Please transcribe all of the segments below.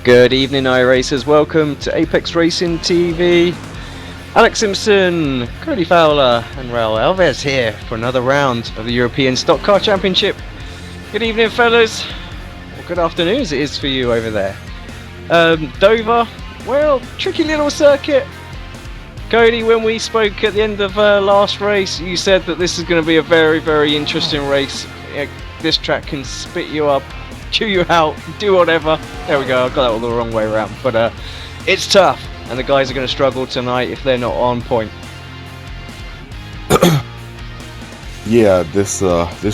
Good evening, iRacers. Welcome to Apex Racing TV. Alex Simpson, Cody Fowler, and Raul Alvis here for another round of the European Stock Car Championship. Good evening, fellas. Or good afternoon as it is for you over there. Dover, well, tricky little circuit. Cody, when we spoke at the end of last race, you said that this is going to be a very, very interesting race. This track can spit you up, chew you out, do whatever. There we go, I got that all the wrong way around. But it's tough, and the guys are going to struggle tonight if they're not on point. Yeah, this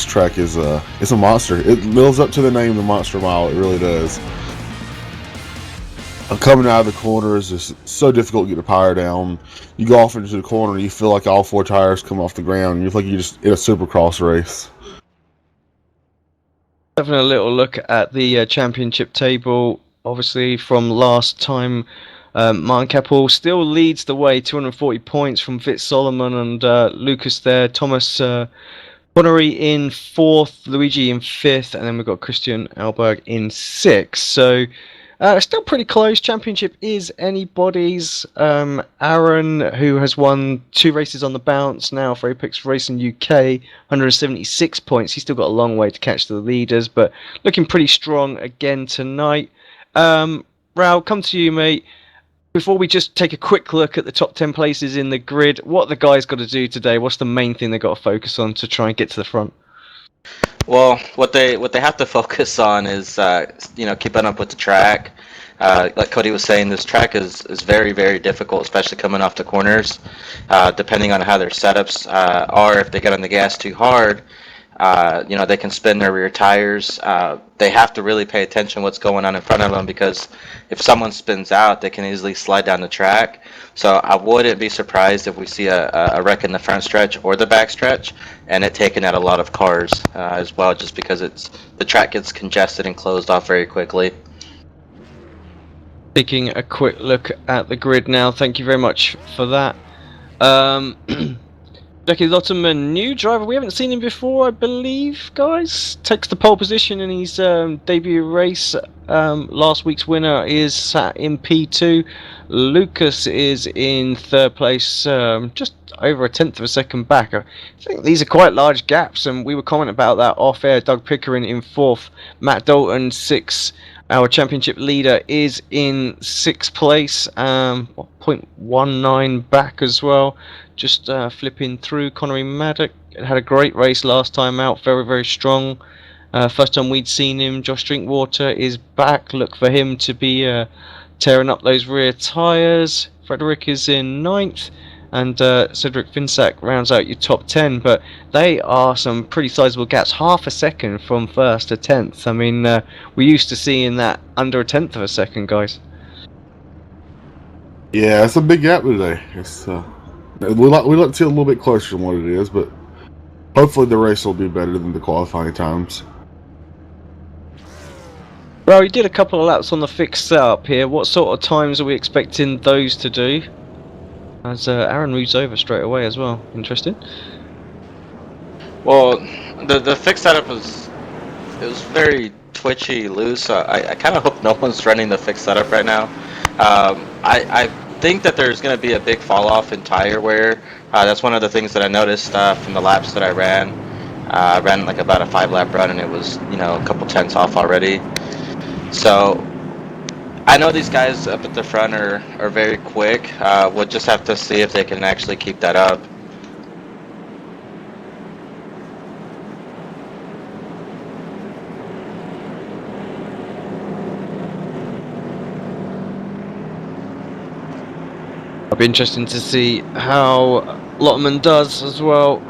track is it's a monster. It lives up to the name, the Monster Mile. It really does. Coming out of the corners is so difficult to get the tire down. You go off into the corner, you feel like all four tires come off the ground. You feel like you're just in a supercross race. Having a little look at the championship table, obviously from last time, Martin Keppel still leads the way, 240 points from Fitz Solomon and Lucas there. Thomas Connery in 4th, Luigi in 5th, and then we've got Christian Alberg in 6th. So still pretty close. Championship is anybody's. Aaron, who has won 2 races on the bounce now for Apex Racing UK, 176 points. He's still got a long way to catch the leaders, but looking pretty strong again tonight. Raul, come to you, mate. Before we just take a quick look at the top 10 places in the grid, what the guys got to do today? What's the main thing they've got to focus on to try and get to the front? Well, what they have to focus on is keeping up with the track. Like Cody was saying, this track is very, very difficult, especially coming off the corners. Depending on how their setups are, if they get on the gas too hard, they can spin their rear tires. They have to really pay attention what's going on in front of them, because if someone spins out, they can easily slide down the track. So I wouldn't be surprised if we see a wreck in the front stretch or the back stretch, and it taking out a lot of cars as well, just because the track gets congested and closed off very quickly. Taking a quick look at the grid now. Thank you very much for that. Jackie Lotterman, new driver. We haven't seen him before, I believe, guys. Takes the pole position in his debut race. Last week's winner is sat in P2. Lucas is in 3rd place, just over 1/10 of a second back. I think these are quite large gaps, and we were commenting about that off air. Doug Pickering in 4th. Matt Dalton 6th. Our championship leader is in 6th place, 0.19 back as well. Just flipping through. Connery Maddock had a great race last time out, very, very strong. First time we'd seen him. Josh Drinkwater is back. Look for him to be tearing up those rear tyres. Frederick is in 9th. And Cedric Finsack rounds out your top 10, but they are some pretty sizable gaps, half a second from 1st to 10th. I mean, we're used to seeing that under 1/10 of a second, guys. Yeah, it's a big gap today. It's we like to see it a little bit closer than what it is, but hopefully the race will be better than the qualifying times. Well, you did a couple of laps on the fixed setup here. What sort of times are we expecting those to do? As Aaron moves over straight away as well. Interesting. Well, the fixed setup was very twitchy, loose. I kind of hope no one's running the fixed setup right now. I think that there's going to be a big fall off in tire wear. That's one of the things that I noticed from the laps that I ran. I ran like about a 5-lap run, and it was a couple tenths off already. So I know these guys up at the front are very quick. We'll just have to see if they can actually keep that up. It'll be interesting to see how Lotterman does as well.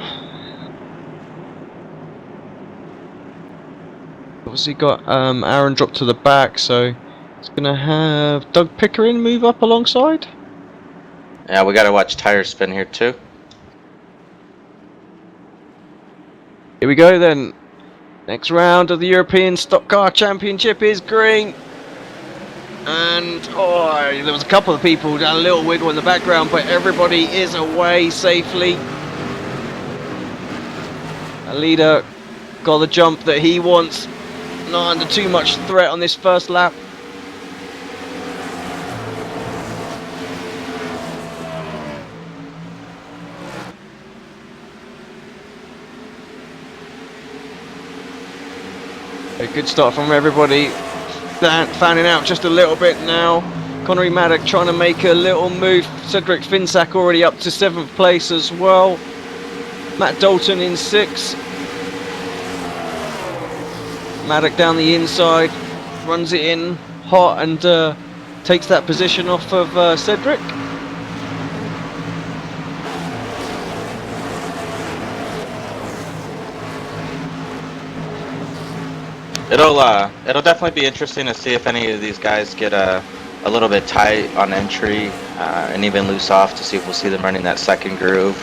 Obviously got Aaron dropped to the back, so it's going to have Doug Pickering move up alongside. Yeah, we got to watch tires spin here too. Here we go then. Next round of the European Stock Car Championship is green. And there was a couple of people down a little wiggle in the background, but everybody is away safely. A leader got the jump that he wants. Not under too much threat on this first lap. A good start from everybody. Fanning out just a little bit now. Connery Maddock trying to make a little move. Cedric Finsack already up to 7th place as well. Matt Dalton in 6th. Maddock down the inside, runs it in hot and takes that position off of Cedric. It'll definitely be interesting to see if any of these guys get a little bit tight on entry and even loose off, to see if we'll see them running that second groove.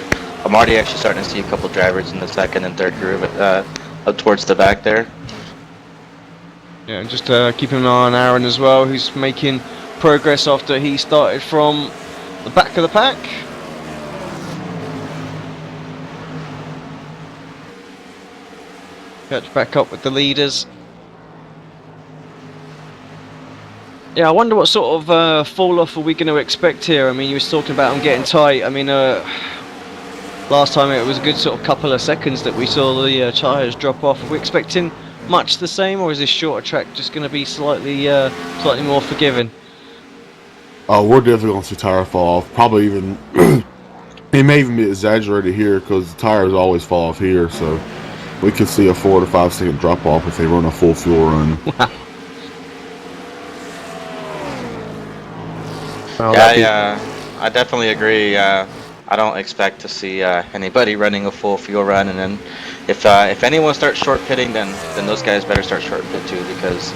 I'm already actually starting to see a couple drivers in the second and third groove up towards the back there. Yeah, and just keeping an eye on Aaron as well, who's making progress after he started from the back of the pack. Catch back up with the leaders. Yeah, I wonder what sort of fall off are we going to expect here. I mean, you was talking about them getting tight. I mean, last time it was a good sort of couple of seconds that we saw the tyres drop off. Are we expecting much the same, or is this shorter track just going to be slightly more forgiving? Oh, we're definitely going to see tire fall off. Probably even, it may even be exaggerated here because the tires always fall off here. So we could see a 4 to 5 second drop off if they run a full fuel run. Yeah, I definitely agree. I don't expect to see anybody running a full fuel run, and then if anyone starts short pitting, then those guys better start short pit too, because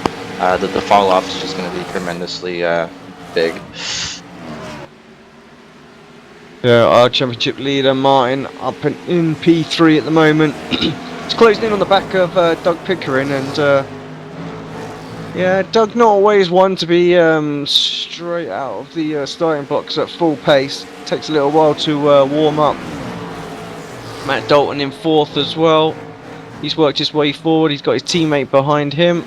the fall off is just going to be tremendously big. Yeah, our championship leader Martin up in P3 at the moment. He's closing in on the back of Doug Pickering, and yeah, Doug not always one to be straight out of the starting blocks at full pace. Takes a little while to warm up. Matt Dalton in 4th as well. He's worked his way forward. He's got his teammate behind him.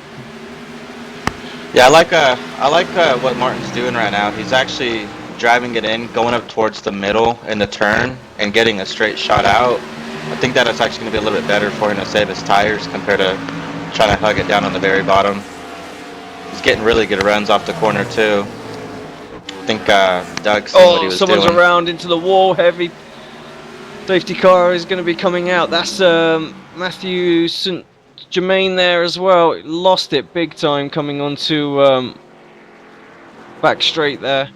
Yeah, I like what Martin's doing right now. He's actually driving it in, going up towards the middle in the turn, and getting a straight shot out. I think that it's actually going to be a little bit better for him to save his tires compared to trying to hug it down on the very bottom. He's getting really good runs off the corner too. I think Doug seen what he was doing. Someone's around into the wall. Heavy safety car is going to be coming out. That's Matthew St. Germain there as well. Lost it big time coming onto back straight there.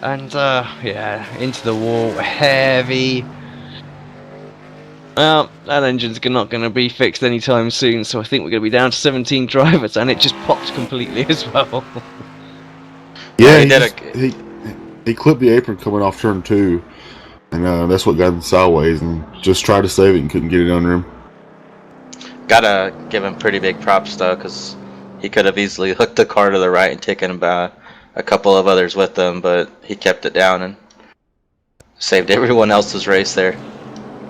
And yeah, into the wall. Heavy. Well, that engine's not going to be fixed anytime soon, so I think we're going to be down to 17 drivers, and it just popped completely as well. Yeah, he clipped the apron coming off turn 2, and that's what got him sideways, and just tried to save it and couldn't get it under him. Gotta give him pretty big props though, because he could have easily hooked the car to the right and taken about a couple of others with him, but he kept it down and saved everyone else's race there.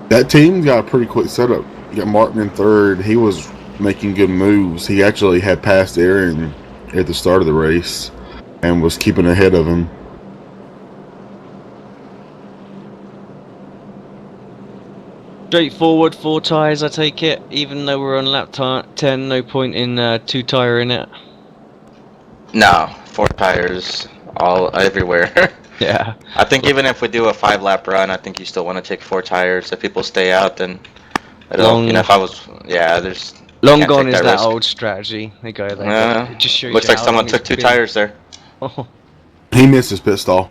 That team got a pretty quick setup. You got Martin in 3rd. He was making good moves. He actually had passed Aaron at the start of the race and was keeping ahead of him. Straightforward, 4 tyres, I take it. Even though we're on lap 10, no point in 2 tyre in it. No, 4 tires all everywhere. Yeah. I think even if we do a 5-lap run, I think you still want to take 4 tires. If people stay out, then if I was, there's long gone is that old strategy. They go there. It just shows looks like someone took 2 tires there. He missed his pit stall.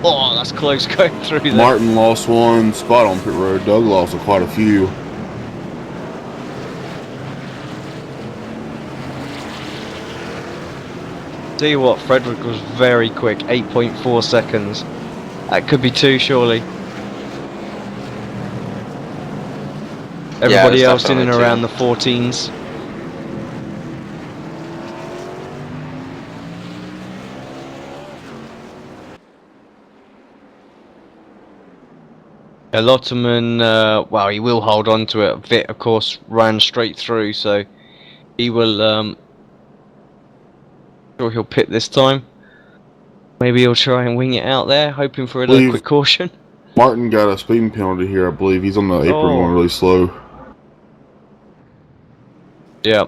Oh, that's close going through there. Martin lost 1 spot on pit road. Doug lost quite a few. Tell you what, Frederick was very quick, 8.4 seconds. That could be 2, surely. Everybody else in and around the 14s. Lotterman, well, he will hold on to it. Vitt, of course, ran straight through, so he will. Sure, he'll pit this time. Maybe he'll try and wing it out there, hoping for a little quick caution. Martin got a speeding penalty here, I believe. He's on the apron Oh. going really slow. Yeah.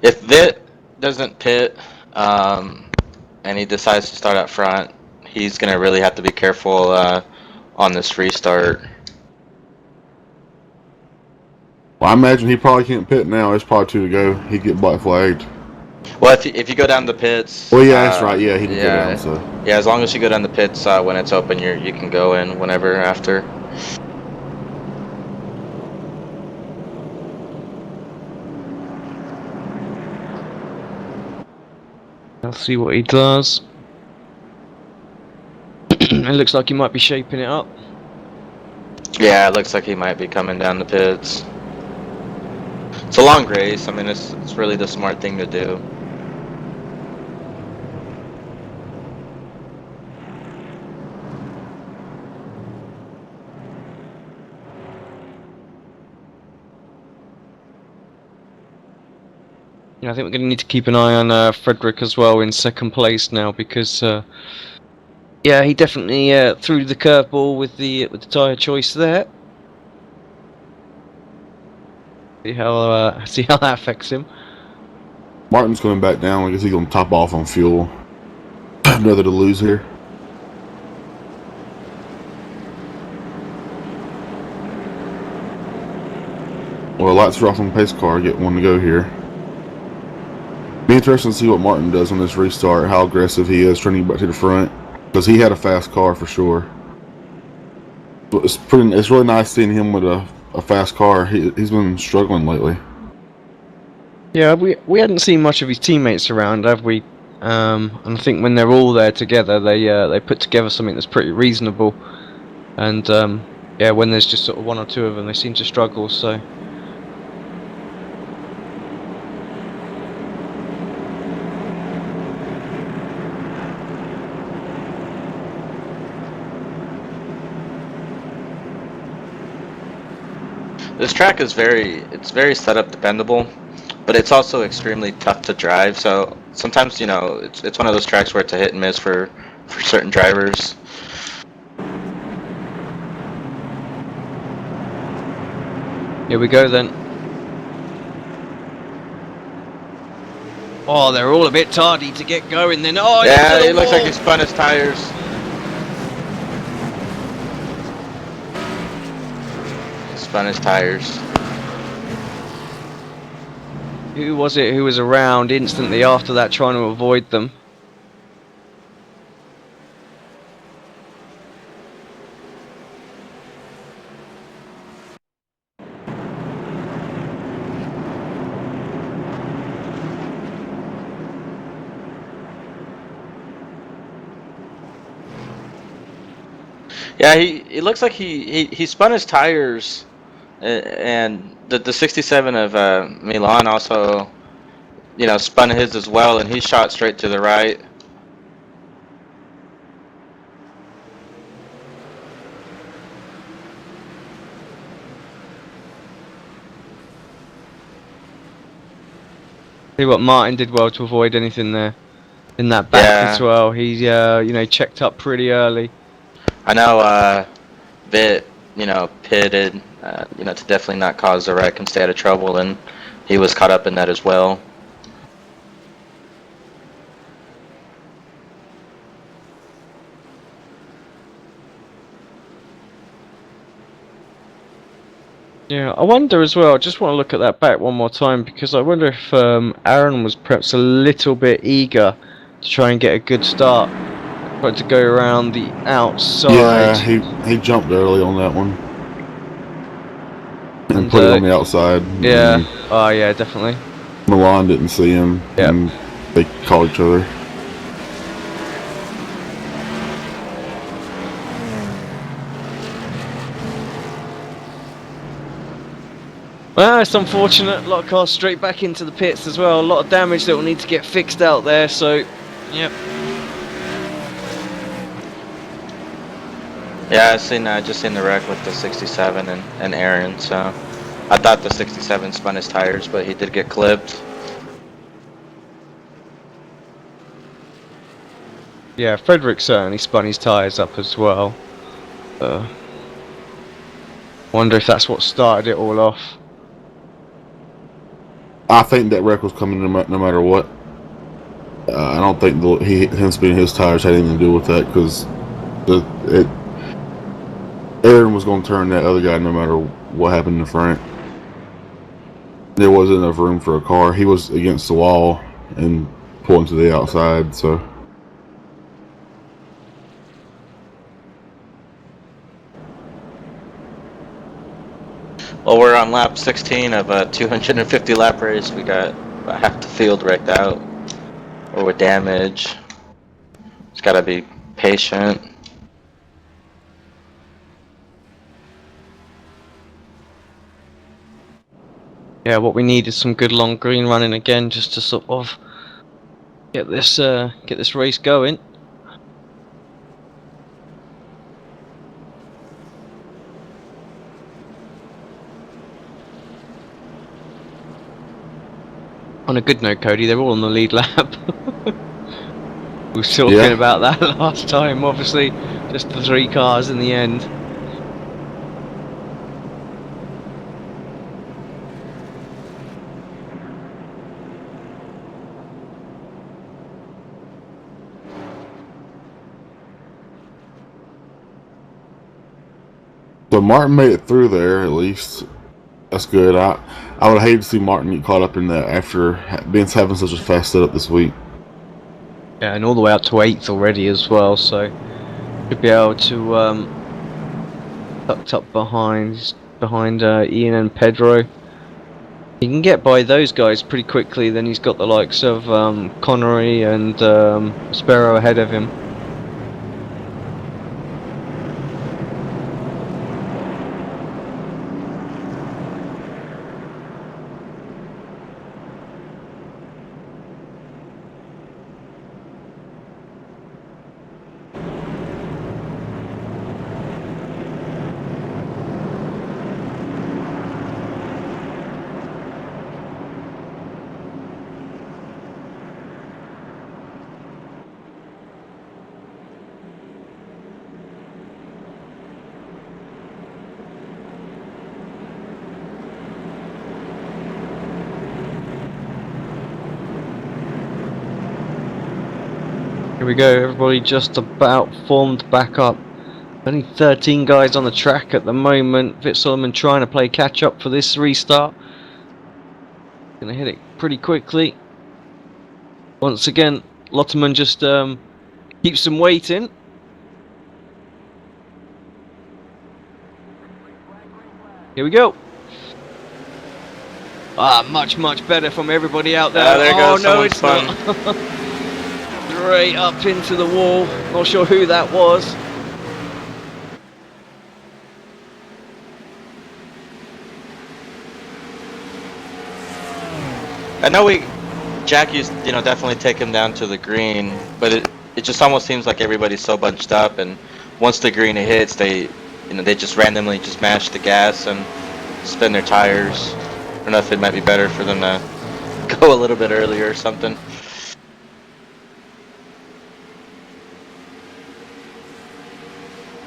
If Vit doesn't pit, and he decides to start up front, he's gonna really have to be careful on this restart. Well, I imagine he probably can't pit now. There's probably 2 to go. He'd get black flagged. Well, if you go down the pits, Well, yeah, that's right. Yeah, he did go yeah, down, so. yeah. As long as you go down the pits when it's open, you can go in whenever after. I'll see what he does. It looks like he might be shaping it up. Yeah, it looks like he might be coming down the pits. It's a long race. I mean, it's really the smart thing to do. Yeah, I think we're going to need to keep an eye on Frederick as well in second place now because, yeah, he definitely threw the curveball with the tyre choice there. See how that affects him. Martin's coming back down. I guess he's going to top off on fuel. Another to lose here. Well, lights are off on the pace car. Get 1 to go here. Be interesting to see what Martin does on this restart. How aggressive he is trying to get back to the front. Because he had a fast car for sure. But it's really nice seeing him with a fast car. He's been struggling lately. Yeah, we hadn't seen much of his teammates around, have we? And I think when they're all there together, they put together something that's pretty reasonable. And yeah, when there's just sort of 1 or 2 of them, they seem to struggle. So. This track is very setup dependable, but it's also extremely tough to drive. So sometimes, it's one of those tracks where it's a hit and miss for certain drivers. Here we go then. Oh, they're all a bit tardy to get going then. Oh, Yeah, it looks like he spun his tires. Spun his tires. Who was it who was around instantly after that trying to avoid them? Yeah, it looks like he spun his tires, and the 67 of Milan also, spun his as well, and he shot straight to the right. See what Martin did well to avoid anything there in that back as well. He checked up pretty early. I know Vit, pitted, to definitely not cause a wreck and stay out of trouble, and he was caught up in that as well. Yeah, I wonder as well, I just want to look at that back one more time because I wonder if Aaron was perhaps a little bit eager to try and get a good start. Tried to go around the outside. Yeah, he jumped early on that one. And put it on the outside. Yeah, oh yeah, definitely. Milan didn't see him, and they called each other. Well, it's unfortunate. A lot of cars straight back into the pits as well. A lot of damage that will need to get fixed out there. So, yep. Yeah, I just seen the wreck with the 67 and Aaron. So I thought the 67 spun his tires, but he did get clipped. Yeah, Frederick certainly spun his tyres up as well. Wonder if that's what started it all off. I think that wreck was coming no matter what. I don't think him spinning his tires had anything to do with that because Aaron was going to turn that other guy no matter what happened in the front. There wasn't enough room for a car. He was against the wall and pulling to the outside, so. Well, we're on lap 16 of a 250 lap race. We got about half the field wrecked out or with damage. Just gotta be patient. Yeah, what we need is some good long green running again, just to sort of get this race going. On a good note, Cody, they're all on the lead lap. We were talking about that last time, obviously, just the 3 cars in the end. So Martin made it through there at least. That's good. I would hate to see Martin get caught up in that after having such a fast setup this week. Yeah, and all the way up to 8th already as well, so should be able to tucked up behind Ian and Pedro. He can get by those guys pretty quickly. Then he's got the likes of Connery and Sparrow ahead of him. Here we go, everybody just about formed back up. Only 13 guys on the track at the moment. Fitz Solomon trying to play catch up for this restart. Gonna hit it pretty quickly. Once again, Lotterman just keeps them waiting. Here we go. Much better from everybody out there. There goes no, it's fun. not. Straight up into the wall. Not sure who that was. I know Jack used, definitely take him down to the green, but it just almost seems like everybody's so bunched up, and once the green hits, they just randomly just mash the gas and spin their tires. I don't know if it might be better for them to go a little bit earlier or something.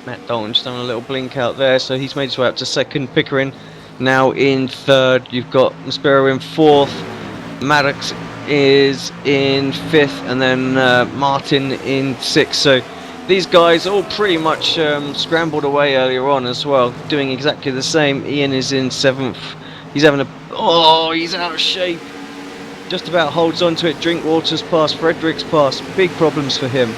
Matt Dalton's done a little blink out there, so he's made his way up to second. Pickering now in third. You've got Maspero in fourth. Maddox is in fifth, and then Martin in sixth. So these guys all pretty much scrambled away earlier on as well, doing exactly the same. Ian is in seventh. He's having he's out of shape. Just about holds on to it. Drinkwater's pass, Frederick's pass. Big problems for him.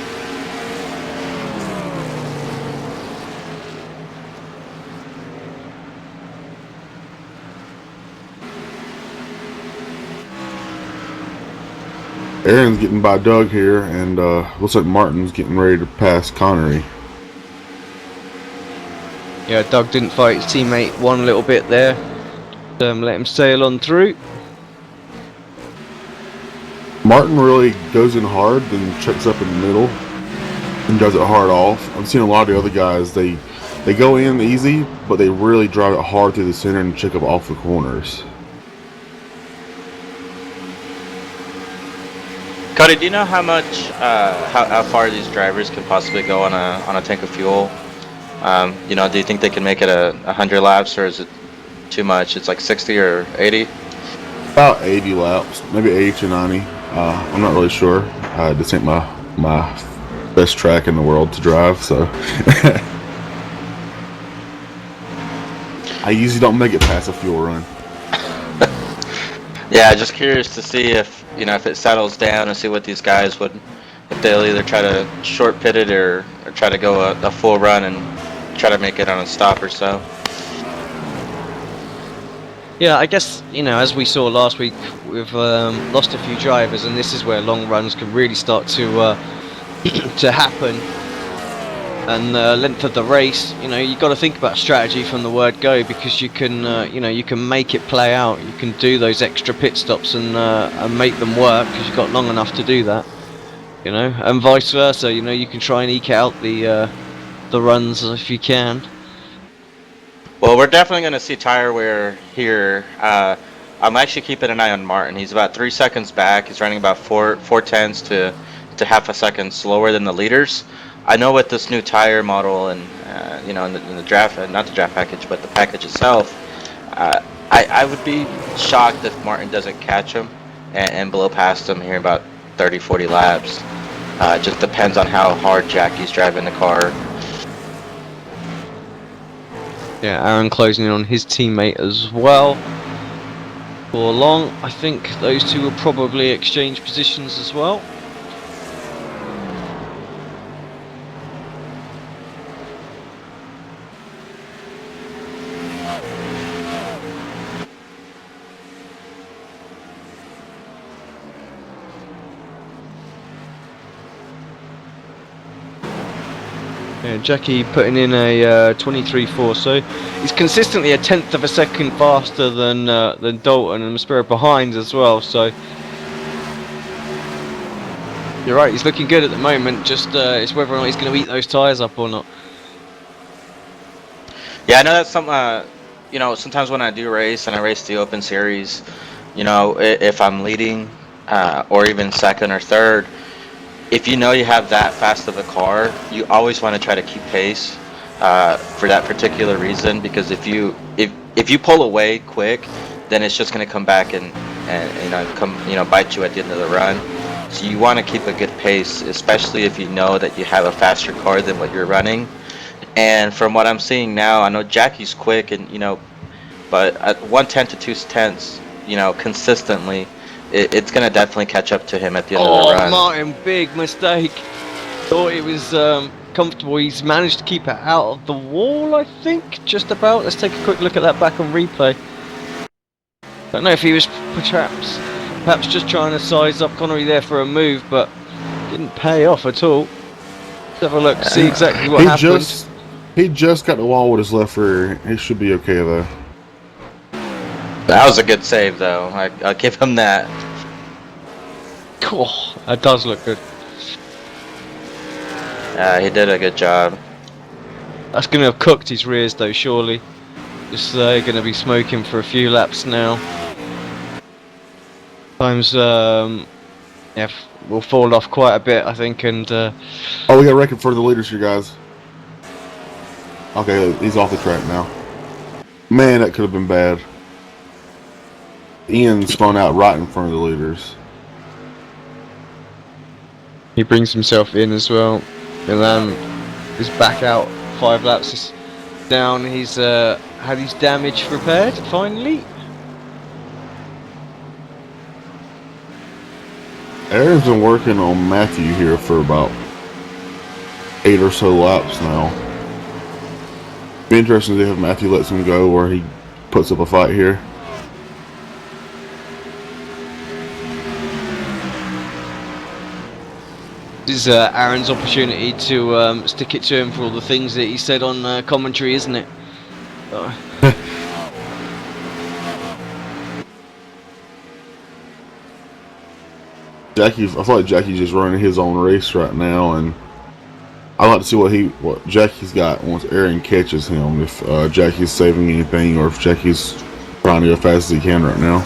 Aaron's getting by Doug here, and looks like Martin's getting ready to pass Connery. Yeah, Doug didn't fight his teammate one little bit there. Let him sail on through. Martin really goes in hard, then checks up in the middle, and does it hard off. I've seen a lot of the other guys, they go in easy, but they really drive it hard through the center and check up off the corners. Cody, do you know how much, how far these drivers can possibly go on a tank of fuel? Do you think they can make it 100 laps, or is it too much? It's like 60 or 80? About 80 laps, maybe 80 to 90. I'm not really sure. This ain't my best track in the world to drive, so I usually don't make it past a fuel run. Yeah, just curious to see if it settles down and see what these guys would, if they'll either try to short pit it or try to go a full run and try to make it on a stop or so. Yeah, I guess, as we saw last week, we've lost a few drivers, and this is where long runs can really start to to happen. And the length of the race, you've got to think about strategy from the word go, because you can, you can make it play out. You can do those extra pit stops and make them work, because you've got long enough to do that. And vice versa. You can try and eke out the runs if you can. Well, we're definitely going to see tire wear here. I'm actually keeping an eye on Martin. He's about 3 seconds back. He's running about 4/10 to half a second slower than the leaders. I know with this new tire model and in the draft, not the draft package, but the package itself, I would be shocked if Martin doesn't catch him and blow past him here in about 30, 40 laps. It just depends on how hard Jackie's driving the car. Yeah, Aaron closing in on his teammate as well. For long, I think those two will probably exchange positions as well. Yeah, Jackie putting in a 23.4, so he's consistently a tenth of a second faster than Dalton, and Maspero behind as well. So you're right, he's looking good at the moment. Just it's whether or not he's going to eat those tyres up or not. Yeah, I know that's some. Sometimes when I do race and I race the Open Series, if I'm leading or even second or third, if you have that fast of a car, you always want to try to keep pace for that particular reason. Because if you pull away quick, then it's just going to come back and bite you at the end of the run. So you want to keep a good pace, especially if you know that you have a faster car than what you're running. And from what I'm seeing now, I know Jackie's quick, and but at 1/10 to 2/10, consistently, it's gonna definitely catch up to him at the end of the run. Oh, Martin, big mistake. Thought it was comfortable. He's managed to keep it out of the wall, I think, just about. Let's take a quick look at that back on replay. Don't know if he was perhaps just trying to size up Connery there for a move, but didn't pay off at all. Let's have a look, see exactly what happened. He just got the wall with his left rear. He should be okay though. That was a good save, though. I'll give him that. Cool. That does look good. He did a good job. That's going to have cooked his rears, though, surely. Just going to be smoking for a few laps now. Times, will fall off quite a bit, I think, and... Oh, we got a record for the leaders here, guys. Okay, he's off the track now. Man, that could have been bad. Ian spun out right in front of the leaders. He brings himself in as well. Milan is back out 5 laps down. He's had his damage repaired finally. Aaron's been working on Matthew here for about 8 or so laps now. Be interesting to see if Matthew lets him go or he puts up a fight here. This is Aaron's opportunity to stick it to him for all the things that he said on commentary, isn't it? I feel like Jackie's just running his own race right now, and I'd like to see what Jackie's got once Aaron catches him. If Jackie's saving anything, or if Jackie's trying to go as fast as he can right now.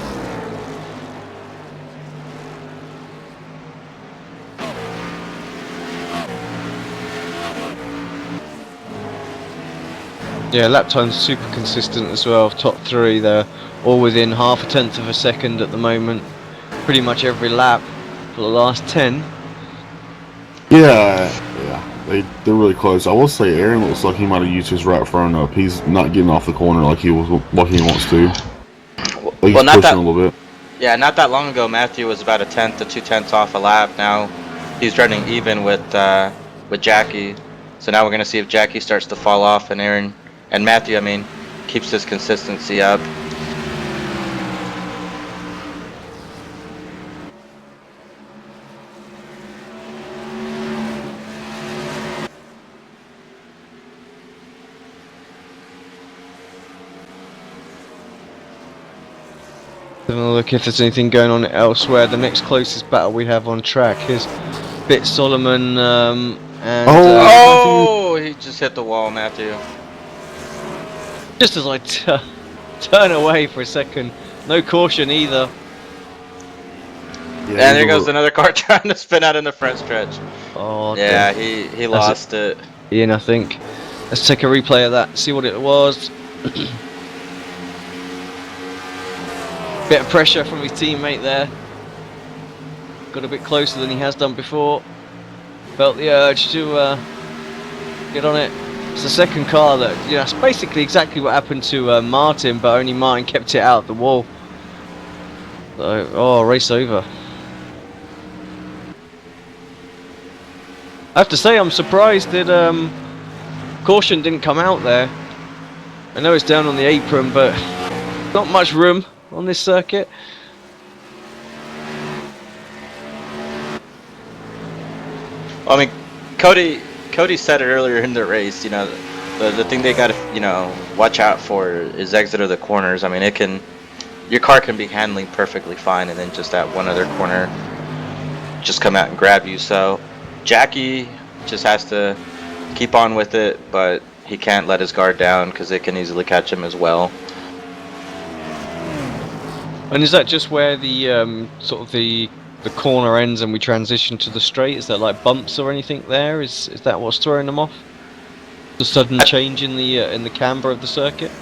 Yeah, lap time's super consistent as well. Top three, they're all within half a tenth of a second at the moment. Pretty much every lap for the last 10. Yeah, they're really close. I will say Aaron looks like he might have used his right front up. He's not getting off the corner like he wants to. Like Well, he's not pushing that. a little bit. Yeah, not that long ago, Matthew was about a tenth to 2/10 off a lap. Now he's running even with Jackie. So now we're gonna see if Jackie starts to fall off, and Aaron and Matthew, I mean, keeps his consistency up. Having a look if there's anything going on elsewhere. The next closest battle we have on track is Bit Solomon and Oh, he just hit the wall, Matthew. just as I turn away for a second, no caution either. And there goes another car trying to spin out in the front stretch. Oh, Yeah, he lost it. Ian, I think. Let's take a replay of that, see what it was. Bit of pressure from his teammate there. Got a bit closer than he has done before. Felt the urge to get on it. It's the second car that, it's basically exactly what happened to Martin, but only Martin kept it out the wall. So, race over. I have to say, I'm surprised that caution didn't come out there. I know it's down on the apron, but not much room on this circuit. I mean, Cody said it earlier in the race. The thing they got to watch out for is exit of the corners. I mean, your car can be handling perfectly fine, and then just that one other corner just come out and grab you. So Jackie just has to keep on with it, but he can't let his guard down because it can easily catch him as well. And is that just where the sort of the corner ends and we transition to the straight? Is there like bumps or anything there? Is that what's throwing them off? The sudden change in the camber of the circuit?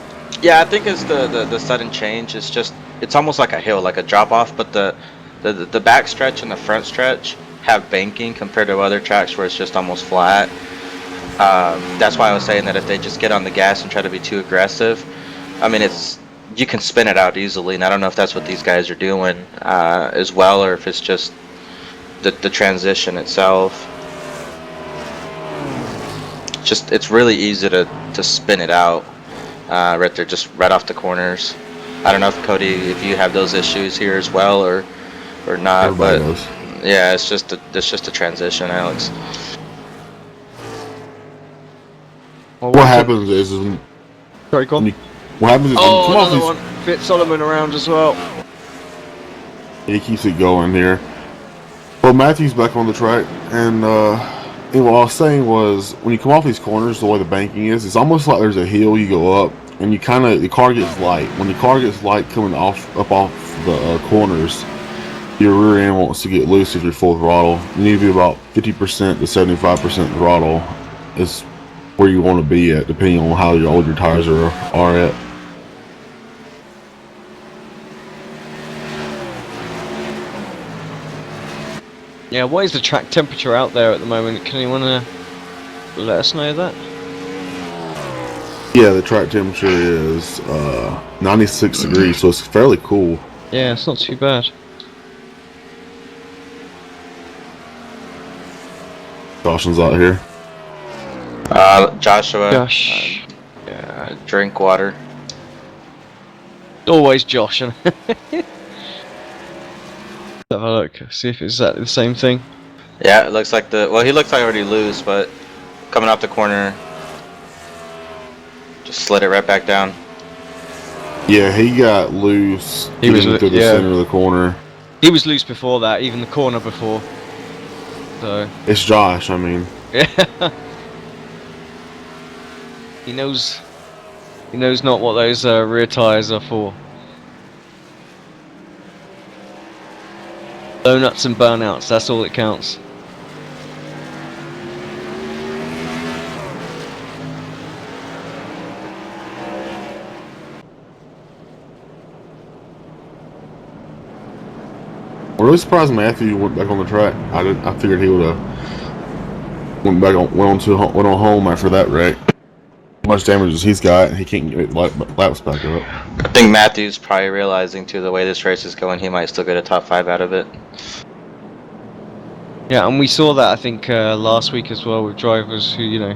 Yeah, I think it's the sudden change. It's almost like a hill, like a drop off, but the back stretch and the front stretch have banking compared to other tracks where it's just almost flat. That's why I was saying that if they just get on the gas and try to be too aggressive, I mean, you can spin it out easily, and I don't know if that's what these guys are doing as well, or if it's just the transition itself. It's really easy to spin it out right there, just right off the corners. I don't know if Cody, if you have those issues here as well, or not. Everybody but knows. yeah, it's just a transition, Alex. Well, What happens is Sorry, go on. what happens is Oh, another one. Fit Solomon around as well. he keeps it going here. Well, Matthew's back on the track, and what I was saying was when you come off these corners, the way the banking is, it's almost like there's a hill you go up, and the car gets light. When the car gets light coming off the corners, your rear end wants to get loose if you're full throttle. You need to be about 50% to 75% throttle is where you want to be at, depending on how old your tires are at. Yeah, what is the track temperature out there at the moment? Can anyone let us know that? Yeah, the track temperature is 96 degrees, so it's fairly cool. Yeah, it's not too bad. Caution's out here. Joshua. Josh. Drink water. Always Josh. Let's have a look, see if it's exactly the same thing. Yeah, it looks like he looks like already loose, but coming off the corner, just slid it right back down. Yeah, he got loose. He was to the center of the corner. He was loose before that, even the corner before. So It's Josh, I mean. yeah. He knows not what those rear tires are for. Donuts and burnouts, that's all that counts. I'm really surprised Matthew went back on the track. I figured he would have went on home after that wreck. How much damage as he's got, and he can't get laps back up. I think Matthew's probably realizing too the way this race is going, he might still get a top 5 out of it. Yeah, and we saw that I think last week as well with drivers who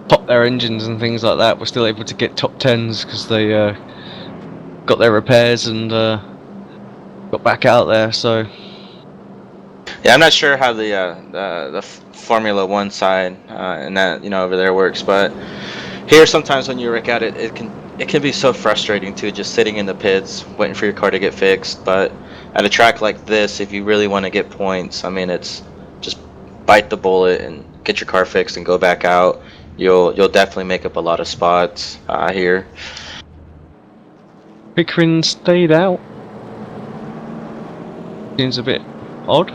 popped their engines and things like that were still able to get top 10s because they got their repairs and got back out there. So yeah, I'm not sure how the Formula One side and that over there works, but here sometimes when you wreck out, it can be so frustrating too, just sitting in the pits waiting for your car to get fixed. But at a track like this, if you really want to get points, I mean, it's just bite the bullet and get your car fixed and go back out. You'll definitely make up a lot of spots here. Pickering stayed out. Seems a bit odd.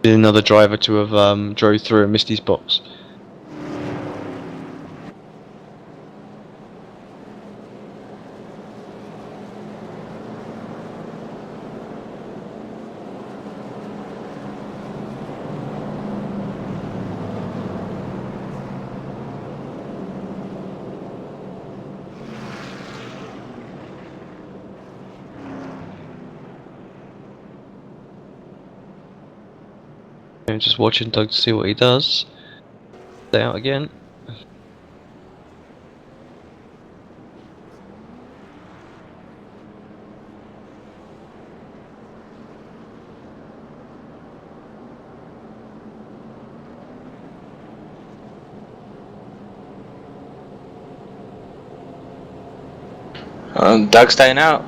Another driver to have drove through and missed his box. Just watching Doug to see what he does. Stay out again. Doug's staying out.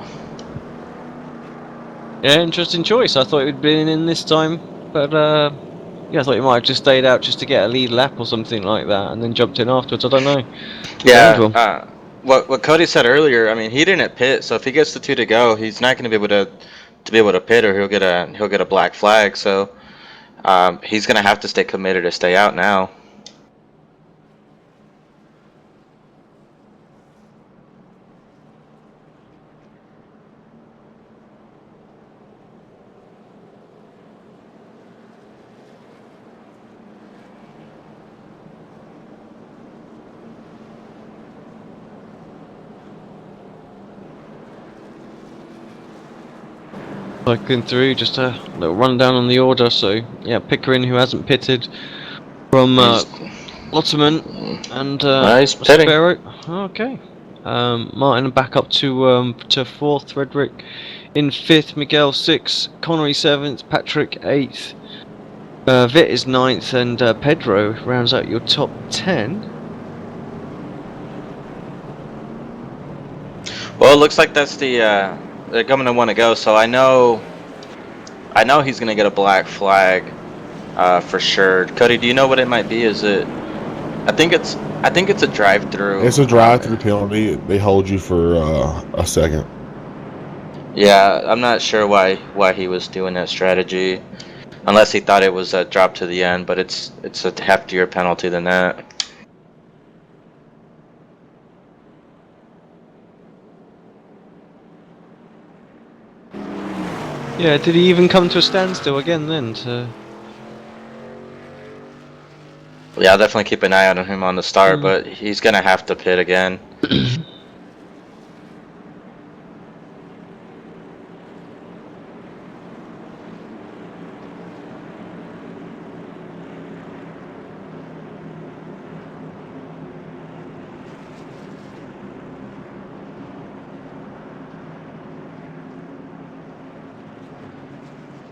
Yeah, interesting choice. I thought he'd been in this time, but yeah, I thought he might have just stayed out just to get a lead lap or something like that, and then jumped in afterwards. I don't know. Yeah. What Cody said earlier. I mean, he didn't pit, so if he gets the 2 to go, he's not going to be able to pit, or he'll get a black flag. So he's going to have to stay committed to stay out now. Cycling through, just a little rundown on the order. So yeah, Pickering, who hasn't pitted, from Lotterman and Nice pitting. Sparrow. Okay. Martin back up to fourth. Frederick in fifth. Miguel sixth. Connery seventh. Patrick eighth. Vitt is ninth, and Pedro rounds out your top 10. Well, it looks like that's they're going to want to go. So I know he's going to get a black flag for sure. Cody, do you know what it might be? Is it? I think it's a drive-through. It's a drive-through penalty. They hold you for a second. Yeah, I'm not sure why he was doing that strategy, unless he thought it was a drop to the end. But it's a heftier penalty than that. Yeah, did he even come to a standstill again then? Yeah, I'll definitely keep an eye on him on the start, but he's gonna have to pit again.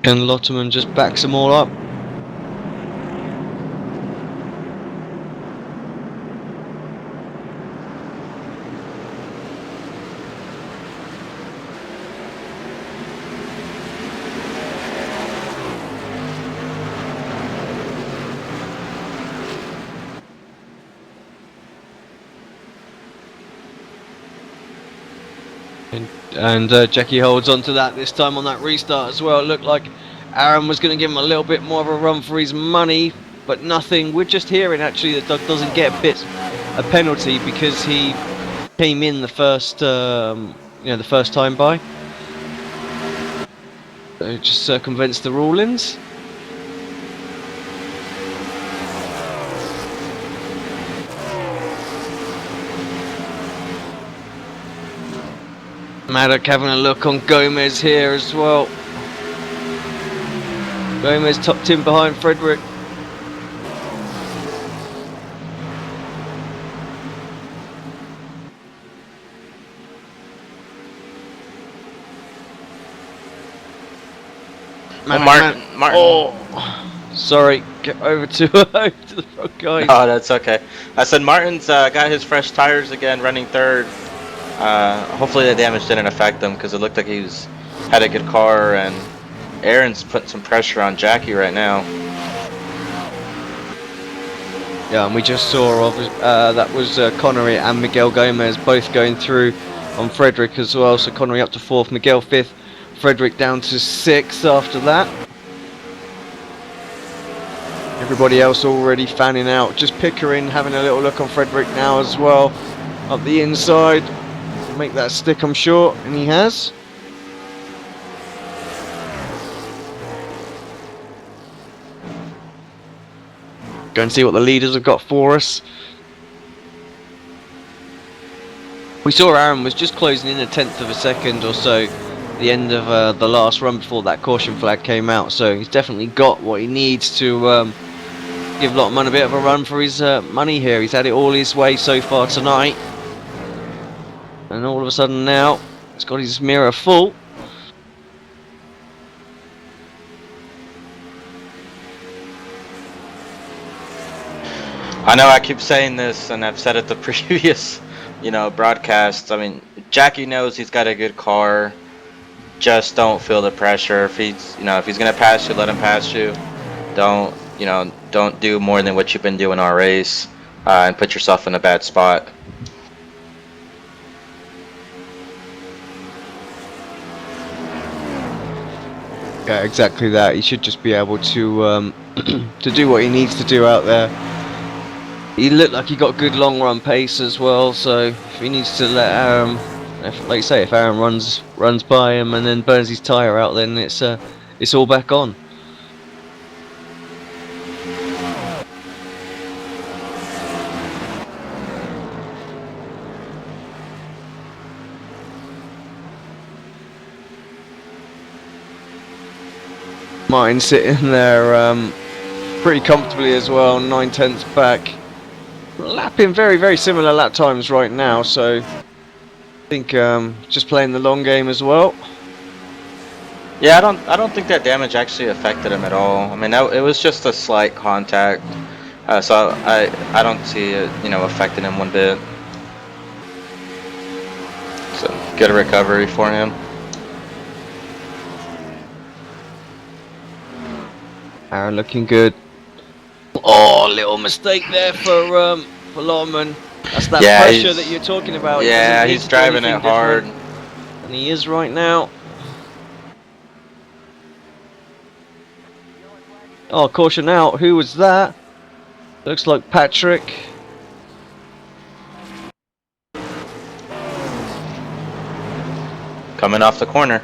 And Lotterman just backs them all up. And Jackie holds on to that this time on that restart as well. It looked like Aaron was going to give him a little bit more of a run for his money, but nothing. We're just hearing actually that Doug doesn't get bits a penalty because he came in the first the first time by. So it just circumvents the rulings. Maddock having a look on Gomez here as well. Gomez tucked in behind Frederick. Martin. Oh, sorry, get over to the front guys. Oh, that's okay. I said Martin's got his fresh tires again, running third. Hopefully the damage didn't affect him because it looked like had a good car, and Aaron's putting some pressure on Jackie right now. Yeah, and we just saw that was Connery and Miguel Gomez both going through on Frederick as well. So Connery up to 4th, Miguel 5th, Frederick down to 6th after that. Everybody else already fanning out. Just Pickering having a little look on Frederick now as well. Up the inside. Make that stick, I'm sure. And he has. Go and see what the leaders have got for us. We saw Aaron was just closing in 1/10 of a second or so at the end of the last run before that caution flag came out. So he's definitely got what he needs to give Lotman a bit of a run for his money here. He's had it all his way so far tonight. And all of a sudden now, he's got his mirror full. I know I keep saying this, and I've said it the previous, broadcasts. I mean, Jackie knows he's got a good car. Just don't feel the pressure. If he's gonna pass you, let him pass you. Don't do more than what you've been doing all race, and put yourself in a bad spot. Yeah, exactly that. He should just be able to to do what he needs to do out there. He looked like he got good long run pace as well. So if he needs to let Aaron, if Aaron runs by him and then burns his tyre out, then it's all back on. Martin sitting there pretty comfortably as well, 9/10 back, lapping very, very similar lap times right now. So I think just playing the long game as well. Yeah, I don't think that damage actually affected him at all. I mean, it was just a slight contact, so I don't see it affecting him one bit. So good recovery for him. Aaron looking good. Oh, little mistake there for Lotman. That's that pressure that you're talking about. Yeah, he's driving it hard. And he is right now. Oh, caution out. Who was that? Looks like Patrick. Coming off the corner.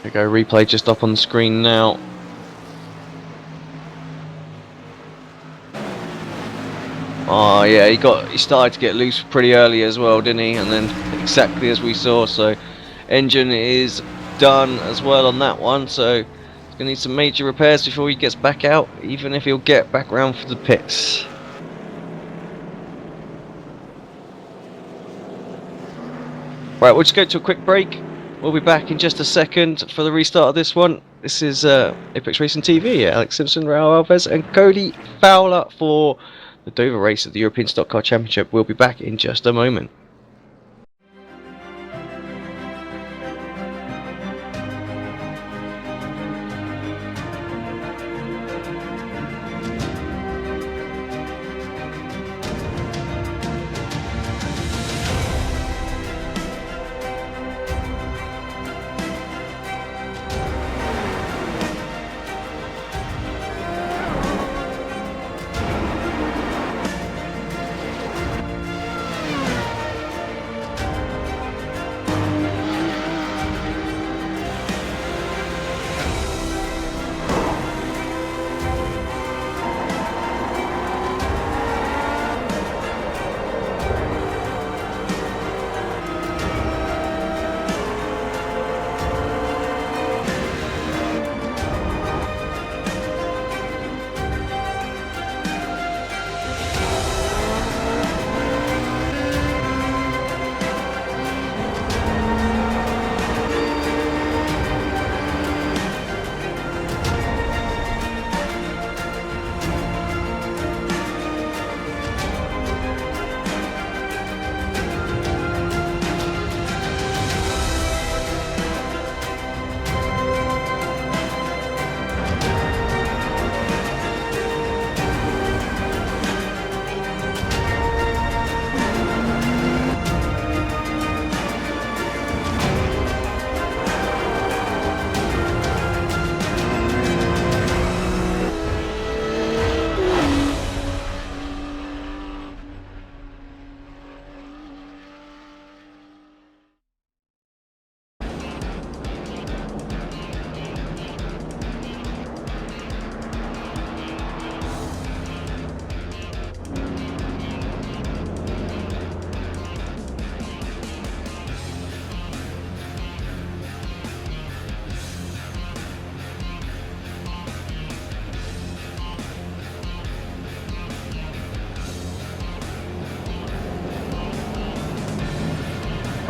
There we go, replay just up on the screen now. Oh yeah, he started to get loose pretty early as well, didn't he? And then exactly as we saw, so engine is done as well on that one, so he's gonna need some major repairs before he gets back out, even if he'll get back round for the pits. Right, we'll just go to a quick break. We'll be back in just a second for the restart of this one. This is Apex Racing TV. Alex Simpson, Raul Alvis, and Cody Fowler for the Dover race at the European Stock Car Championship. We'll be back in just a moment.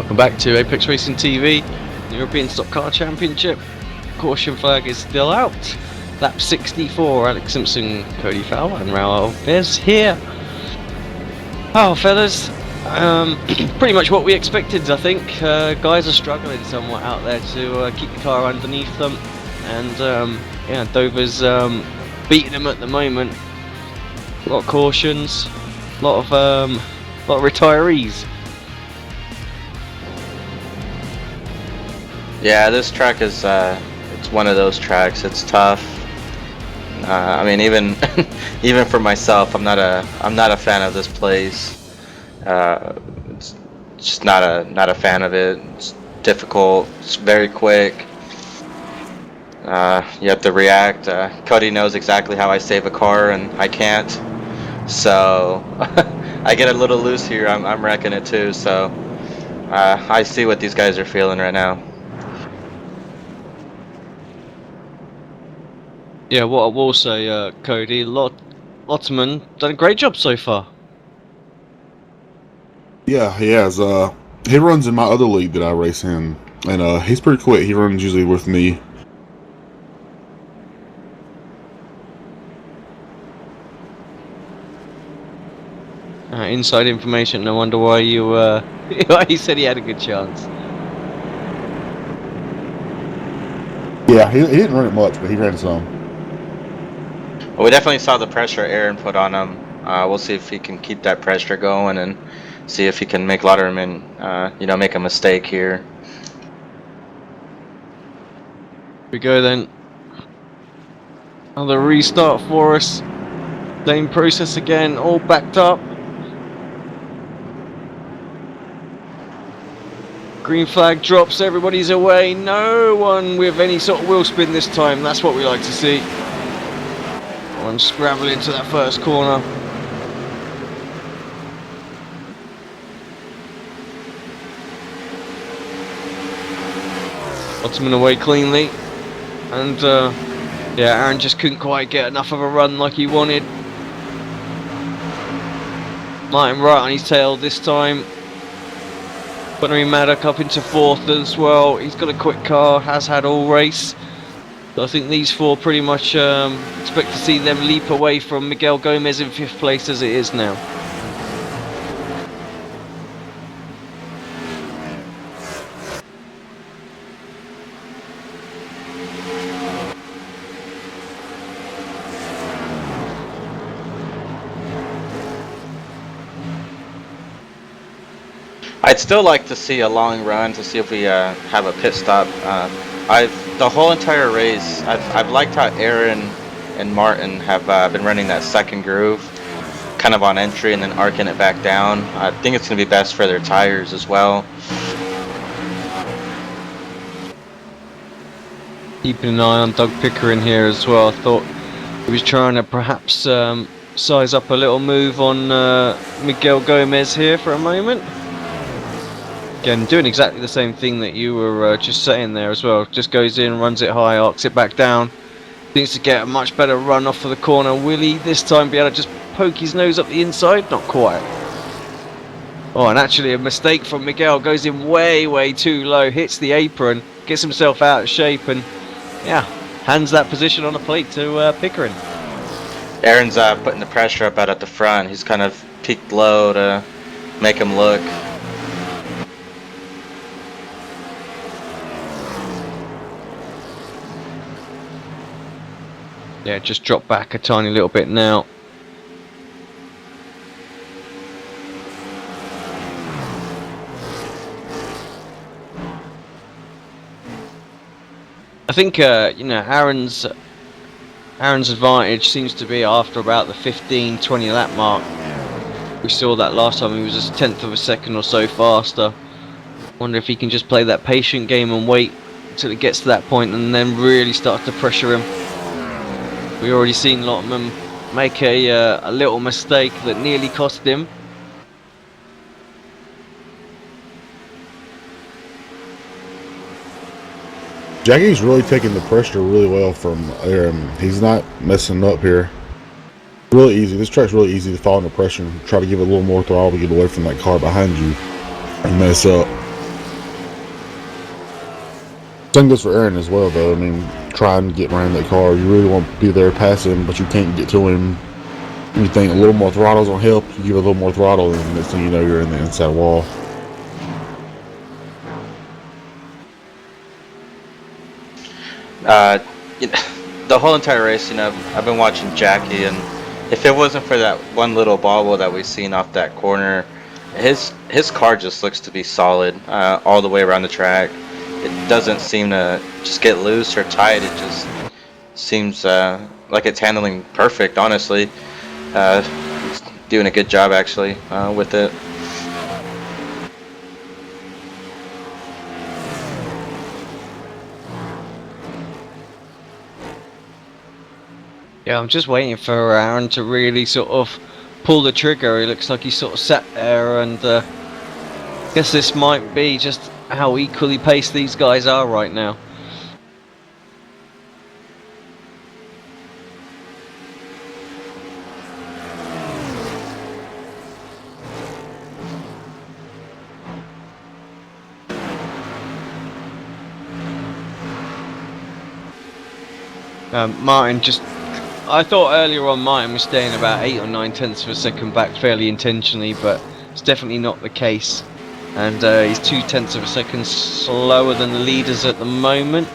Welcome back to Apex Racing TV, the European Stock Car Championship. Caution flag is still out. Lap 64, Alex Simpson, Cody Fowler and Raul Alvis here. Oh, fellas, pretty much what we expected, I think. Guys are struggling somewhat out there to keep the car underneath them. And yeah, Dover's beating them at the moment. A lot of cautions, a lot of retirees. Yeah, this track is it's one of those tracks. It's tough. I mean, even even for myself, I'm not a fan of this place. It's just not a fan of it. It's difficult. It's very quick. You have to react. Cody knows exactly how I save a car, and I can't. So I get a little loose here. I'm wrecking it too. So I see what these guys are feeling right now. Yeah, what I will say, Cody, Lotterman done a great job so far. Yeah, he has. He runs in my other league that I race in, and he's pretty quick. He runs usually with me. Inside information. No wonder why you why he said he had a good chance. Yeah, he didn't run it much, but he ran some. Well, we definitely saw the pressure Aaron put on him. We'll see if he can keep that pressure going and see if he can make Lauderman, make a mistake here. Here we go then. Another restart for us. Same process again, all backed up. Green flag drops, everybody's away. No one with any sort of wheel spin this time. That's what we like to see. One scramble into that first corner. Ottoman away cleanly. And yeah, Aaron just couldn't quite get enough of a run like he wanted. Martin right on his tail this time. Bunnery Maddock up into fourth as well. He's got a quick car, has had all race. So I think these four pretty much expect to see them leap away from Miguel Gomez in fifth place as it is now. I'd still like to see a long run to see if we have a pit stop. The whole entire race, I've liked how Aaron and Martin have been running that second groove, kind of on entry and then arcing it back down. I think it's going to be best for their tires as well. Keeping an eye on Doug Pickering here as well. I thought he was trying to perhaps size up a little move on Miguel Gomez here for a moment. Again, doing exactly the same thing that you were just saying there as well. Just goes in, runs it high, arcs it back down. Thinks to get a much better run off of the corner. Will he this time be able to just poke his nose up the inside? Not quite. Oh, and actually a mistake from Miguel. Goes in way, way too low. Hits the apron. Gets himself out of shape and, yeah, hands that position on the plate to Pickering. Aaron's putting the pressure up out at the front. He's kind of peaked low to make him look. Yeah, just dropped back a tiny little bit now. I think Aaron's advantage seems to be after about the 15-20 lap mark. We saw that last time. He was a tenth of a second or so faster. Wonder if he can just play that patient game and wait until it gets to that point and then really start to pressure him. We already seen Lotman make a little mistake that nearly cost him. Jackie's really taking the pressure really well from Aaron. He's not messing up here. Really easy. This track's really easy to fall under pressure and try to give it a little more throttle to get away from that car behind you and mess up. Same goes for Aaron as well, though. I mean, try and get around that car. You really want to be there passing him, but you can't get to him. You think a little more throttle's gonna help. You give a little more throttle, and next thing you know, you're in the inside wall. The whole entire race, I've been watching Jackie, and if it wasn't for that one little bobble that we've seen off that corner, his car just looks to be solid all the way around the track. It doesn't seem to just get loose or tight. It just seems like it's handling perfect, honestly. It's doing a good job, actually, with it. Yeah, I'm just waiting for Aaron to really sort of pull the trigger. He looks like he's sort of sat there, and guess this might be just how equally paced these guys are right now. Martin I thought earlier on Martin was staying about 8 or 9 tenths of a second back fairly intentionally, but it's definitely not the case. And he's 2 tenths of a second slower than the leaders at the moment.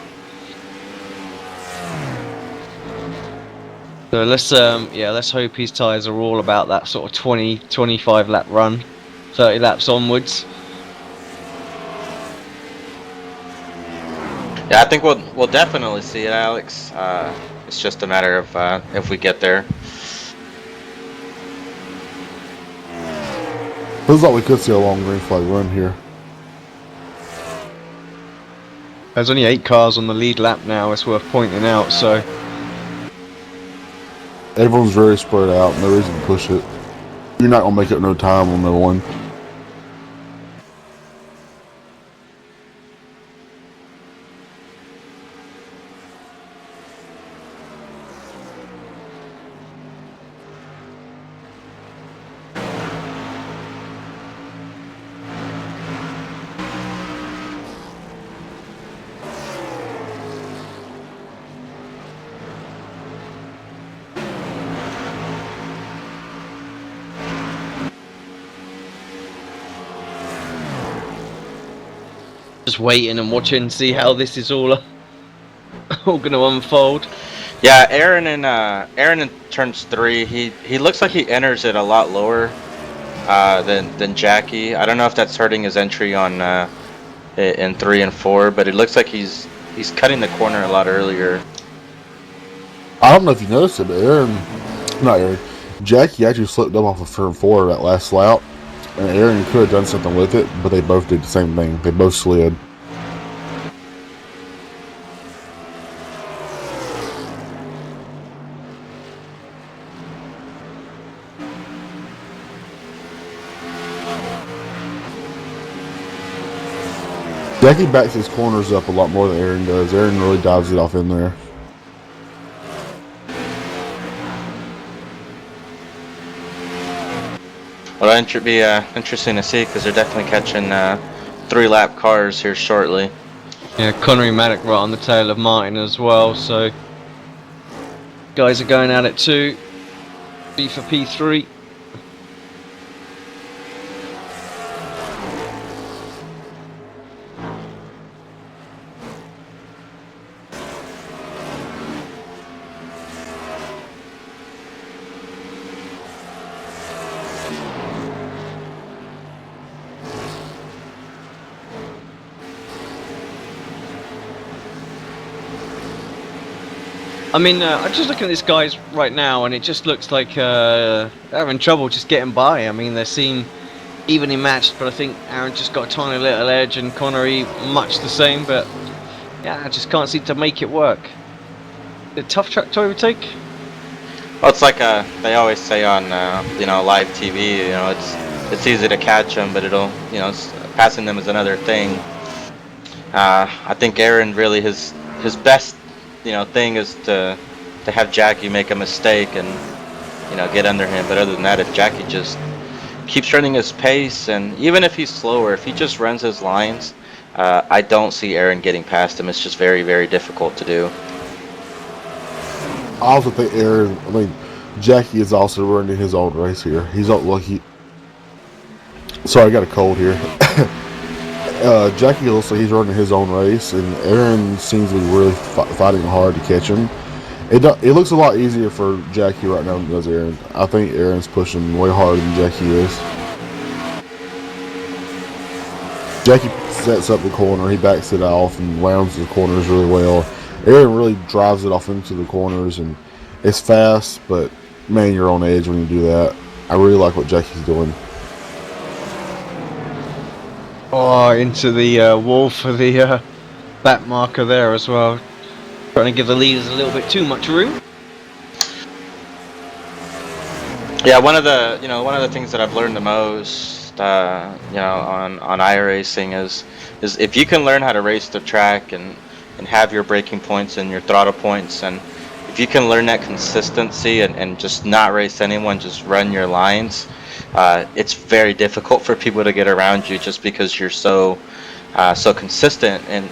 So let's hope his tyres are all about that sort of 20-25 lap run, 30 laps onwards. Yeah, I think we'll definitely see it, Alex. It's just a matter of if we get there. Feels like we could see a long green flag run here. There's only 8 cars on the lead lap now, it's worth pointing out, so... Everyone's very spread out, no reason to push it. You're not going to make up no time on no one. Just waiting and watching, see how this is all going to unfold. Yeah, Aaron in turns 3. He looks like he enters it a lot lower than Jackie. I don't know if that's hurting his entry on in 3 and 4, but it looks like he's cutting the corner a lot earlier. I don't know if you noticed it, but Jackie actually slipped up off of turn 4 that last lap. And Aaron could have done something with it, but they both did the same thing. They both slid. Jackie backs his corners up a lot more than Aaron does. Aaron really dives it off in there. Well, it'll be interesting to see because they're definitely catching 3-lap cars here shortly. Yeah, Connery Maddock right on the tail of Martin as well, so guys are going at it too. B for P3. I mean, I'm just looking at these guys right now, and it just looks like they're having trouble just getting by. I mean, they seem evenly matched, but I think Aaron just got a tiny little edge, and Connery much the same. But yeah, I just can't seem to make it work. A tough track to overtake. Well, it's like they always say on live TV. It's easy to catch them, but passing them is another thing. I think Aaron really his best thing is to have Jackie make a mistake and get under him. But other than that, if Jackie just keeps running his pace, and even if he's slower, if he just runs his lines I don't see Aaron getting past him. It's just very, very difficult to do. I also think Jackie is also running his own race here. He's not lucky. Sorry, I got a cold here. Jackie looks like he's running his own race, and Aaron seems to be really fighting hard to catch him. It looks a lot easier for Jackie right now than it does Aaron. I think Aaron's pushing way harder than Jackie is. Jackie sets up the corner, he backs it off and rounds the corners really well. Aaron really drives it off into the corners, and it's fast, but man, you're on edge when you do that. I really like what Jackie's doing. Oh, into the wall for the back marker there as well. Trying to give the leaders a little bit too much room. Yeah, one of the things that I've learned the most, on iRacing is if you can learn how to race the track and have your braking points and your throttle points, and if you can learn that consistency and just not race anyone, just run your lines, it's very difficult for people to get around you just because you're so consistent. And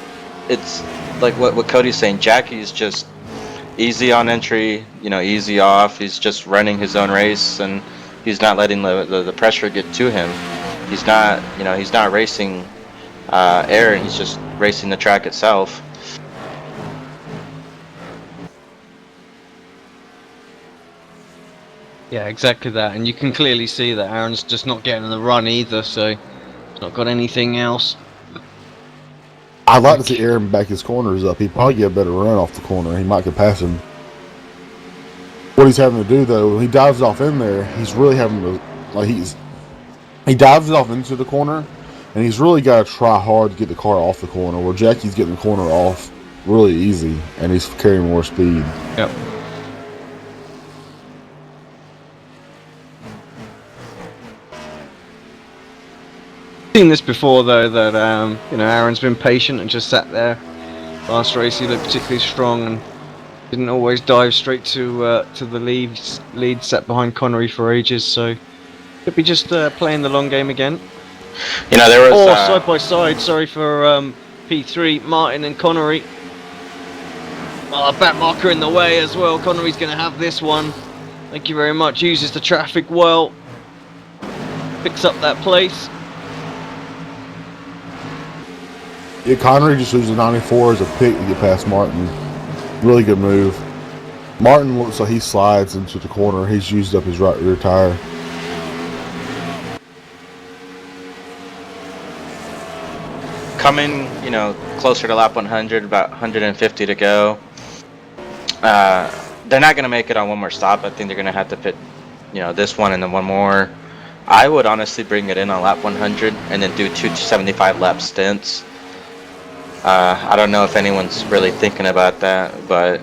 it's like what Cody's saying. Jackie's just easy on entry, easy off. He's just running his own race, and he's not letting the pressure get to him. He's not racing Aaron. He's just racing the track itself. Yeah, exactly that. And you can clearly see that Aaron's just not getting the run either, so he's not got anything else. I'd like to see Aaron back his corners up. He'd probably get a better run off the corner. He might get past him. What he's having to do, though, when he dives off in there, he's really having to, he dives off into the corner, and he's really got to try hard to get the car off the corner, where Jackie's getting the corner off really easy, and he's carrying more speed. Yep. Seen this before though, that Aaron's been patient and just sat there. Last race he looked particularly strong and didn't always dive straight to the lead, sat behind Connery for ages, so could be just playing the long game again. There was side by side. Sorry for P3, Martin and Connery. Back marker in the way as well. Connery's going to have this one. Thank you very much. Uses the traffic well. Picks up that place. Yeah, Connery just uses 94 as a pick to get past Martin. Really good move. Martin looks like he slides into the corner. He's used up his right rear tire. Coming, closer to lap 100, about 150 to go. They're not going to make it on one more stop. I think they're going to have to fit, this one and then one more. I would honestly bring it in on lap 100 and then do 275 lap stints. I don't know if anyone's really thinking about that, but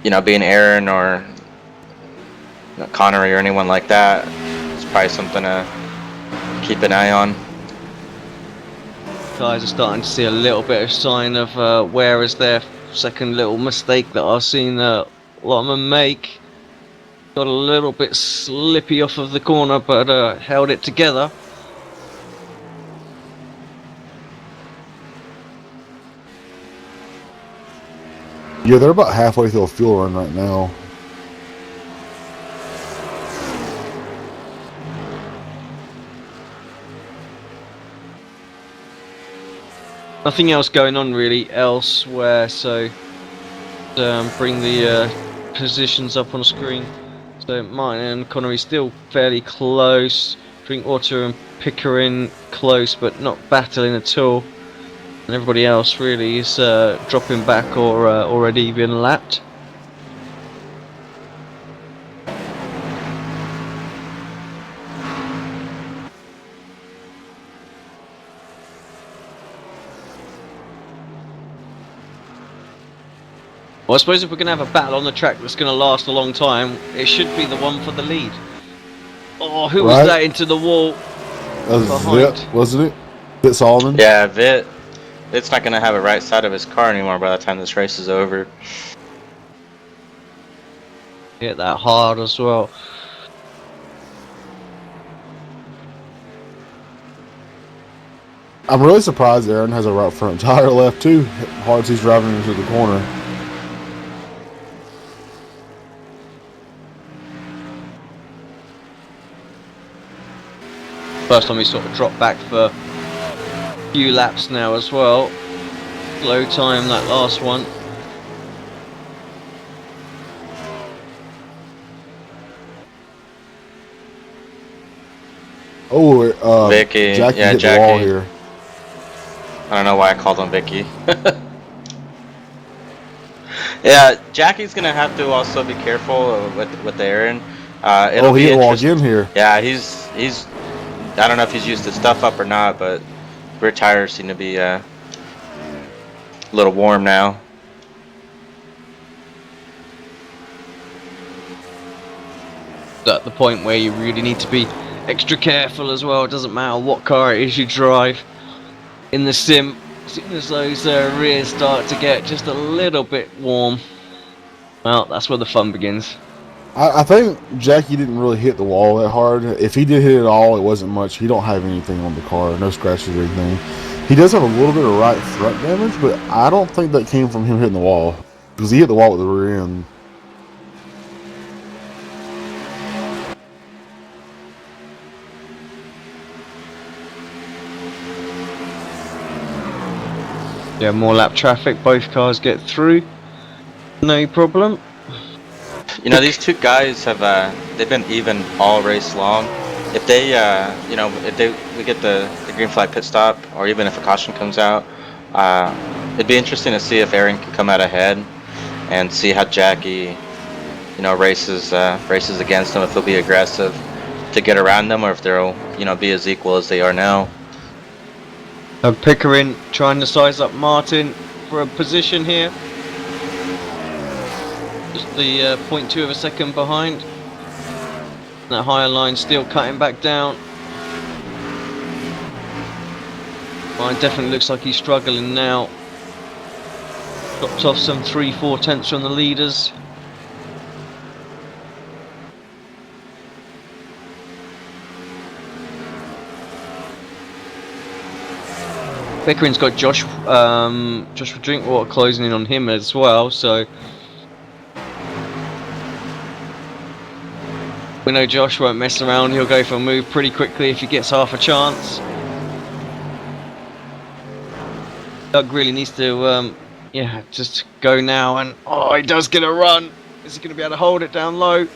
being Aaron or Connery or anyone like that, it's probably something to keep an eye on. Guys are starting to see a little bit of sign of where is their second little mistake that I've seen a lot of them make. Got a little bit slippy off of the corner, but held it together. Yeah, they're about halfway through a fuel run right now. Nothing else going on really elsewhere, so bring the positions up on screen. So Martin and Connery still fairly close. Drinkwater and Pickering close, but not battling at all. And everybody else really is dropping back or already been lapped. Well, I suppose if we're going to have a battle on the track that's going to last a long time, it should be the one for the lead. Oh, who was that into the wall? That was Vit, wasn't it? Vit Solomon? Yeah, Vit's not going to have a right side of his car anymore by the time this race is over. Hit that hard as well. I'm really surprised Aaron has a right front tire left too. Hard as he's driving into the corner. First time he sort of dropped back for a few laps now as well. Low time that last one. Oh, Vicky, Jackie yeah, hit Jackie. the wall here. I don't know why I called him Vicky. Yeah, Jackie's gonna have to also be careful with Aaron. It'll He be hit the wall interesting. again here. Yeah, he's. I don't know if he's used his stuff up or not, but rear tires seem to be a little warm now. At the point where you really need to be extra careful as well. It doesn't matter what car it is you drive in the sim. As soon as those rears start to get just a little bit warm, well, that's where the fun begins. I think Jackie didn't really hit the wall that hard. If he did hit it all, it wasn't much. He don't have anything on the car, no scratches or anything. He does have a little bit of right front damage, but I don't think that came from him hitting the wall, because he hit the wall with the rear end. Yeah, more lap traffic, both cars get through, no problem. You know, these two guys have they've been even all race long. If they we get the green flag pit stop, or even if a caution comes out, it'd be interesting to see if Aaron can come out ahead and see how Jackie, races against them, if they'll be aggressive to get around them, or if they'll be as equal as they are now. Pickering trying to size up Martin for a position here. Just the 0.2 of a second behind. That higher line still cutting back down. Mine definitely looks like he's struggling now. Dropped off some 3-4 tenths from the leaders. Pickering's got Joshua Drinkwater closing in on him as well, so we know Josh won't mess around. He'll go for a move pretty quickly if he gets half a chance. Doug really needs to just go now, and he does get a run. Is he going to be able to hold it down low?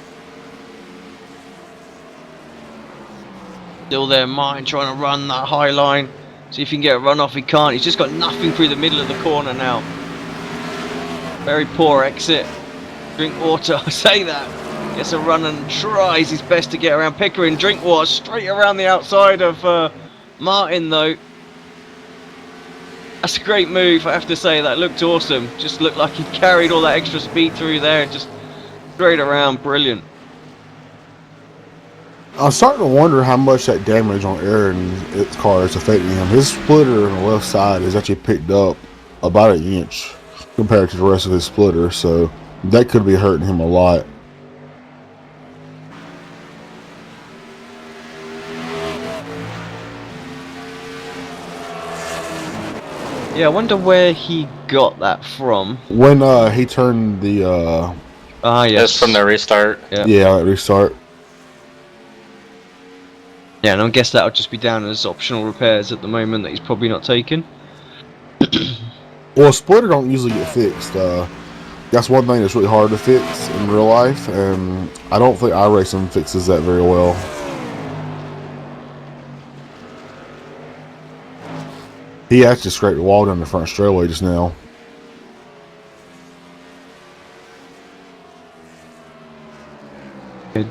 Still there, Martin trying to run that high line. See if he can get a run off. He can't. He's just got nothing through the middle of the corner now. Very poor exit. Drinkwater, I say that. Gets a run and tries his best to get around Pickering. Drinkwater straight around the outside of Martin though. That's a great move, I have to say. That looked awesome. Just looked like he carried all that extra speed through there. Just straight around. Brilliant. I'm starting to wonder how much that damage on Aaron's car is affecting him. His splitter on the left side is actually picked up about an inch compared to the rest of his splitter, so that could be hurting him a lot. Yeah, I wonder where he got that from. When he turned the Yes. Just from the restart. that restart. Yeah, and I guess that'll just be down as optional repairs at the moment that he's probably not taking. Well, splitter don't usually get fixed. That's one thing that's really hard to fix in real life, and I don't think iRacing fixes that very well. He actually scraped the wall down the front straightaway just now.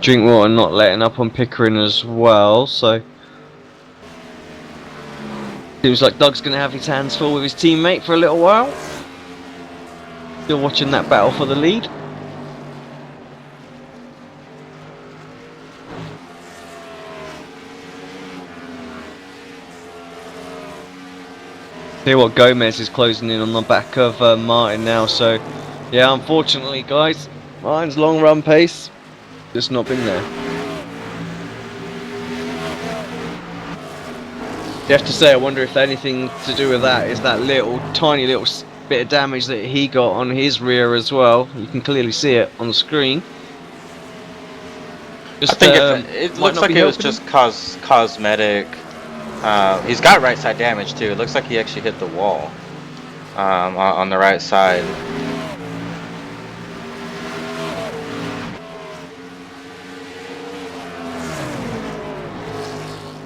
Drinkwater not letting up on Pickering as well, so seems like Doug's going to have his hands full with his teammate for a little while. Still watching that battle for the lead. See what Gomez is closing in on the back of Martin now, so yeah, unfortunately guys, Martin's long run pace just not been there. You have to say, I wonder if anything to do with that is that little, tiny little bit of damage that he got on his rear as well. You can clearly see it on the screen. I Just think if it might looks not be like it was helping him. just cosmetic. He's got right side damage too. It looks like he actually hit the wall on the right side.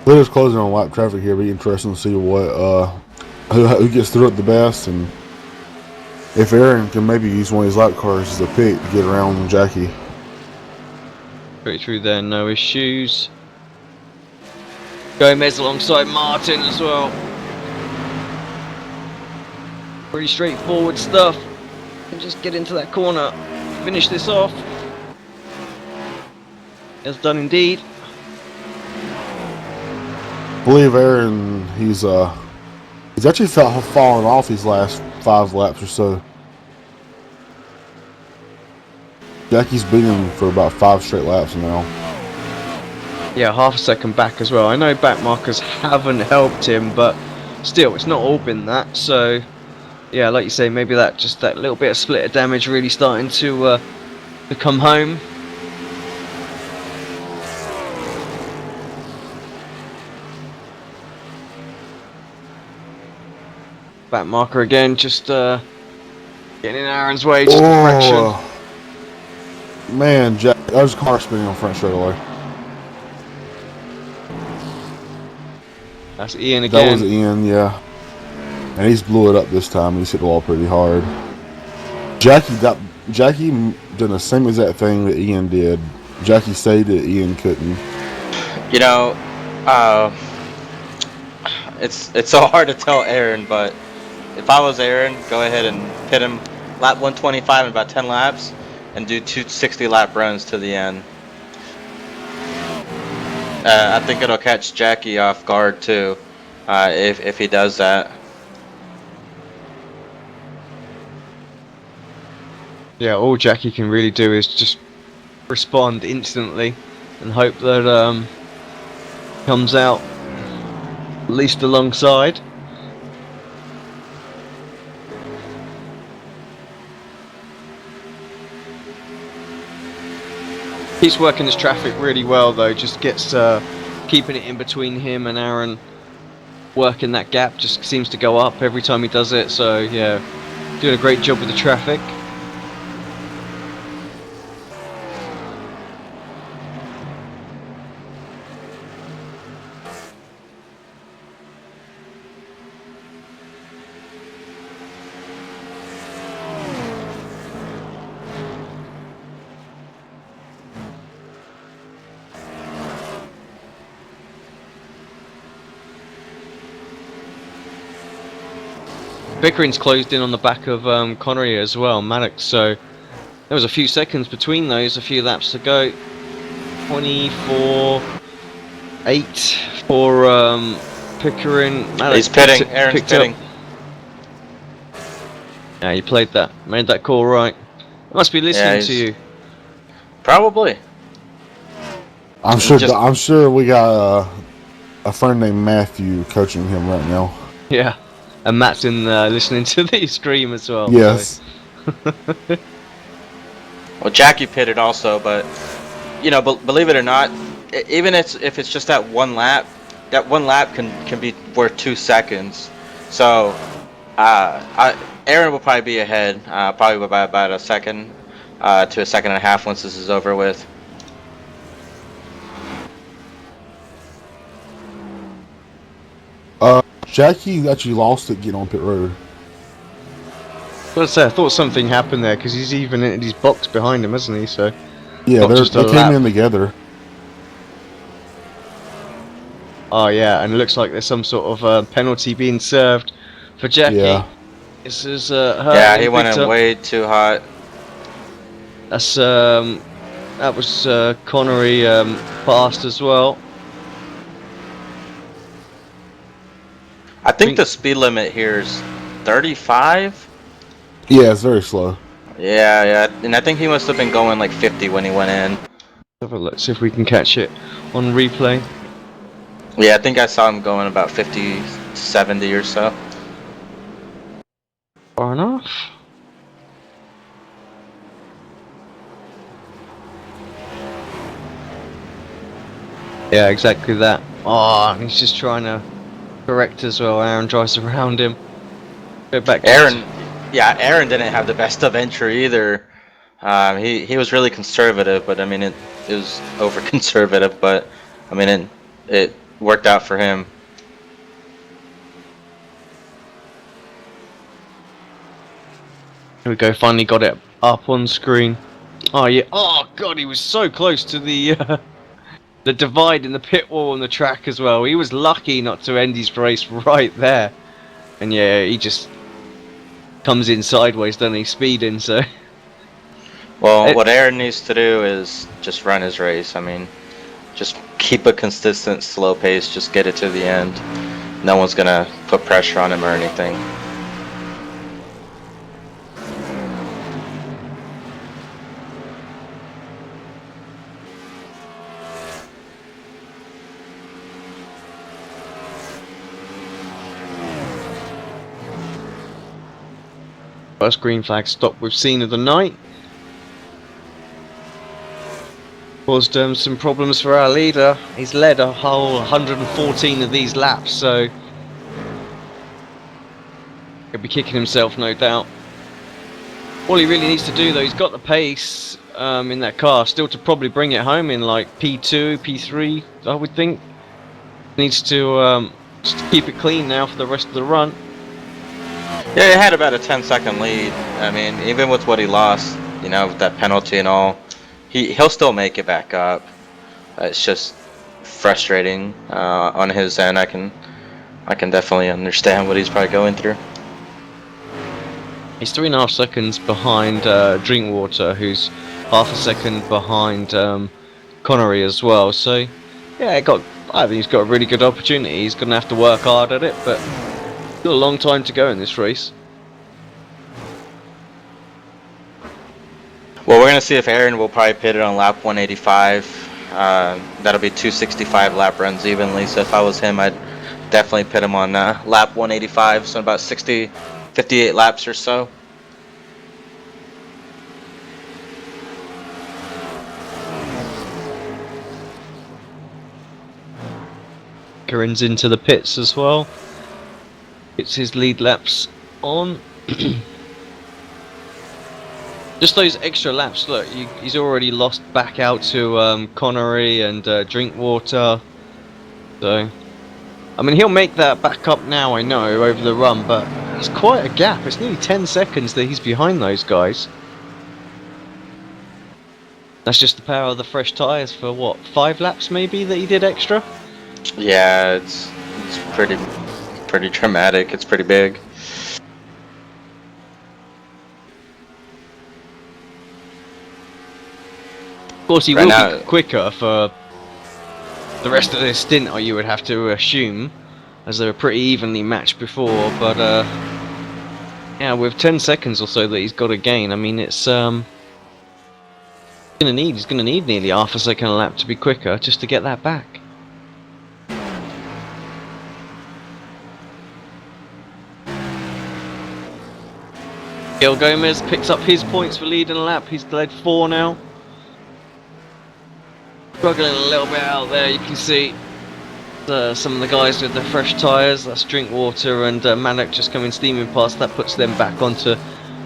We're just closing on lap traffic here. Be interesting to see what who gets through it the best, and if Aaron can maybe use one of his lap cars as a pick to get around Jackie. Straight through there, no issues. Gomez alongside Martin as well. Pretty straightforward stuff. And just get into that corner, finish this off. It's done indeed. I believe Aaron, he's actually fallen off these last 5 laps or so. Jackie's beaten him for about 5 straight laps now. Yeah, half a second back as well. I know back markers haven't helped him, but still, it's not all been that. So, yeah, like you say, maybe that little bit of splitter damage really starting to come home. Back marker again, just getting in Aaron's way, just a fraction. Man, that was car spinning on front straightaway. That's Ian again. That was Ian, yeah. And he's blew it up this time. He's hit the wall pretty hard. Jackie done the same exact thing that Ian did. Jackie said that Ian couldn't. You know, it's so hard to tell Aaron, but if I was Aaron, go ahead and pit him lap 125 in about 10 laps and do 2 60-lap runs to the end. I think it'll catch Jackie off guard too, if he does that. Yeah, all Jackie can really do is just respond instantly and hope that comes out at least alongside. He's working his traffic really well though, just gets keeping it in between him and Aaron, working that gap, just seems to go up every time he does it, so yeah, doing a great job with the traffic. Bickering's closed in on the back of Connery as well, Maddox, so there was a few seconds between those, a few laps to go. 24.8 for Pickering. Maddox He's pitting, Aaron's pitting. Yeah, you played that, made that call right. Must be listening to you. Probably. I'm sure we got a friend named Matthew coaching him right now. Yeah. And Matt's in listening to the stream as well. Yes. So. Well, Jackie pitted also, but you know, believe it or not, even if it's just that one lap can be worth 2 seconds. So, Aaron will probably be ahead, probably by about a second to a second and a half once this is over with. Jackie actually lost it getting on pit road. Let's say I thought something happened there because he's even in his box behind him, isn't he? So yeah, they came in together. Oh yeah, and it looks like there's some sort of penalty being served for Jackie. Yeah. This is yeah, he went in way too hot. That's that was Connery fast as well. I think the speed limit here is 35. Yeah, it's very slow. Yeah, and I think he must have been going like 50 when he went in. Have a look, see if we can catch it on replay. Yeah, I think I saw him going about 50, 70 or so. Far enough. Yeah, exactly that. Oh, and he's just trying to correct as well. Aaron drives around him. Go back just... Aaron didn't have the best of entry either. He was really conservative, but I mean it was over conservative, but I mean it worked out for him. Here we go, finally got it up on screen. Oh yeah, oh god, he was so close to the divide in the pit wall on the track as well. He was lucky not to end his race right there. And yeah, he just comes in sideways, doesn't he, speeding, so... Well, what Aaron needs to do is just run his race. I mean, just keep a consistent slow pace, just get it to the end. No one's gonna put pressure on him or anything. First green flag stop we've seen of the night. Caused some problems for our leader. He's led a whole 114 of these laps, so he'll be kicking himself, no doubt. All he really needs to do, though, he's got the pace in that car, still to probably bring it home in like P2, P3, I would think. Needs to just keep it clean now for the rest of the run. Yeah, he had about a 10-second lead. I mean, even with what he lost, you know, with that penalty and all, he'll still make it back up. It's just frustrating on his end. I can definitely understand what he's probably going through. He's 3.5 seconds behind Drinkwater, who's half a second behind Connery as well. So, yeah, I think he's got a really good opportunity. He's going to have to work hard at it, but still a long time to go in this race. Well, we're going to see if Aaron will probably pit it on lap 185. That'll be 265 lap runs evenly. So if I was him, I'd definitely pit him on lap 185. So about 58 laps or so. Karin's into the pits as well. It's his lead laps on. Just those extra laps, look, he's already lost back out to Connery and Drinkwater. So, I mean, he'll make that back up now, I know, over the run, but it's quite a gap. It's nearly 10 seconds that he's behind those guys. That's just the power of the fresh tyres for, what, 5 laps maybe that he did extra? Yeah, it's pretty dramatic. It's pretty big. Of course, he will be quicker for the rest of this stint, or you would have to assume, as they were pretty evenly matched before. But yeah, with 10 seconds or so that he's got to gain, I mean, it's he's gonna need nearly half a second a lap to be quicker just to get that back. Gil Gomez picks up his points for leading a lap. He's led 4 now. Struggling a little bit out there, you can see some of the guys with the fresh tyres. That's Drinkwater and Manic just coming steaming past. That puts them back onto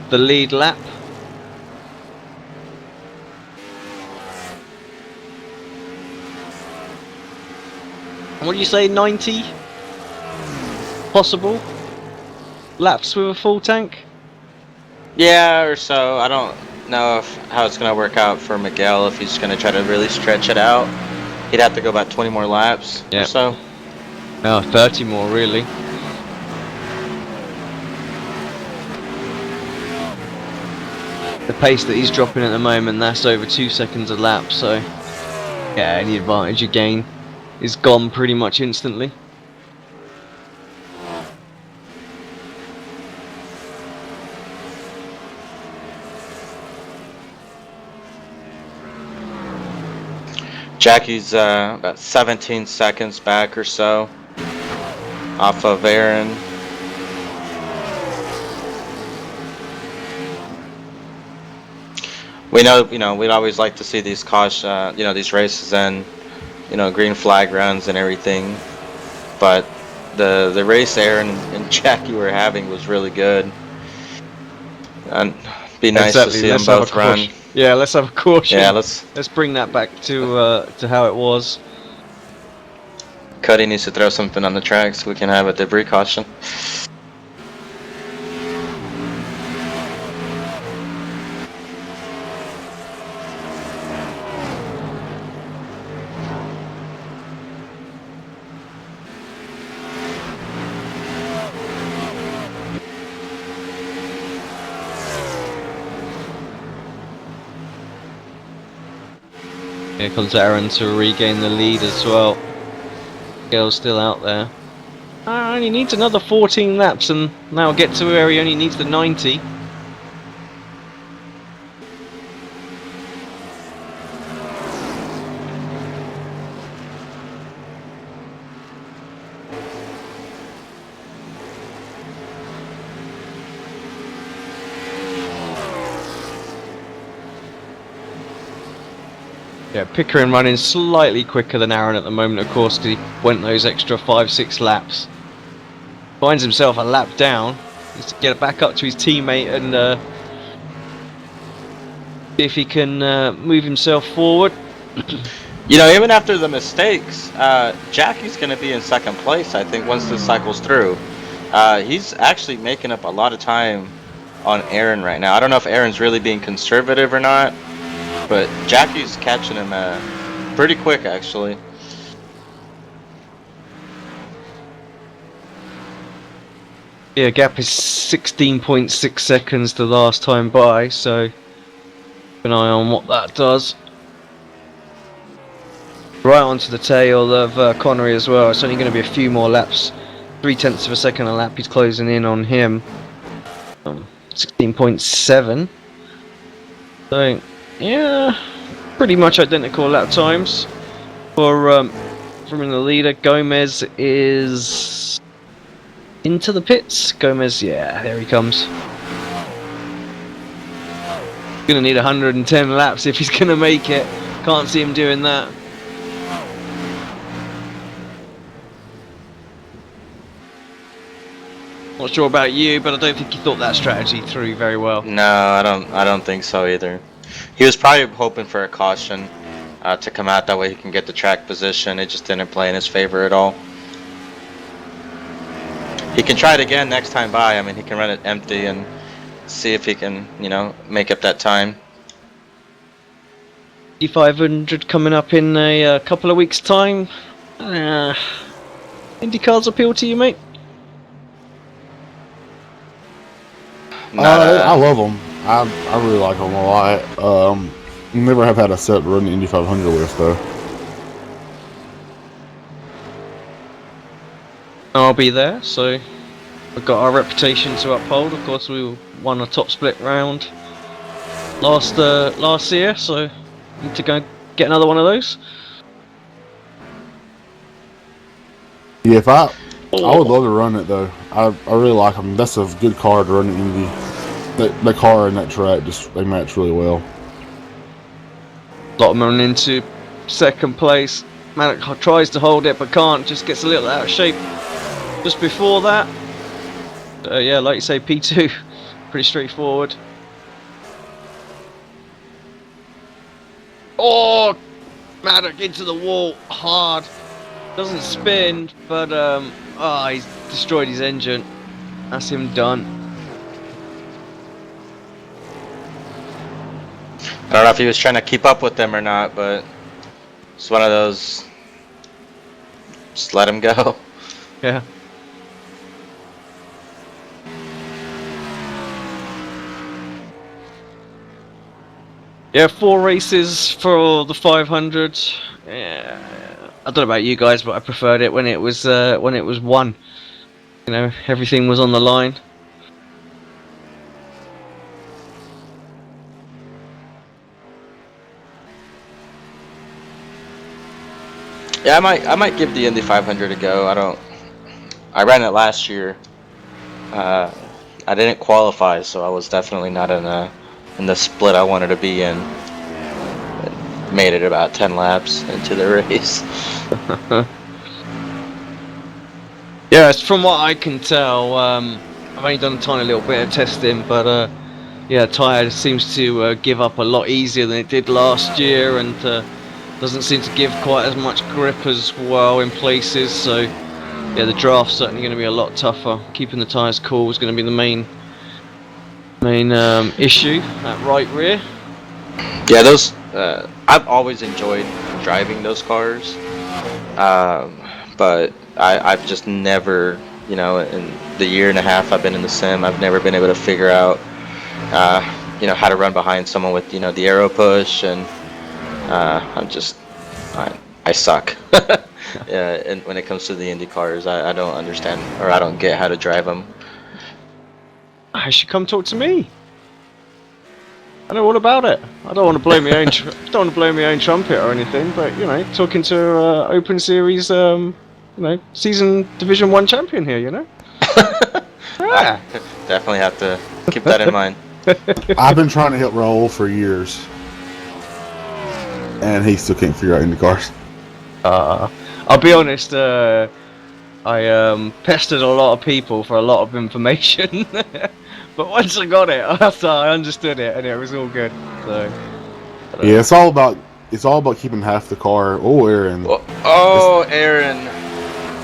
the lead lap. And what do you say, 90 possible laps with a full tank? Yeah, or so. I don't know how it's going to work out for Miguel, if he's going to try to really stretch it out. He'd have to go about 20 more laps or so. Oh, 30 more, really. The pace that he's dropping at the moment, that's over 2 seconds a lap, so yeah, any advantage you gain is gone pretty much instantly. Jackie's about 17 seconds back or so off of Aaron. We know, we'd always like to see these caution, these races and, green flag runs and everything. But the race Aaron and Jackie were having was really good. And be nice to see them both run. Yeah, let's have a caution. Yeah, let's bring that back to how it was. Cody needs to throw something on the track so we can have a debris caution. Here comes Aaron to regain the lead as well. Gale's still out there. Only needs another 14 laps and now get to where he only needs the 90. Yeah, Pickering running slightly quicker than Aaron at the moment, of course, because he went those extra 5-6 laps. Finds himself a lap down. Needs to get back up to his teammate and see if he can move himself forward. Even after the mistakes, Jackie's going to be in second place, I think, once this cycle's through. He's actually making up a lot of time on Aaron right now. I don't know if Aaron's really being conservative or not, but Jackie's catching him pretty quick, actually. Yeah, gap is 16.6 seconds the last time by, so keep an eye on what that does. Right onto the tail of Connery as well. It's only going to be a few more laps. 0.3 of a second a lap. He's closing in on him. 16.7. So, yeah, pretty much identical lap times for from the leader. Gomez is into the pits. Gomez, yeah, there he comes. Gonna need 110 laps if he's gonna make it. Can't see him doing that. Not sure about you, but I don't think he thought that strategy through very well. No, I don't think so either. He was probably hoping for a caution to come out, that way he can get the track position. It just didn't play in his favor at all. He can try it again next time by. I mean, he can run it empty and see if he can, make up that time. 500 coming up in a couple of weeks' time. IndyCars appeal to you, mate? I love them. I really like them a lot. Never have had a set run the Indy 500 with though. I'll be there, so we've got our reputation to uphold. Of course, we won a top split round last year, so need to go get another one of those. Yeah, I would love to run it though. I really like them. That's a good car to run in Indy. The car and that track they match really well. Lotman into second place. Maddock tries to hold it but can't. Just gets a little out of shape just before that. Yeah, like you say, P2, pretty straightforward. Oh, Maddock into the wall hard. Doesn't spin, but he's destroyed his engine. That's him done. I don't know if he was trying to keep up with them or not, but it's one of those. Just let him go. Yeah. Yeah, 4 races for the 500. Yeah, I don't know about you guys, but I preferred it when it was one. Everything was on the line. Yeah, I might give the Indy 500 a go. I ran it last year. Uh, I didn't qualify, so I was definitely not in the split I wanted to be in. Made it about 10 laps into the race. Yes, from what I can tell, I've only done a tiny little bit of testing, but yeah, tyre seems to give up a lot easier than it did last year, and doesn't seem to give quite as much grip as well in places. So yeah, the draft's certainly going to be a lot tougher. Keeping the tyres cool is going to be the main issue at right rear. Yeah, those. I've always enjoyed driving those cars, but I've just never, in the year and a half I've been in the sim, I've never been able to figure out, how to run behind someone with, the aero push, and I suck. Yeah, and when it comes to the Indy cars, I don't understand, or I don't get how to drive them. I should come talk to me. I know all about it. I don't want to blow my own. Don't want to blow my own trumpet or anything, but talking to Open Series, season Division 1 champion here. I Yeah. definitely have to keep that in mind. I've been trying to help Raul for years, and he still can't figure out any cars. I'll be honest. I pestered a lot of people for a lot of information, but once I got it, I understood it, and it was all good. So. Yeah, it's all about keeping half the car. Oh, Aaron. Oh, Aaron.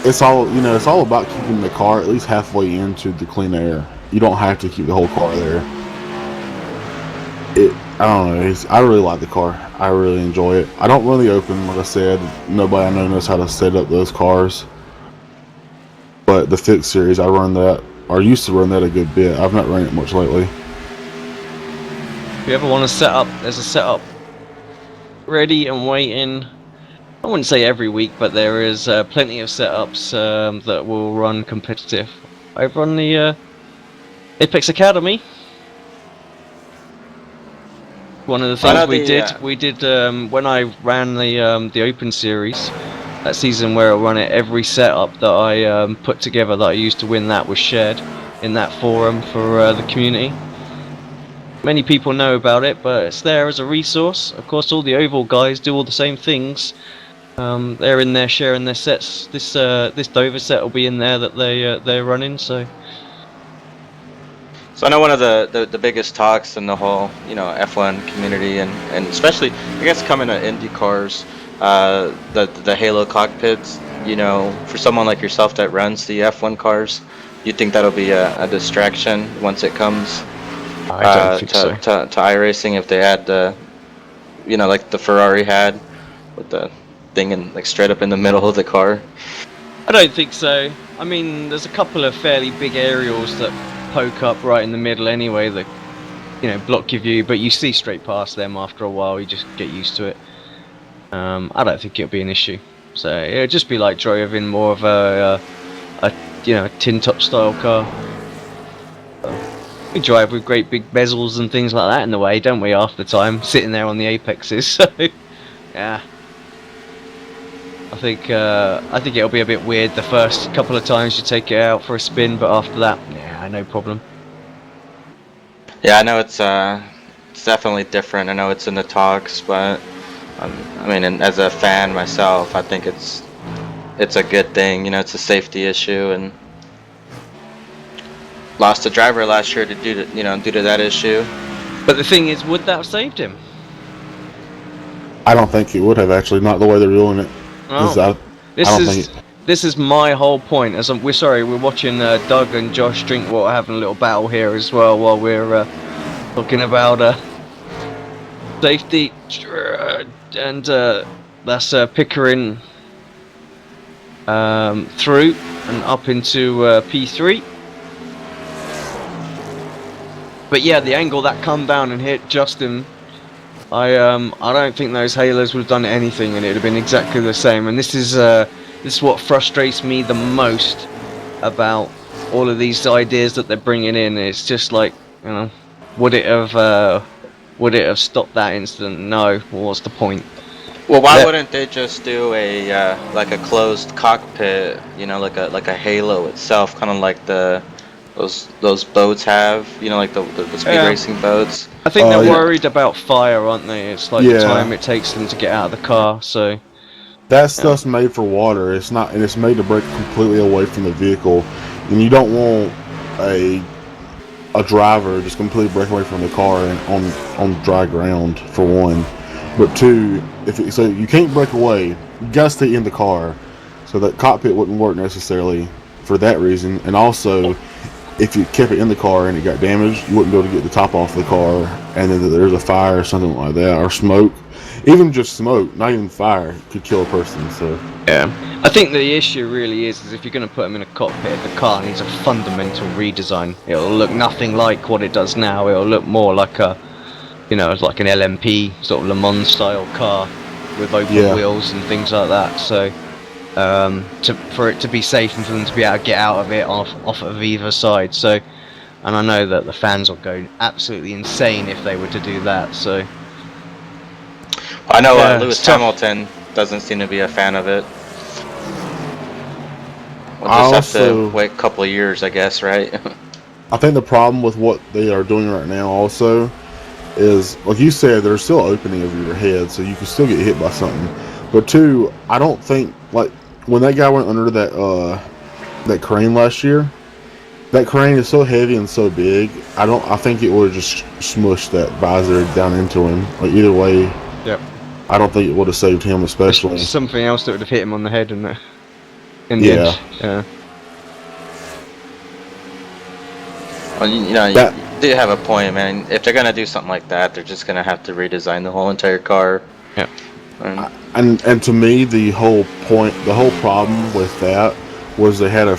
It's all about keeping the car at least halfway into the clean air. You don't have to keep the whole car there. I don't know. I really like the car. I really enjoy it. I don't run the Open, like I said. Nobody I know knows how to set up those cars. But the fixed series, I run that, or used to run that a good bit. I've not run it much lately. If you ever want to set up, there's a setup ready and waiting. I wouldn't say every week, but there is plenty of setups that will run competitive over on the Apex Academy. One of the things we did when I ran the Open Series that season, where I run it, every setup that I put together that I used to win that was shared in that forum for the community. Many people know about it, but it's there as a resource. Of course, all the Oval guys do all the same things. They're in there sharing their sets. This Dover set will be in there that they're running. So I know one of the biggest talks in the whole F1 community, and especially I guess coming to Indy cars, the Halo cockpits. For someone like yourself that runs the F1 cars, you think that'll be a distraction once it comes I don't think so. to iRacing, if they add like the Ferrari had with the thing like straight up in the middle of the car. I don't think so. I mean, there's a couple of fairly big aerials that poke up right in the middle anyway that block your view, but you see straight past them after a while. You just get used to it. I don't think it'll be an issue. So it'll just be like driving more of a tin top style car. We drive with great big bezels and things like that in the way, don't we? Half the time, sitting there on the apexes. So yeah. I think it'll be a bit weird the first couple of times you take it out for a spin, but after that, yeah, no problem. Yeah, I know it's definitely different. I know it's in the talks, but I mean, and as a fan myself, I think it's a good thing. It's a safety issue, and lost a driver last year due to that issue. But the thing is, would that have saved him? I don't think it would have, actually. Not the way they're doing it. Oh. This is my whole point. As we're watching Doug and Josh Drinkwater having a little battle here as well while we're talking about safety, and that's Pickering through and up into P3. But yeah, the angle that come down and hit Justin, I don't think those Halos would have done anything, and it would have been exactly the same. And this is what frustrates me the most about all of these ideas that they're bringing in. It's just like, would it have stopped that incident? No. Well, what's the point? Well, why That- wouldn't they just do a like a closed cockpit? You know, like a Halo itself, kind of like those boats have. You know, like the speed Yeah. racing boats. I think they're You know, worried about fire, aren't they? It's like the Yeah. time it takes them to get out of the car. So That stuff's made for water. It's not, and it's made to break completely away from the vehicle. And you don't want a driver just completely break away from the car and on dry ground, for one. But two, so you can't break away. You gotta stay in the car. So that cockpit wouldn't work necessarily for that reason. And also, if you kept it in the car and it got damaged, you wouldn't be able to get the top off the car. And then there's a fire or something like that, or smoke. Even just smoke, not even fire, could kill a person. So yeah, I think the issue really is if you're going to put them in a cockpit, the car needs a fundamental redesign. It'll look nothing like what it does now. It'll look more like it's like an LMP sort of Le Mans style car with open wheels and things like that. So for it to be safe and for them to be able to get out of it off of either side. So, and I know that the fans will go absolutely insane if they were to do that. So. I know Lewis Hamilton doesn't seem to be a fan of it. We'll just have to wait a couple of years, I guess, right? I think the problem with what they are doing right now also is, like you said, there's still an opening over your head, so you can still get hit by something. But two, I don't think, like, when that guy went under that crane last year, that crane is so heavy and so big, I think it would have just smushed that visor down into him. Like, either way, yep. I don't think it would have saved him, especially. There's something else that would have hit him on the head in the end. Yeah. Well, you do have a point, man. If they're gonna do something like that, they're just gonna have to redesign the whole entire car. Yeah. And to me, the whole problem with that was they had a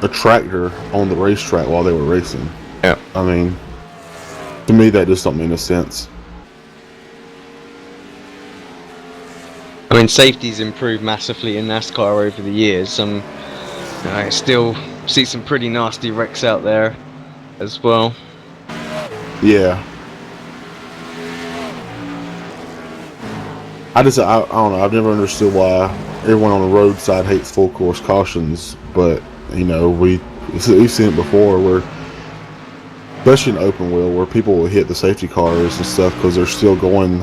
tractor on the racetrack while they were racing. Yeah. I mean, to me, that just don't make any sense. I mean, safety's improved massively in NASCAR over the years. I still see some pretty nasty wrecks out there as well. Yeah. I don't know. I've never understood why everyone on the roadside hates full course cautions, but we've seen it before, where, especially in open wheel, where people will hit the safety cars and stuff because they're still going.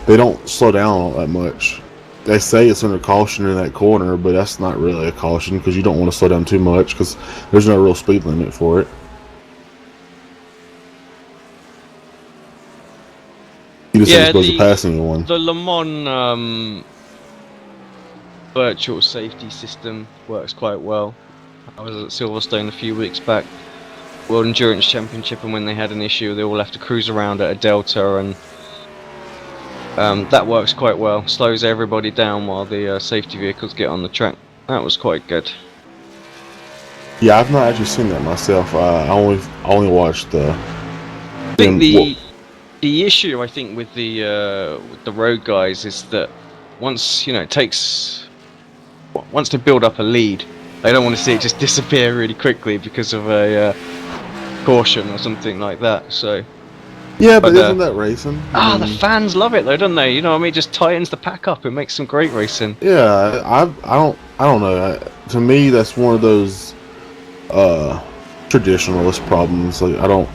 They don't slow down that much. They say it's under caution in that corner, but that's not really a caution because you don't want to slow down too much because there's no real speed limit for it. You just ain't supposed to pass anyone. The Le Mans virtual safety system works quite well. I was at Silverstone a few weeks back, World Endurance Championship, and when they had an issue, they all have to cruise around at a delta, and that works quite well. Slows everybody down while the safety vehicles get on the track. That was quite good. Yeah, I've not actually seen that myself. I only watched the. I think the issue with the road guys is that once once they build up a lead, they don't want to see it just disappear really quickly because of a caution or something like that. So. Yeah, but isn't that racing? The fans love it though, don't they? It just tightens the pack up. It makes some great racing. Yeah, I don't know. To me, that's one of those traditionalist problems. Like, I don't.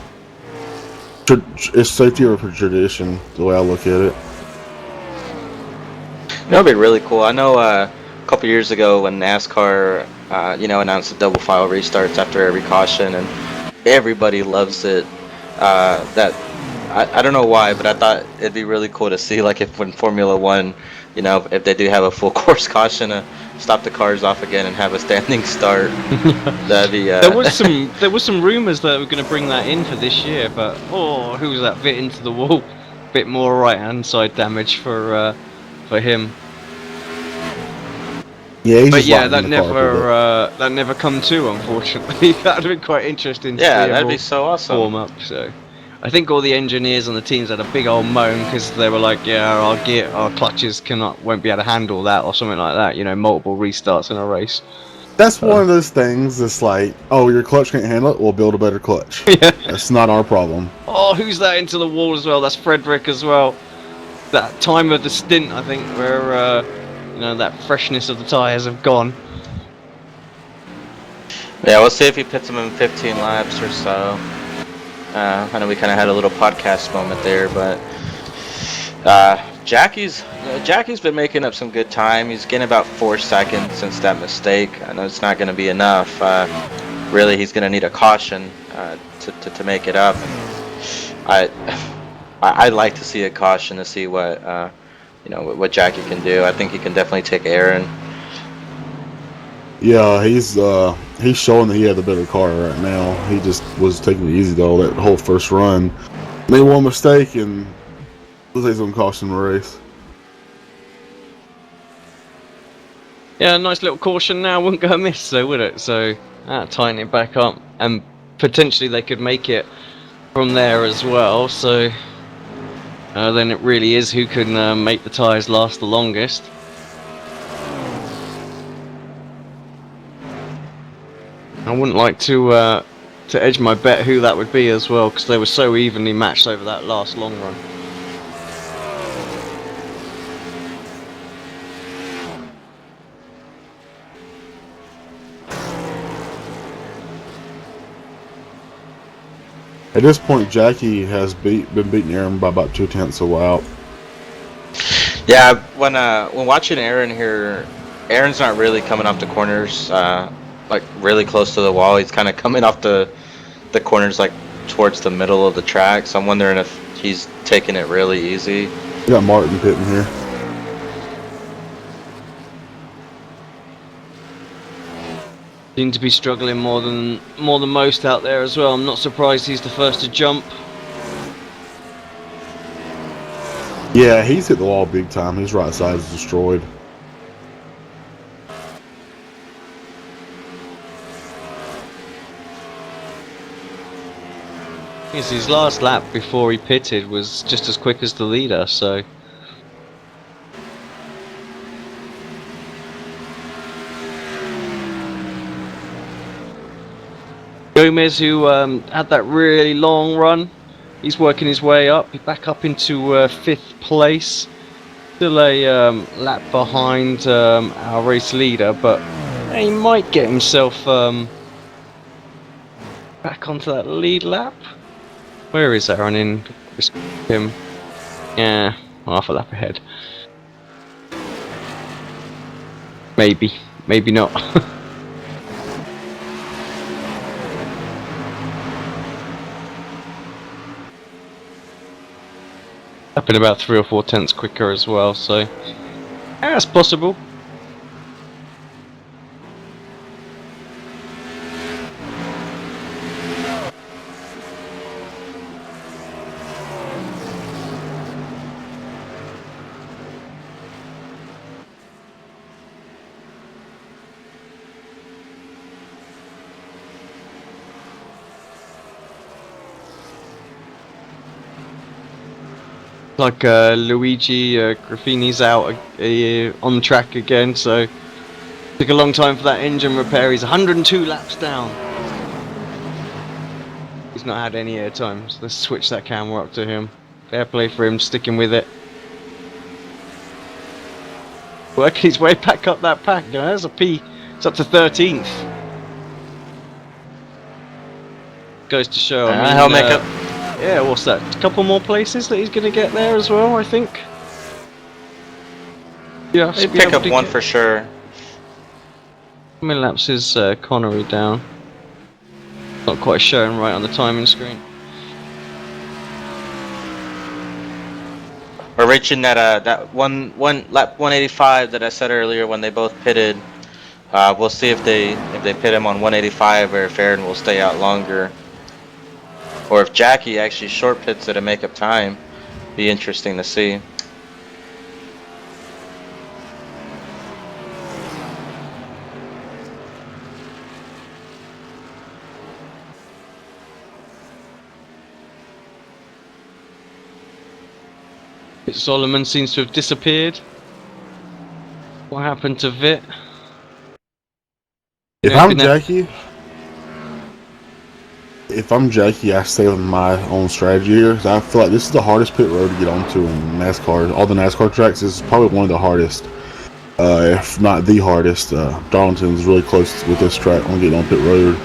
It's safety over tradition, the way I look at it. That'd be really cool. I know a couple years ago when NASCAR, announced the double file restarts after every caution, and everybody loves it. I don't know why, but I thought it'd be really cool to see, like, if when Formula One, if they do have a full course caution, stop the cars off again and have a standing start. That'd be. There was some rumors that we're going to bring that in for this year, but who was that? Bit into the wall, bit more right hand side damage for him. Yeah, but yeah, that never come to, unfortunately. That'd have been quite interesting to see. Yeah, that'd be so awesome. Warm up, so. I think all the engineers on the teams had a big old moan because they were like, yeah, our clutches won't be able to handle that or something like that, multiple restarts in a race. That's one of those things that's like, oh, your clutch can't handle it, we'll build a better clutch. Yeah. That's not our problem. Oh, who's that into the wall as well? That's Frederick as well. that time of the stint, I think, where that freshness of the tyres have gone. Yeah, we'll see if he pits him in 15 laps or so. I know we kind of had a little podcast moment there, but Jackie's been making up some good time. He's getting about 4 seconds since that mistake. I know it's not going to be enough. Really, he's going to need a caution to make it up. I'd like to see a caution to see what Jackie can do. I think he can definitely take Aaron. Yeah, he's showing that he had the better car right now. He just was taking it easy though that whole first run. Made one mistake and we'll take some caution in the race. Yeah, nice little caution now. Wouldn't go amiss though, would it? So tighten it back up, and potentially they could make it from there as well. So then it really is who can make the tyres last the longest. I wouldn't like to edge my bet who that would be as well, because they were so evenly matched over that last long run. At this point, Jackie has been beating Aaron by about 2/10 a lap. Yeah, when watching Aaron here, Aaron's not really coming off the corners like really close to the wall. He's kind of coming off the corners like towards the middle of the track. So I'm wondering if he's taking it really easy. We got Martin pitting here. Seem to be struggling more than most out there as well. I'm not surprised he's the first to jump. Yeah, he's hit the wall big time. His right side is destroyed. His last lap before he pitted was just as quick as the leader, so... Gomez, who had that really long run, he's working his way up, back up into 5th place. Still a lap behind our race leader, but he might get himself back onto that lead lap. Where is Aaron in? Him? Yeah, half a lap ahead. Maybe not. Up in about 3 or 4 tenths quicker as well, so that's possible. Like Luigi Graffini's out on track again, so took a long time for that engine repair. He's 102 laps down. He's not had any air time, so let's switch that camera up to him. Fair play for him, sticking with it. Working his way back up that pack. There's a P. It's up to 13th. Goes to show. I mean, he'll make up. Yeah, what's that? A couple more places that he's going to get there as well, I think. Yeah, he'd pick up one for sure. How many laps is Connery down? Not quite showing right on the timing screen. We're reaching that one lap 185 that I said earlier when they both pitted. We'll see if they pit him on 185 or if Aaron will stay out longer. Or if Jackie actually short pits it to make up time. Be interesting to see. Solomon seems to have disappeared. What happened to Vit? If I'm Jackie, if I'm Jackie, I stay on my own strategy here. 'Cause I feel like this is the hardest pit road to get onto in NASCAR. All the NASCAR tracks, this is probably one of the hardest, if not the hardest. Darlington's really close with this track on getting on pit road,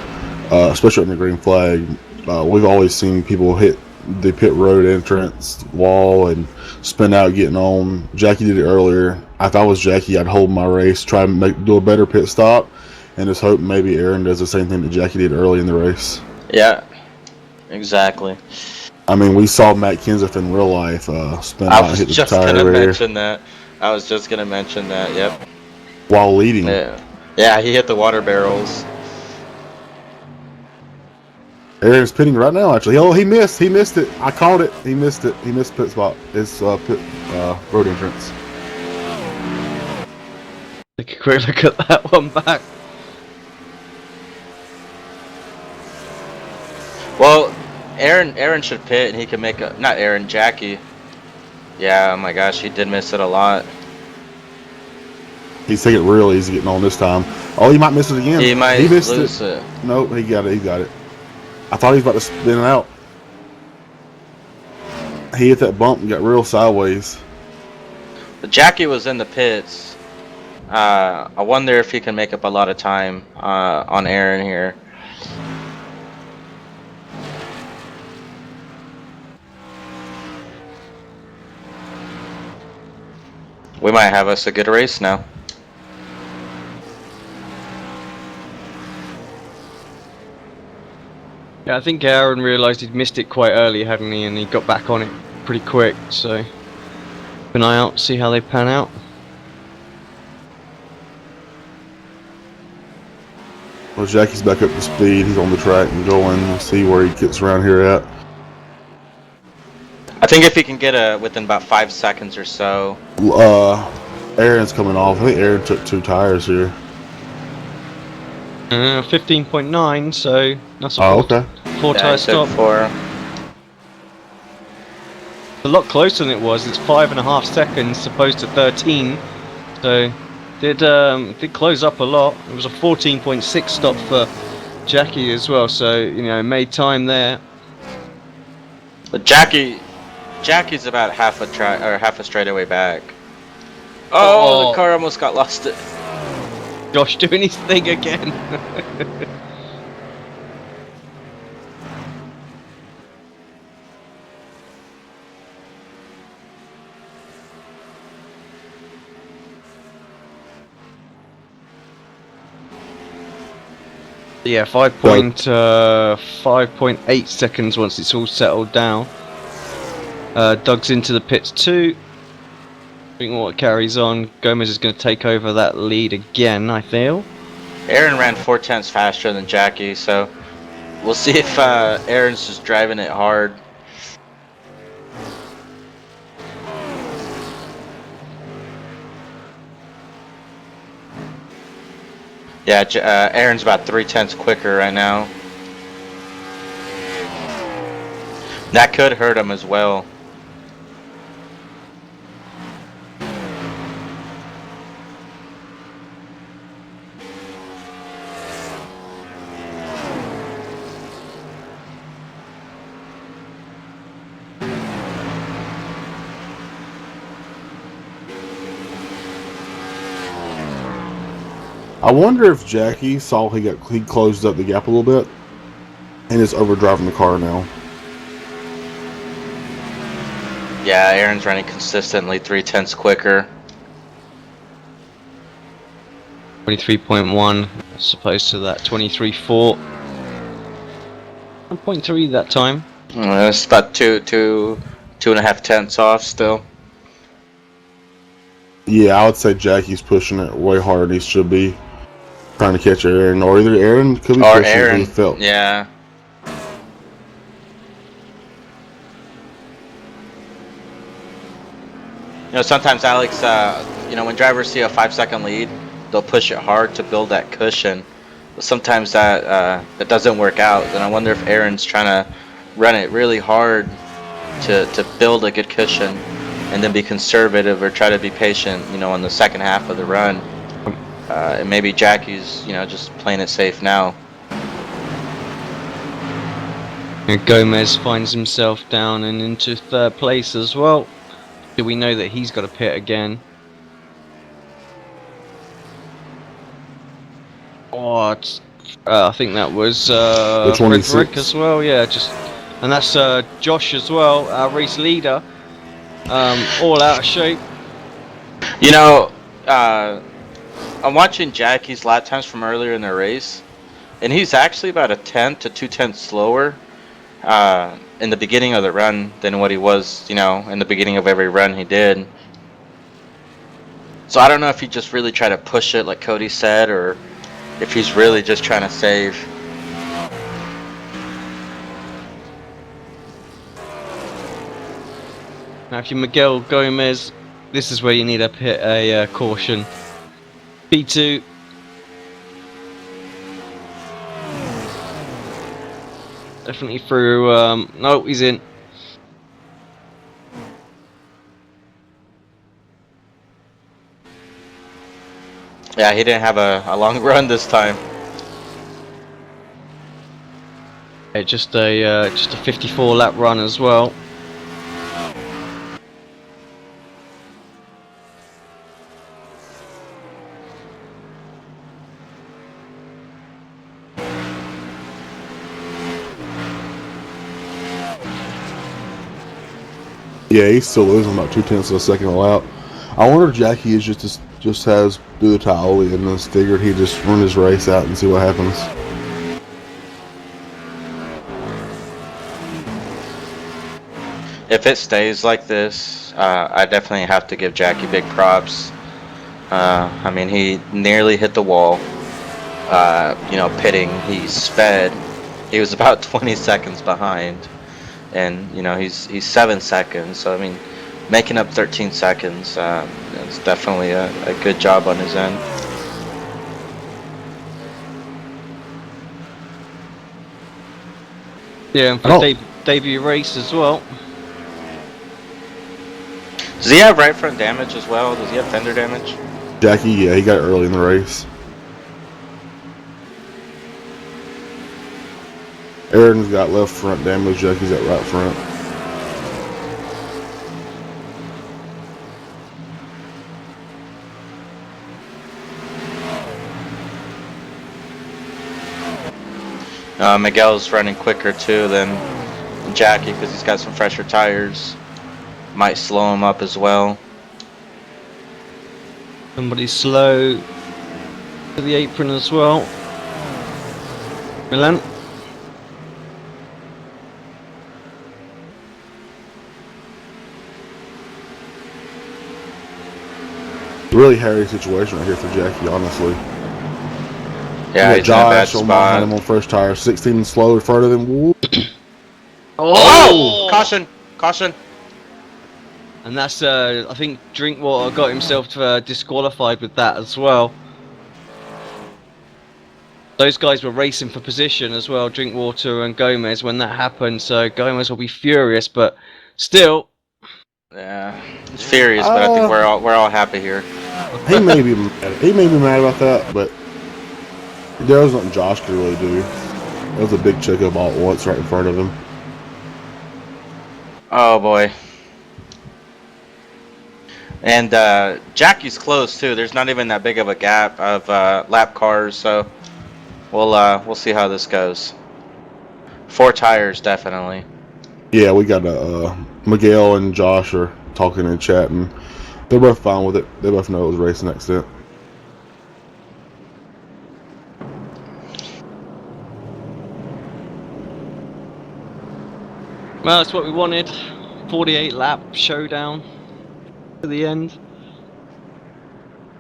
especially on the green flag. We've always seen people hit the pit road entrance wall and spin out getting on. Jackie did it earlier. If I was Jackie, I'd hold my race, try and do a better pit stop, and just hope maybe Aaron does the same thing that Jackie did early in the race. Yeah, exactly. I mean, we saw Matt Kenseth in real life spin I out and was hit the just tire gonna barrier mention that. I was just gonna mention that. Yep. while leading. Yeah. Yeah, he hit the water barrels. Aaron's pitting right now, actually. Oh, he missed. He missed it. I called it. He missed it. He missed pit spot. His pit road entrance. Take a quick look at that one back. Well, Aaron should pit, and he can make a not Aaron, Jackie. Yeah. Oh my gosh, he did miss it a lot. He's taking it real easy getting on this time. Oh, he might miss it again. He might missed lose it. Nope, he got it. He got it. I thought he was about to spin it out. He hit that bump and got real sideways. But Jackie was in the pits. I wonder if he can make up a lot of time on Aaron here. We might have us a good race now. Yeah, I think Aaron realised he'd missed it quite early, hadn't he? And he got back on it pretty quick. So keep an eye out, see how they pan out. Well, Jackie's back up to speed. He's on the track and going. We'll see where he gets around here at. I think if he can get within about 5 seconds or so. Aaron's coming off. I think Aaron took 2 tires here. 15.9, so that's a okay. four tire stop. 4. A lot closer than it was. It's 5.5 seconds opposed to 13. So did close up a lot. It was a 14.6 stop for Jackie as well. So made time there. But Jackie's about half a straightaway back. Oh, the car almost got lost. Josh doing his thing again. Yeah, 5.8 seconds once it's all settled down. Doug's into the pits too. I think what carries on, Gomez is going to take over that lead again, I feel. Aaron ran 4/10 faster than Jackie, so we'll see if Aaron's just driving it hard. Yeah, Aaron's about 3/10 quicker right now. That could hurt him as well. I wonder if Jackie saw he closed up the gap a little bit and is overdriving the car now. Yeah, Aaron's running consistently 3/10 quicker. 23.1 as opposed to that 23.4. 1.3 that time. It's about two and a half tenths off still. Yeah, I would say Jackie's pushing it way harder than he should be. Trying to catch Aaron, or either Aaron could be Or pushing Aaron, the felt. yeah. Sometimes Alex, when drivers see a 5-second lead, they'll push it hard to build that cushion. But sometimes that doesn't work out. And I wonder if Aaron's trying to run it really hard to build a good cushion, and then be conservative or try to be patient, on the second half of the run. And maybe Jackie's, just playing it safe now. And Gomez finds himself down and into third place as well. Do we know that he's got a pit again? What? I think that was The Frederick 26. as well. Yeah, and that's Josh as well, our race leader. All out of shape. You know, I'm watching Jackie's lap times from earlier in the race, and he's actually about a tenth to 2/10 slower in the beginning of the run than what he was, in the beginning of every run he did. So I don't know if he just really tried to push it like Cody said, or if he's really just trying to save. Now, if you're Miguel Gomez, this is where you need a caution. P2. Definitely through. No, he's in. Yeah, he didn't have a long run this time. Yeah, just a 54 lap run as well. Yeah, he's still losing about 2/10 of a second a lap. I wonder if Jackie is just has do the towel and just figured he'd just run his race out and see what happens. If it stays like this, I definitely have to give Jackie big props. I mean, he nearly hit the wall. Pitting, he sped. He was about 20 seconds behind, and he's 7 seconds. So I mean, making up 13 seconds, it's definitely a good job on his end. Yeah, and for debut race as well. Does he have right front damage as well? Does he have fender damage? Jackie, yeah, he got it early in the race. Aaron's got left front damage. Jackie's got right front. Miguel's running quicker too than Jackie because he's got some fresher tires. Might slow him up as well. Somebody slow to the apron as well. Milan. Really hairy situation right here for Jackie, honestly. Yeah, he's in a bad Josh on spot. him on first tire, 16 slow in front of him. Whoop. Oh! Caution! And that's, I think Drinkwater got himself disqualified with that as well. Those guys were racing for position as well, Drinkwater and Gomez, when that happened. So Gomez will be furious, but still. Yeah, he's furious, but I think we're all happy here. He may be mad about that, but there was nothing Josh could really do. There was a big checkup all at once right in front of him. Oh boy. And Jackie's close too. There's not even that big of a gap of lap cars, so we'll see how this goes. 4 tires definitely. Yeah, we got Miguel and Josh are talking and chatting. They're both fine with it. They both know it was a racing accident. Well, that's what we wanted. 48 lap showdown to the end.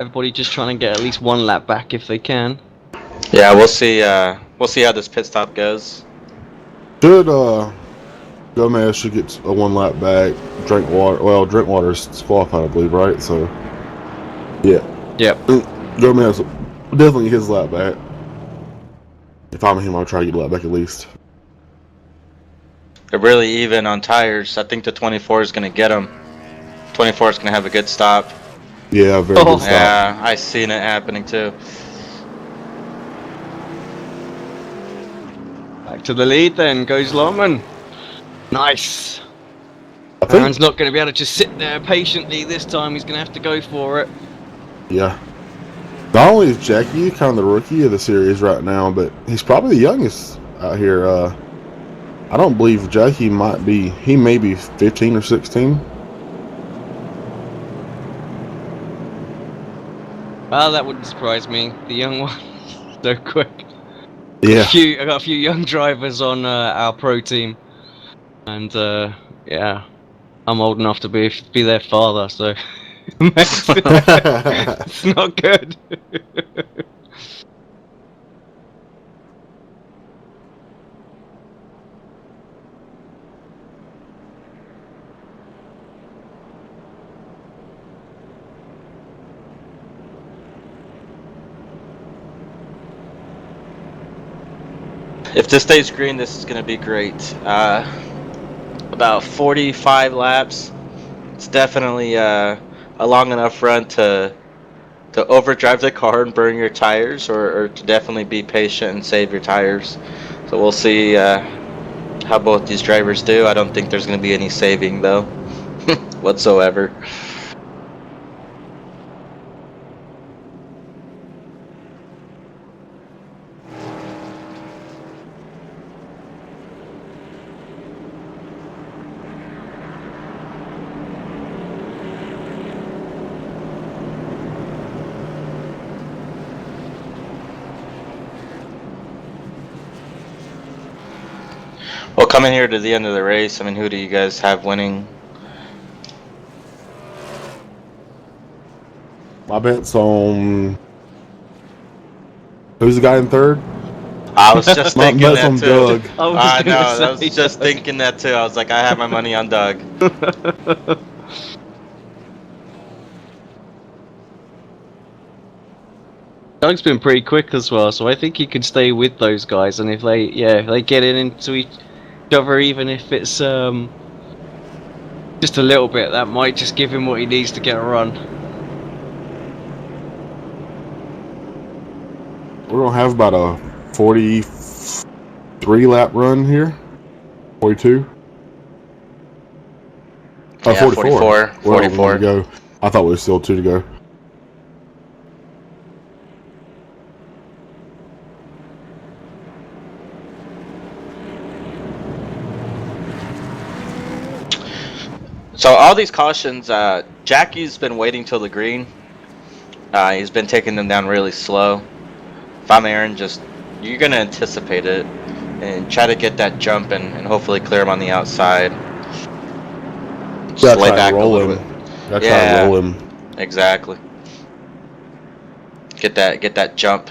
Everybody just trying to get at least 1 lap back if they can. Yeah, we'll see how this pit stop goes. Gomez should get a 1 lap back. Drinkwater's qualified, I believe, right? So, yeah. Yep. Gomez definitely his lap back. If I'm him, I'll try to get a lap back at least. They're really even on tires. I think the 24 is going to get him. 24 is going to have a good stop. Yeah, very good stop. Yeah, I seen it happening too. To the lead then goes Longman. Nice. I think. Aaron's not going to be able to just sit there patiently this time. He's going to have to go for it. Yeah. Not only is Jackie kind of the rookie of the series right now, but he's probably the youngest out here. I don't believe Jackie might be. He may be 15 or 16. Ah, that wouldn't surprise me. The young one, so quick. Yeah. I got a few young drivers on our pro team, and yeah, I'm old enough to be their father, so it's not good. If this stays green, this is going to be great. About 45 laps. It's definitely a long enough run to overdrive the car and burn your tires, or to definitely be patient and save your tires. So we'll see how both these drivers do. I don't think there's going to be any saving, though, whatsoever. Well, coming here to the end of the race, I mean, who do you guys have winning? My bet's on. Who's the guy in third? I was just My thinking bet's that on too. Doug. I know. I was say just Doug. thinking that too. I was like, I have my money on Doug. Doug's been pretty quick as well, so I think he can stay with those guys. And if they get it into each other, even if it's just a little bit, that might just give him what he needs to get a run. We're gonna have about a 43 lap run here. 42. Yeah, 44. 44. Well, 44. to go. I thought we were still 2 to go. So all these cautions, Jackie's been waiting till the green. He's been taking them down really slow. If I'm Aaron, you're gonna anticipate it and try to get that jump and hopefully clear him on the outside. Just lay back a little bit. Gotta try to roll him. Exactly. Get that jump.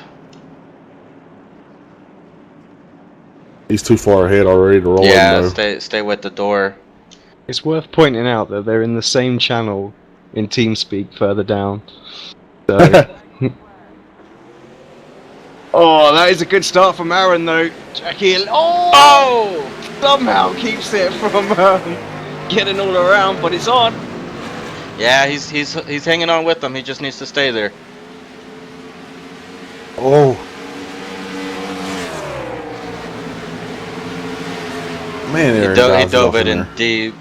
He's too far ahead already to roll him, though. Stay with the door. It's worth pointing out that they're in the same channel in TeamSpeak further down. So. Oh, that is a good start from Aaron, though. Jackie, somehow keeps it from getting all around, but it's on. Yeah, he's hanging on with them. He just needs to stay there. Oh. Man, Aaron he dove it in deep.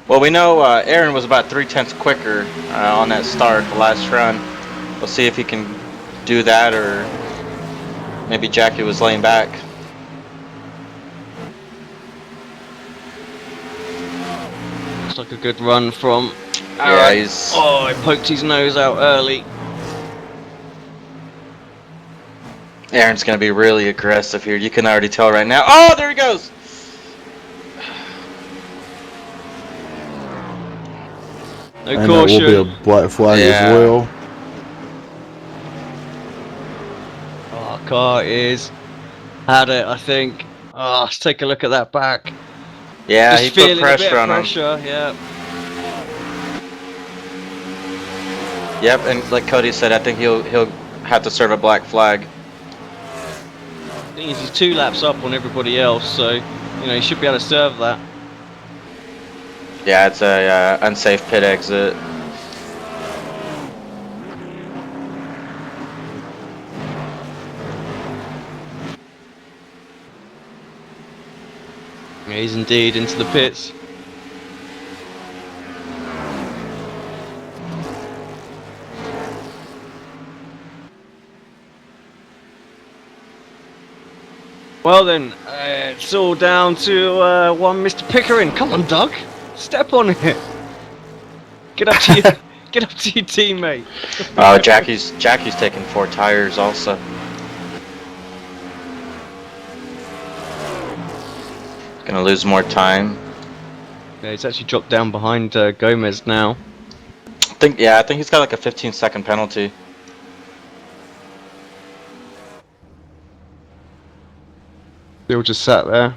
Well, we know Aaron was about 3/10 quicker on that start, the last run. We'll see if he can do that, or maybe Jackie was laying back. Looks like a good run from Aaron. Yeah, he poked his nose out early. Aaron's going to be really aggressive here. You can already tell right now. Oh, there he goes! No and caution. That will be a black flag as well. Oh, car is had it, I think. Oh, let's take a look at that back. Yeah, Just he put feeling a bit pressure of on him. pressure, yeah. Yep, and like Cody said, I think he'll have to serve a black flag. The thing is, he's 2 laps up on everybody else, so he should be able to serve that. Yeah, it's a unsafe pit exit. Yeah, he's indeed into the pits. Well then, it's all down to one Mr. Pickering. Come on, Doug, step on it. Get up to get up to your teammate. Oh, Jackie's taking 4 tires also. Gonna lose more time. Yeah, he's actually dropped down behind Gomez now. I think he's got like a 15-second penalty. Still just sat there.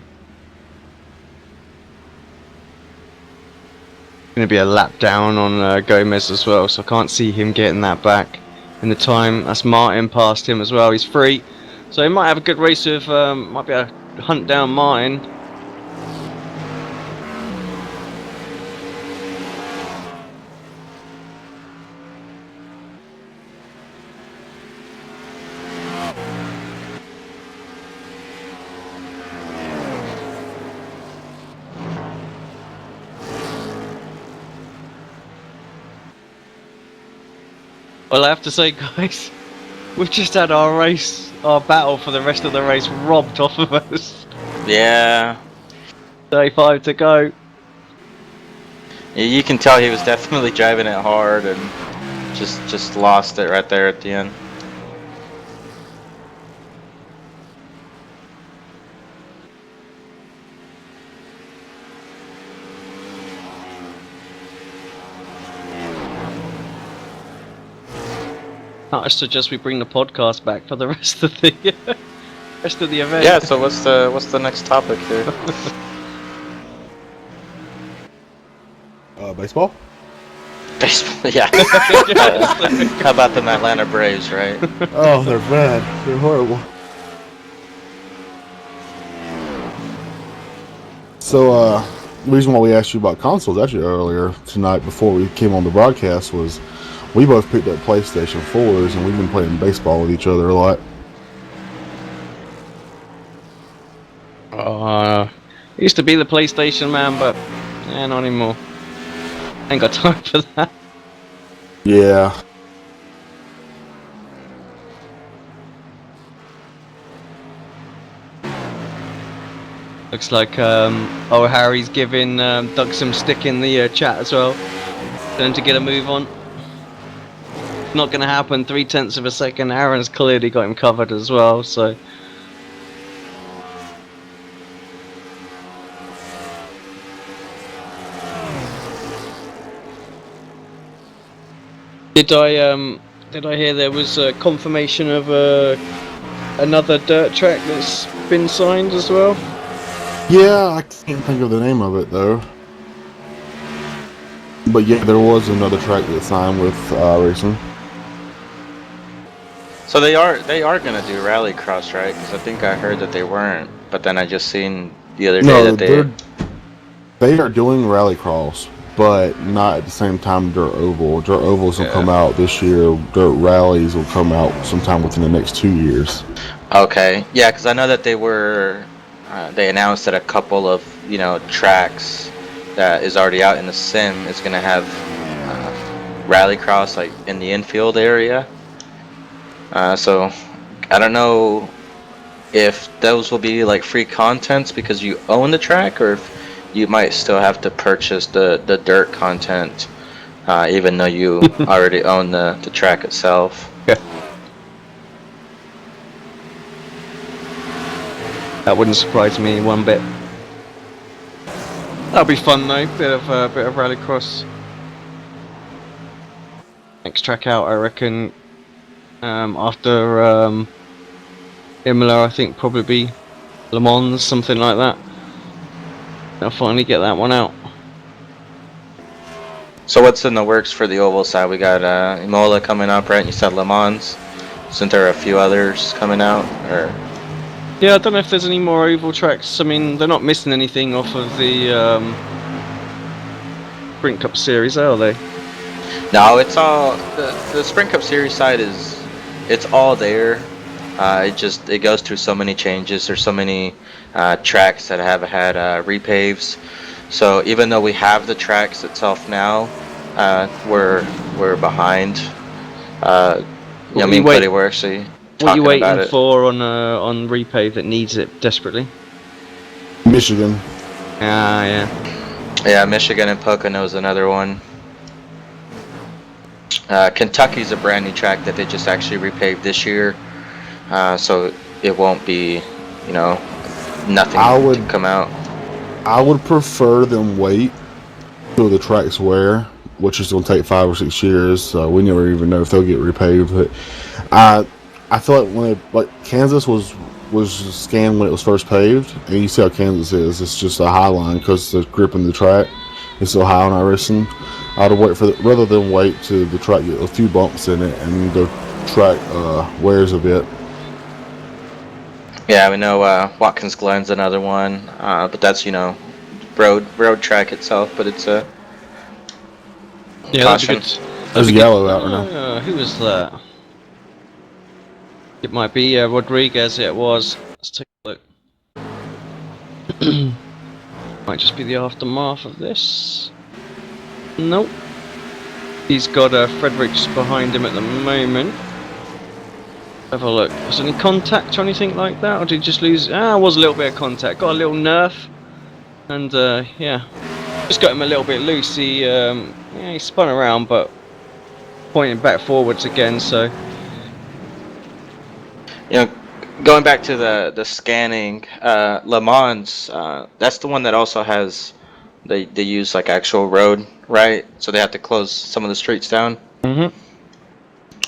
Going to be a lap down on Gomez as well, so I can't see him getting that back in the time. That's Martin past him as well. He's free, so he might have a good race with. Might be able to hunt down Martin. Well, I have to say, guys, we've just had our battle for the rest of the race robbed off of us. Yeah. 35 to go. You can tell he was definitely driving it hard and just lost it right there at the end. I suggest we bring the podcast back for the rest of the event. Yeah. So what's the next topic here? Baseball? Baseball. Yeah. How about them Atlanta Braves, right? Oh, they're bad. They're horrible. So, the reason why we asked you about consoles actually earlier tonight before we came on the broadcast was we both picked up PlayStation 4s and we've been playing baseball with each other a lot. Used to be the PlayStation man, but not anymore. Ain't got time for that. Yeah. Looks like Harry's giving Doug some stick in the chat as well. Going to get a move on. Not going to happen. 0.3 of a second. Aaron's clearly got him covered as well. So. Did I hear there was a confirmation of another dirt track that's been signed as well? Yeah, I can't think of the name of it though. But yeah, there was another track that signed with iRacing. So they are gonna do rallycross, right? Because I think I heard that they weren't, but then I just seen the other day that they are doing rallycross, but not at the same time dirt oval. Dirt ovals will come out this year. Dirt rallies will come out sometime within the next 2 years. Okay, yeah, because I know that they were they announced that a couple of tracks that is already out in the sim is gonna have rallycross like in the infield area. So I don't know if those will be like free contents because you own the track, or if you might still have to purchase the dirt content, even though you already own the track itself. Yeah. That wouldn't surprise me one bit. That'll be fun though. Bit of rallycross. Next track out, I reckon. After Imola, I think probably be Le Mans, something like that. I'll finally get that one out. So what's in the works for the oval side? We got Imola coming up, right? You said Le Mans. Isn't there a few others coming out? Or Yeah, I don't know if there's any more oval tracks. I mean, they're not missing anything off of the Sprint Cup series, are they? no, it's all the Sprint Cup Series side it's all there. It goes through so many changes. There's so many tracks that have had repaves. So even though we have the tracks itself now, we're behind. Me and Cody were actually What are you talking about waiting it. for on repave that needs it desperately? Michigan. Ah, yeah. Yeah, Michigan and Pocono is another one. Kentucky's a brand new track that they just actually repaved this year, so it won't be, nothing to come out. I would prefer them wait till the track's wear, which is going to take 5 or 6 years. We never even know if they'll get repaved. But I feel like Kansas was scanned when it was first paved, and you see how Kansas is. It's just a high line because the grip in the track is so high on iRacing. I'd wait rather than wait till the track get a few bumps in it and the track wears a bit. Yeah, we know Watkins Glen's another one, but that's road track itself. But it's a caution. There's yellow out right now. Who was that? It might be Rodriguez. It was. Let's take a look. Might just be the aftermath of this. Nope. He's got Fredericks behind him at the moment. Have a look. Was there any contact or anything like that? Or did he just lose? Ah, was a little bit of contact. Got a little nerf. And yeah. Just got him a little bit loose. He spun around but pointing back forwards again, so Going back to the scanning, Le Mans, that's the one that also has they use like actual road, right? So they have to close some of the streets down. Mm-hmm.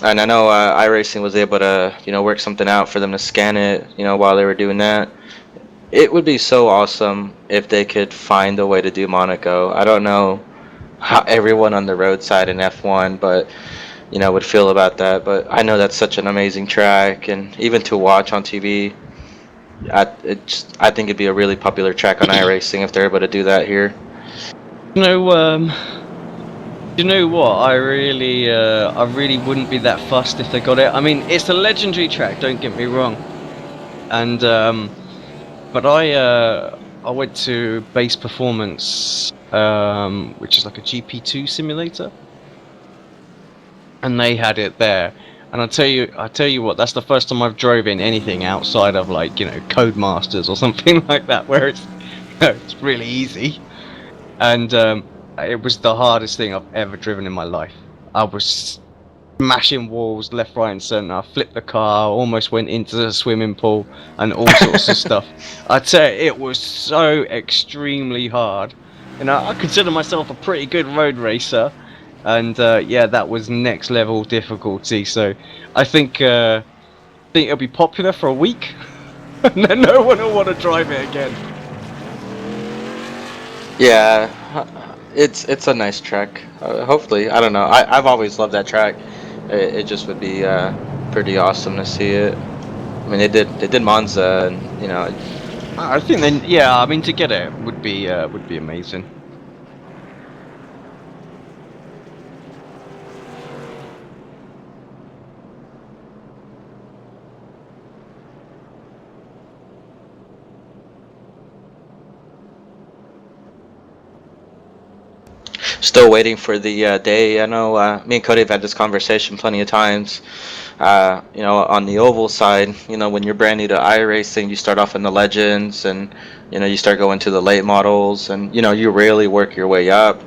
And I know iRacing was able to work something out for them to scan it, while they were doing that. It would be so awesome if they could find a way to do Monaco. I don't know how everyone on the roadside in F1, but would feel about that. But I know that's such an amazing track, and even to watch on TV, I think it'd be a really popular track on iRacing if they're able to do that here. you know what? I really wouldn't be that fussed if they got it. I mean, it's a legendary track. Don't get me wrong, and but I went to Base Performance, which is like a GP2 simulator. And they had it there, and I tell you what, that's the first time I've drove in anything outside of like Codemasters or something like that, where it's really easy, and it was the hardest thing I've ever driven in my life. I was smashing walls left, right, and centre. I flipped the car, almost went into the swimming pool, and all sorts of stuff. I tell you, it was so extremely hard. I consider myself a pretty good road racer. And yeah, that was next level difficulty. So I think it'll be popular for a week, and then no one will want to drive it again. Yeah, it's a nice track. Hopefully, I don't know. I've always loved that track. It just would be pretty awesome to see it. I mean, they did Monza, and I think then, yeah. I mean, to get it would be amazing. Still waiting for the day. I know me and Cody have had this conversation plenty of times. On the oval side, when you're brand new to iRacing, you start off in the legends, and you start going to the late models, and you really work your way up.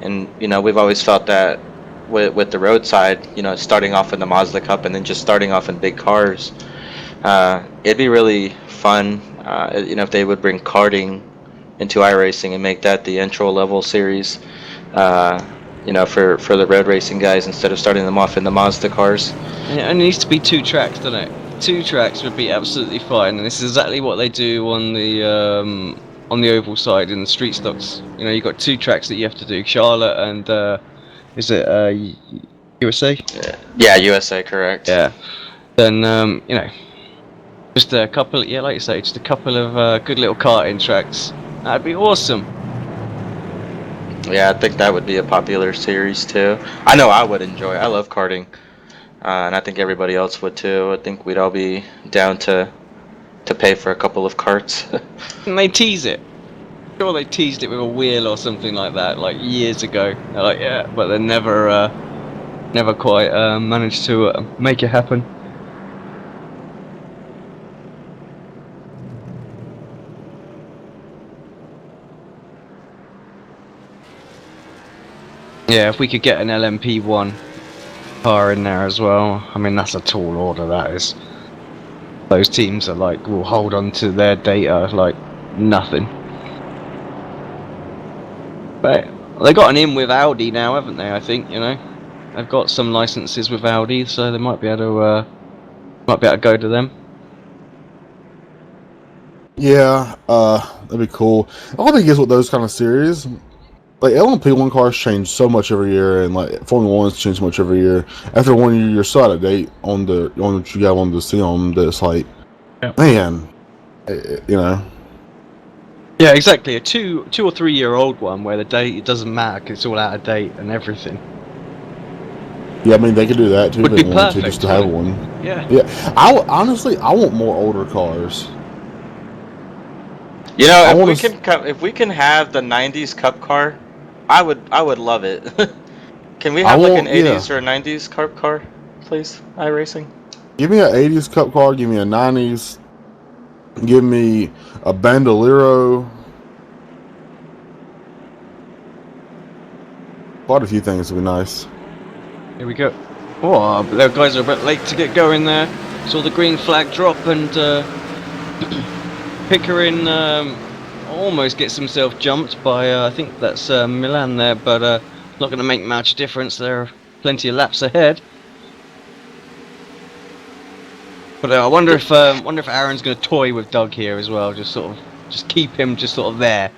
And we've always felt that with the roadside, starting off in the Mazda Cup and then just starting off in big cars. It'd be really fun, if they would bring karting into iRacing and make that the intro level series. For the road racing guys, instead of starting them off in the Mazda cars. And it needs to be 2 tracks, doesn't it? 2 tracks would be absolutely fine, and this is exactly what they do on the oval side in the street stocks. You've got 2 tracks that you have to do, Charlotte and is it USA? Yeah, USA, correct. Yeah. Then just a couple, yeah, like you say, just a couple of good little karting tracks. That'd be awesome. Yeah, I think that would be a popular series too. I know I would enjoy it. I love karting, and I think everybody else would too. I think we'd all be down to pay for a couple of karts. And they tease it. Sure, they teased it with a wheel or something like that, like years ago. They're like, yeah, but they never quite managed to make it happen. Yeah, if we could get an LMP1 car in there as well, I mean, that's a tall order, that is. Those teams are like, will hold on to their data like nothing. But they got an in with Audi now, haven't they? I think, they've got some licenses with Audi, so they might be able to go to them. Yeah, that'd be cool. I think is with those kind of series. Like LMP1 cars change so much every year, and like Formula One's change so much every year. After 1 year, you're so out of date on what you got on the see on that it's like, man, you know. Yeah, exactly. A two or 3 year old one where the date it doesn't matter 'cause it's all out of date and everything. Yeah, I mean they could do that too Would if they be wanted to, perfect, just to have wouldn't one. Yeah. Yeah, honestly, I want more older cars. You know, I if wanna we can if we can have the '90s Cup car, I would love it. Can we I have like an want, yeah. '80s or a '90s Cup car, please? iRacing. Give me an '80s Cup car. Give me a '90s. Give me a Bandolero. Quite a few things would be nice. Here we go. Oh, the guys are a bit late to get going there. Saw the green flag drop and Pickering almost gets himself jumped by I think that's Milan there, but not going to make much difference. There are plenty of laps ahead. But I wonder if Aaron's going to toy with Doug here as well, just keep him just sort of there,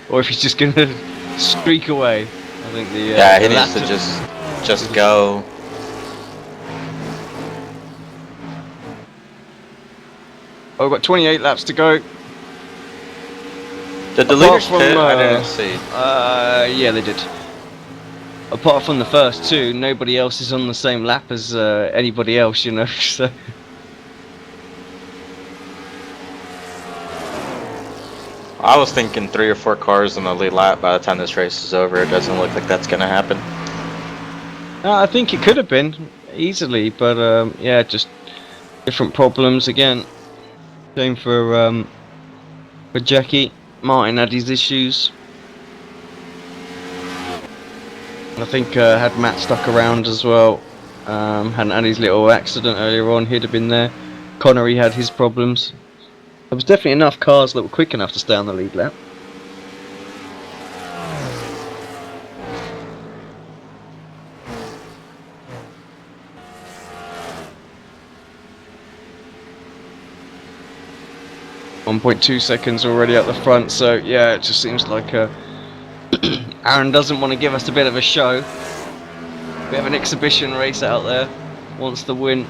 or if he's just going to streak away. I think the Yeah, he the needs to latter- just go. Oh, we've got 28 laps to go. Did the Apart leaders from, pit? I didn't see. Yeah, they did. Apart from the first two, nobody else is on the same lap as anybody else, so. I was thinking 3 or 4 cars in the lead lap by the time this race is over. It doesn't look like that's gonna happen. I think it could have been easily, but yeah, just different problems again. Same for Jackie. Martin had his issues. I think had Matt stuck around as well. Hadn't had his little accident earlier on, he'd have been there. Connery had his problems. There was definitely enough cars that were quick enough to stay on the lead lap. .2 seconds already at the front, so yeah, it just seems like Aaron doesn't want to give us a bit of a show. Bit of an exhibition race out there. Wants the win.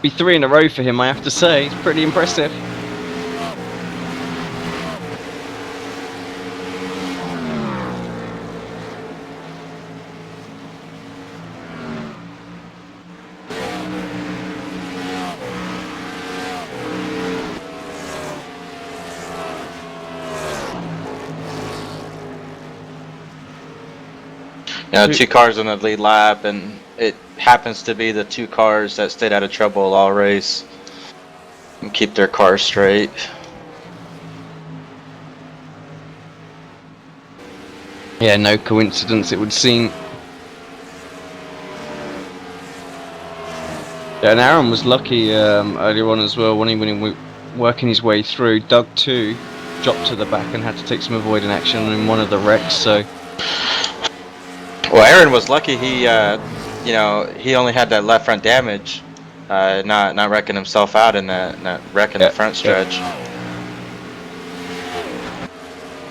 Be 3 in a row for him, I have to say. It's pretty impressive. You know, 2 cars in the lead lap, and it happens to be the 2 cars that stayed out of trouble all race and keep their cars straight. Yeah, no coincidence, it would seem. Yeah, and Aaron was lucky earlier on as well when he was working his way through. Doug too dropped to the back and had to take some avoiding action in one of the wrecks. So, well, Aaron was lucky. He, he only had that left front damage, not wrecking himself out in that wreck in the front stretch.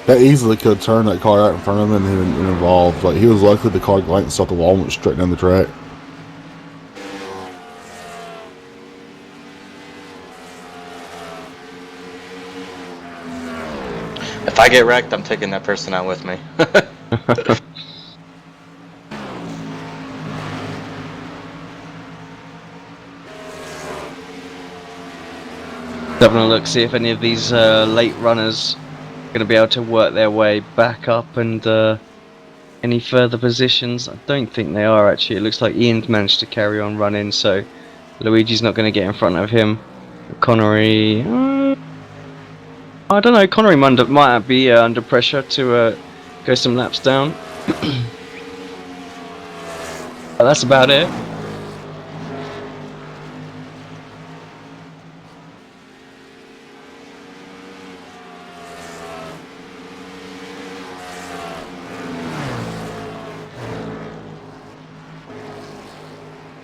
That easily could have turned that car out in front of him and involved. Like, he was lucky the car glanced off the wall and went straight down the track. If I get wrecked, I'm taking that person out with me. Having a look, see if any of these late runners are going to be able to work their way back up and any further positions. I don't think they are actually. It looks like Ian's managed to carry on running, so Luigi's not going to get in front of him. Connery, I don't know. Connery might be under pressure to go some laps down. But that's about it.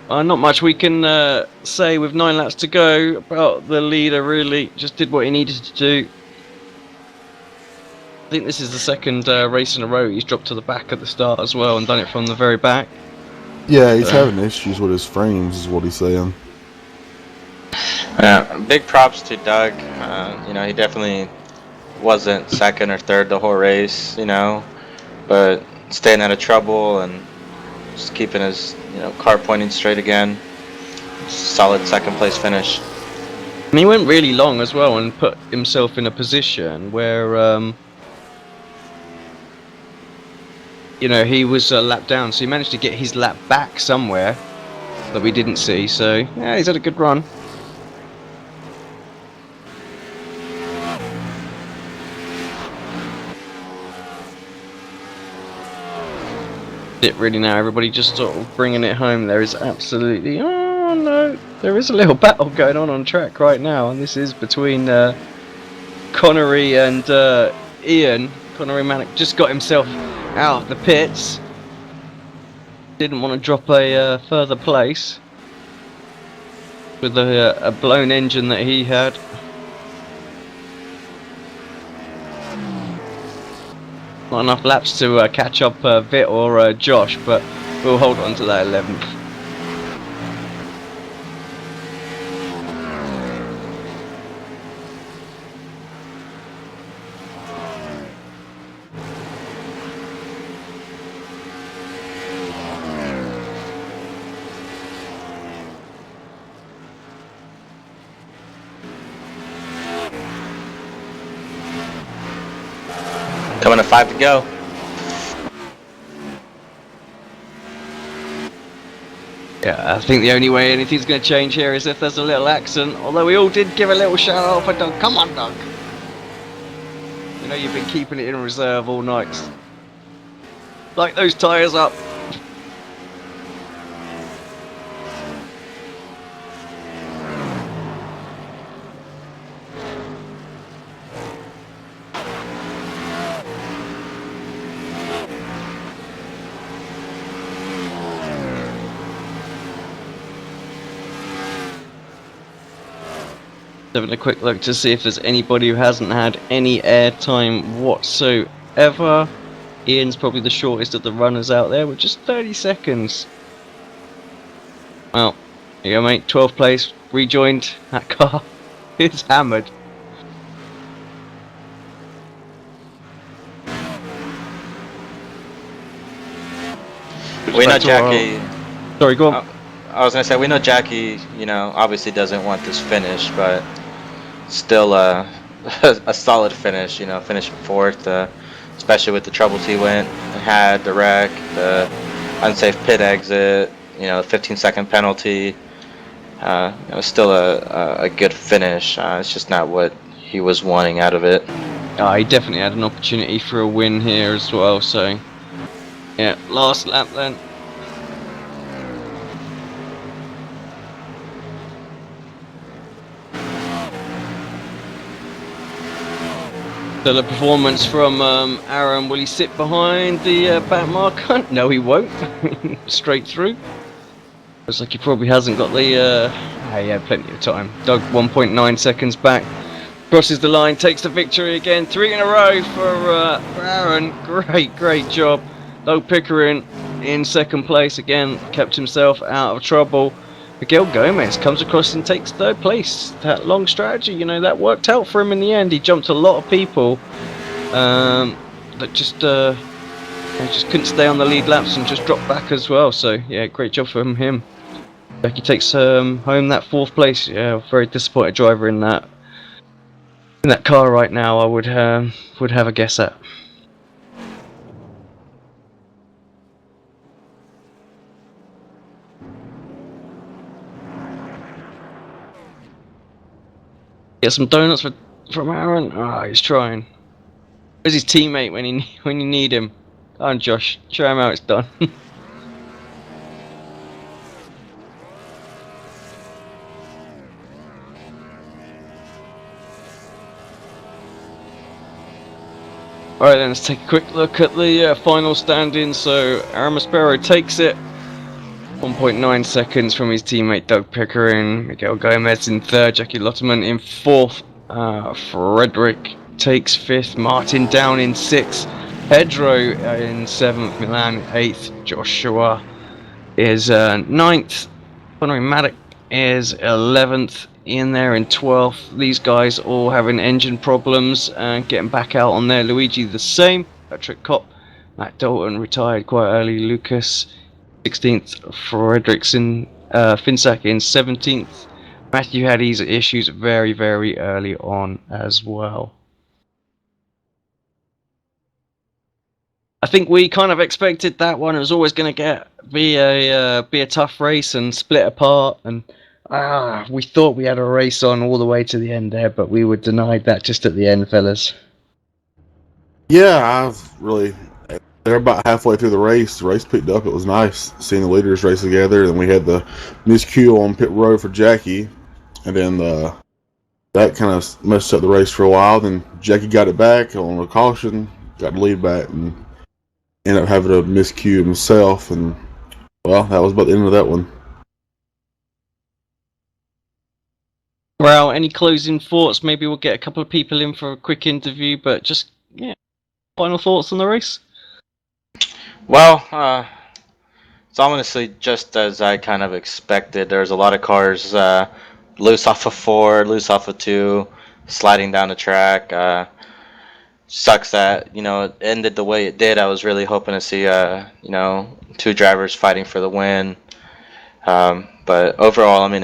Not much we can say with 9 laps to go about the leader. Really just did what he needed to do. I think this is the second race in a row he's dropped to the back at the start as well and done it from the very back. Yeah, he's having issues with his frames, is what he's saying. Yeah, big props to Doug. You know, he definitely wasn't second or third the whole race, you know, but staying out of trouble and just keeping his, you know, car pointing straight again. Solid second place finish. And he went really long as well and put himself in a position where, you know, he was a lap down, so he managed to get his lap back somewhere that we didn't see. So yeah, he's had a good run. It really now, everybody just sort of bringing it home. There is absolutely, oh no, there is a little battle going on track right now, and this is between Connery and Ian. Connery Manic just got himself out of the pits, didn't want to drop a further place with a blown engine that he had. Not enough laps to catch up Vit or Josh, but we'll hold on to that 11th. Coming to 5 to go. Yeah, I think the only way anything's going to change here is if there's a little accident, although we all did give a little shout out for Doug. Come on, Doug! You know you've been keeping it in reserve all night. Light those tyres up. Having a quick look to see if there's anybody who hasn't had any airtime whatsoever. Ian's probably the shortest of the runners out there with just 30 seconds. Well, here you go, mate. 12th place, rejoined. That car is hammered. We know Jackie. Sorry, go on. I was gonna say, we know Jackie, you know, obviously doesn't want this finish, but still a solid finish, you know, finishing 4th, especially with the troubles he had, the wreck, the unsafe pit exit, you know, 15-second penalty. It was still a good finish. It's just not what he was wanting out of it. He definitely had an opportunity for a win here as well, so yeah, last lap then. So the performance from Aaron, will he sit behind the back marker? No, he won't. Straight through. Looks like he probably hasn't got the... he had plenty of time. Doug 1.9 seconds back. Crosses the line, takes the victory again. 3 in a row for Aaron. Great job. Doug Pickering in second place again, kept himself out of trouble. Miguel Gomez comes across and takes third place. That long strategy, that worked out for him in the end. He jumped a lot of people that just couldn't stay on the lead laps and just dropped back as well. So yeah, great job from him. Becky takes home that fourth place. Yeah, very disappointed driver in that car right now. I would have a guess at. Get some donuts from Aaron. He's trying. Where's his teammate when you need him? Come on, Josh. Show him how it's done. Alright then, let's take a quick look at the final standings. So Aaron Maspero takes it. 1.9 seconds from his teammate Doug Pickering. Miguel Gomez in third. Jackie Lotterman in fourth. Frederick takes fifth. Martin down in sixth. Pedro in seventh. Milan eighth. Joshua is ninth. Connery Maddock is 11th. In there in 12th. These guys all having engine problems and getting back out on there. Luigi the same. Patrick Kopp. Matt Dalton retired quite early. Lucas 16th. Fredrickson Finsack in 17th. Matthew had his issues very early on as well. I think we kind of expected that one. It was always going to be a tough race and split apart, and we thought we had a race on all the way to the end there, but we were denied that just at the end, fellas. Yeah, I was really. They're about halfway through the race. The race picked up. It was nice seeing the leaders race together. And we had the miscue on pit road for Jackie, and then that kind of messed up the race for a while. Then Jackie got it back on a caution, got the lead back, and ended up having a miscue himself. And well, that was about the end of that one. Well, any closing thoughts? Maybe we'll get a couple of people in for a quick interview, but just, final thoughts on the race? Well, it's honestly just as I kind of expected. There's a lot of cars loose off of 4, loose off of 2, sliding down the track. Sucks that, it ended the way it did. I was really hoping to see, 2 drivers fighting for the win. But overall, I mean,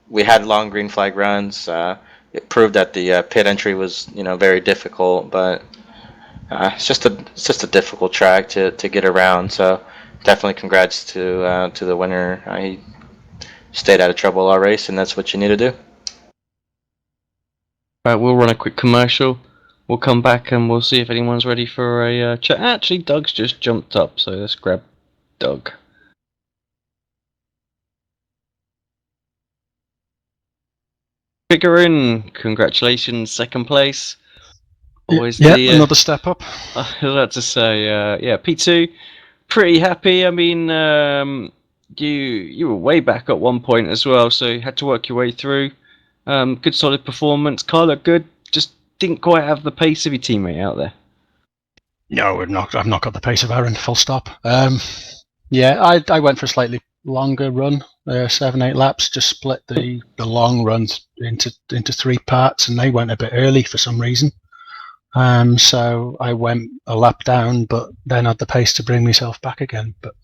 we had long green flag runs. It proved that the pit entry was, very difficult, but it's just a difficult track to get around. So definitely congrats to the winner. He stayed out of trouble all race, and that's what you need to do. Right, we'll run a quick commercial. We'll come back and we'll see if anyone's ready for a chat. Actually, Doug's just jumped up, so let's grab Doug. Pickering, congratulations, second place. Always another step up. I was about to say, P2, pretty happy. I mean, you were way back at one point as well, so you had to work your way through. Good solid performance. Car looked good, just didn't quite have the pace of your teammate out there. No, I've not got the pace of Aaron, full stop. I went for a slightly longer run, 7-8 laps, just split the long runs into 3 parts, and they went a bit early for some reason. So I went a lap down, but then had the pace to bring myself back again. But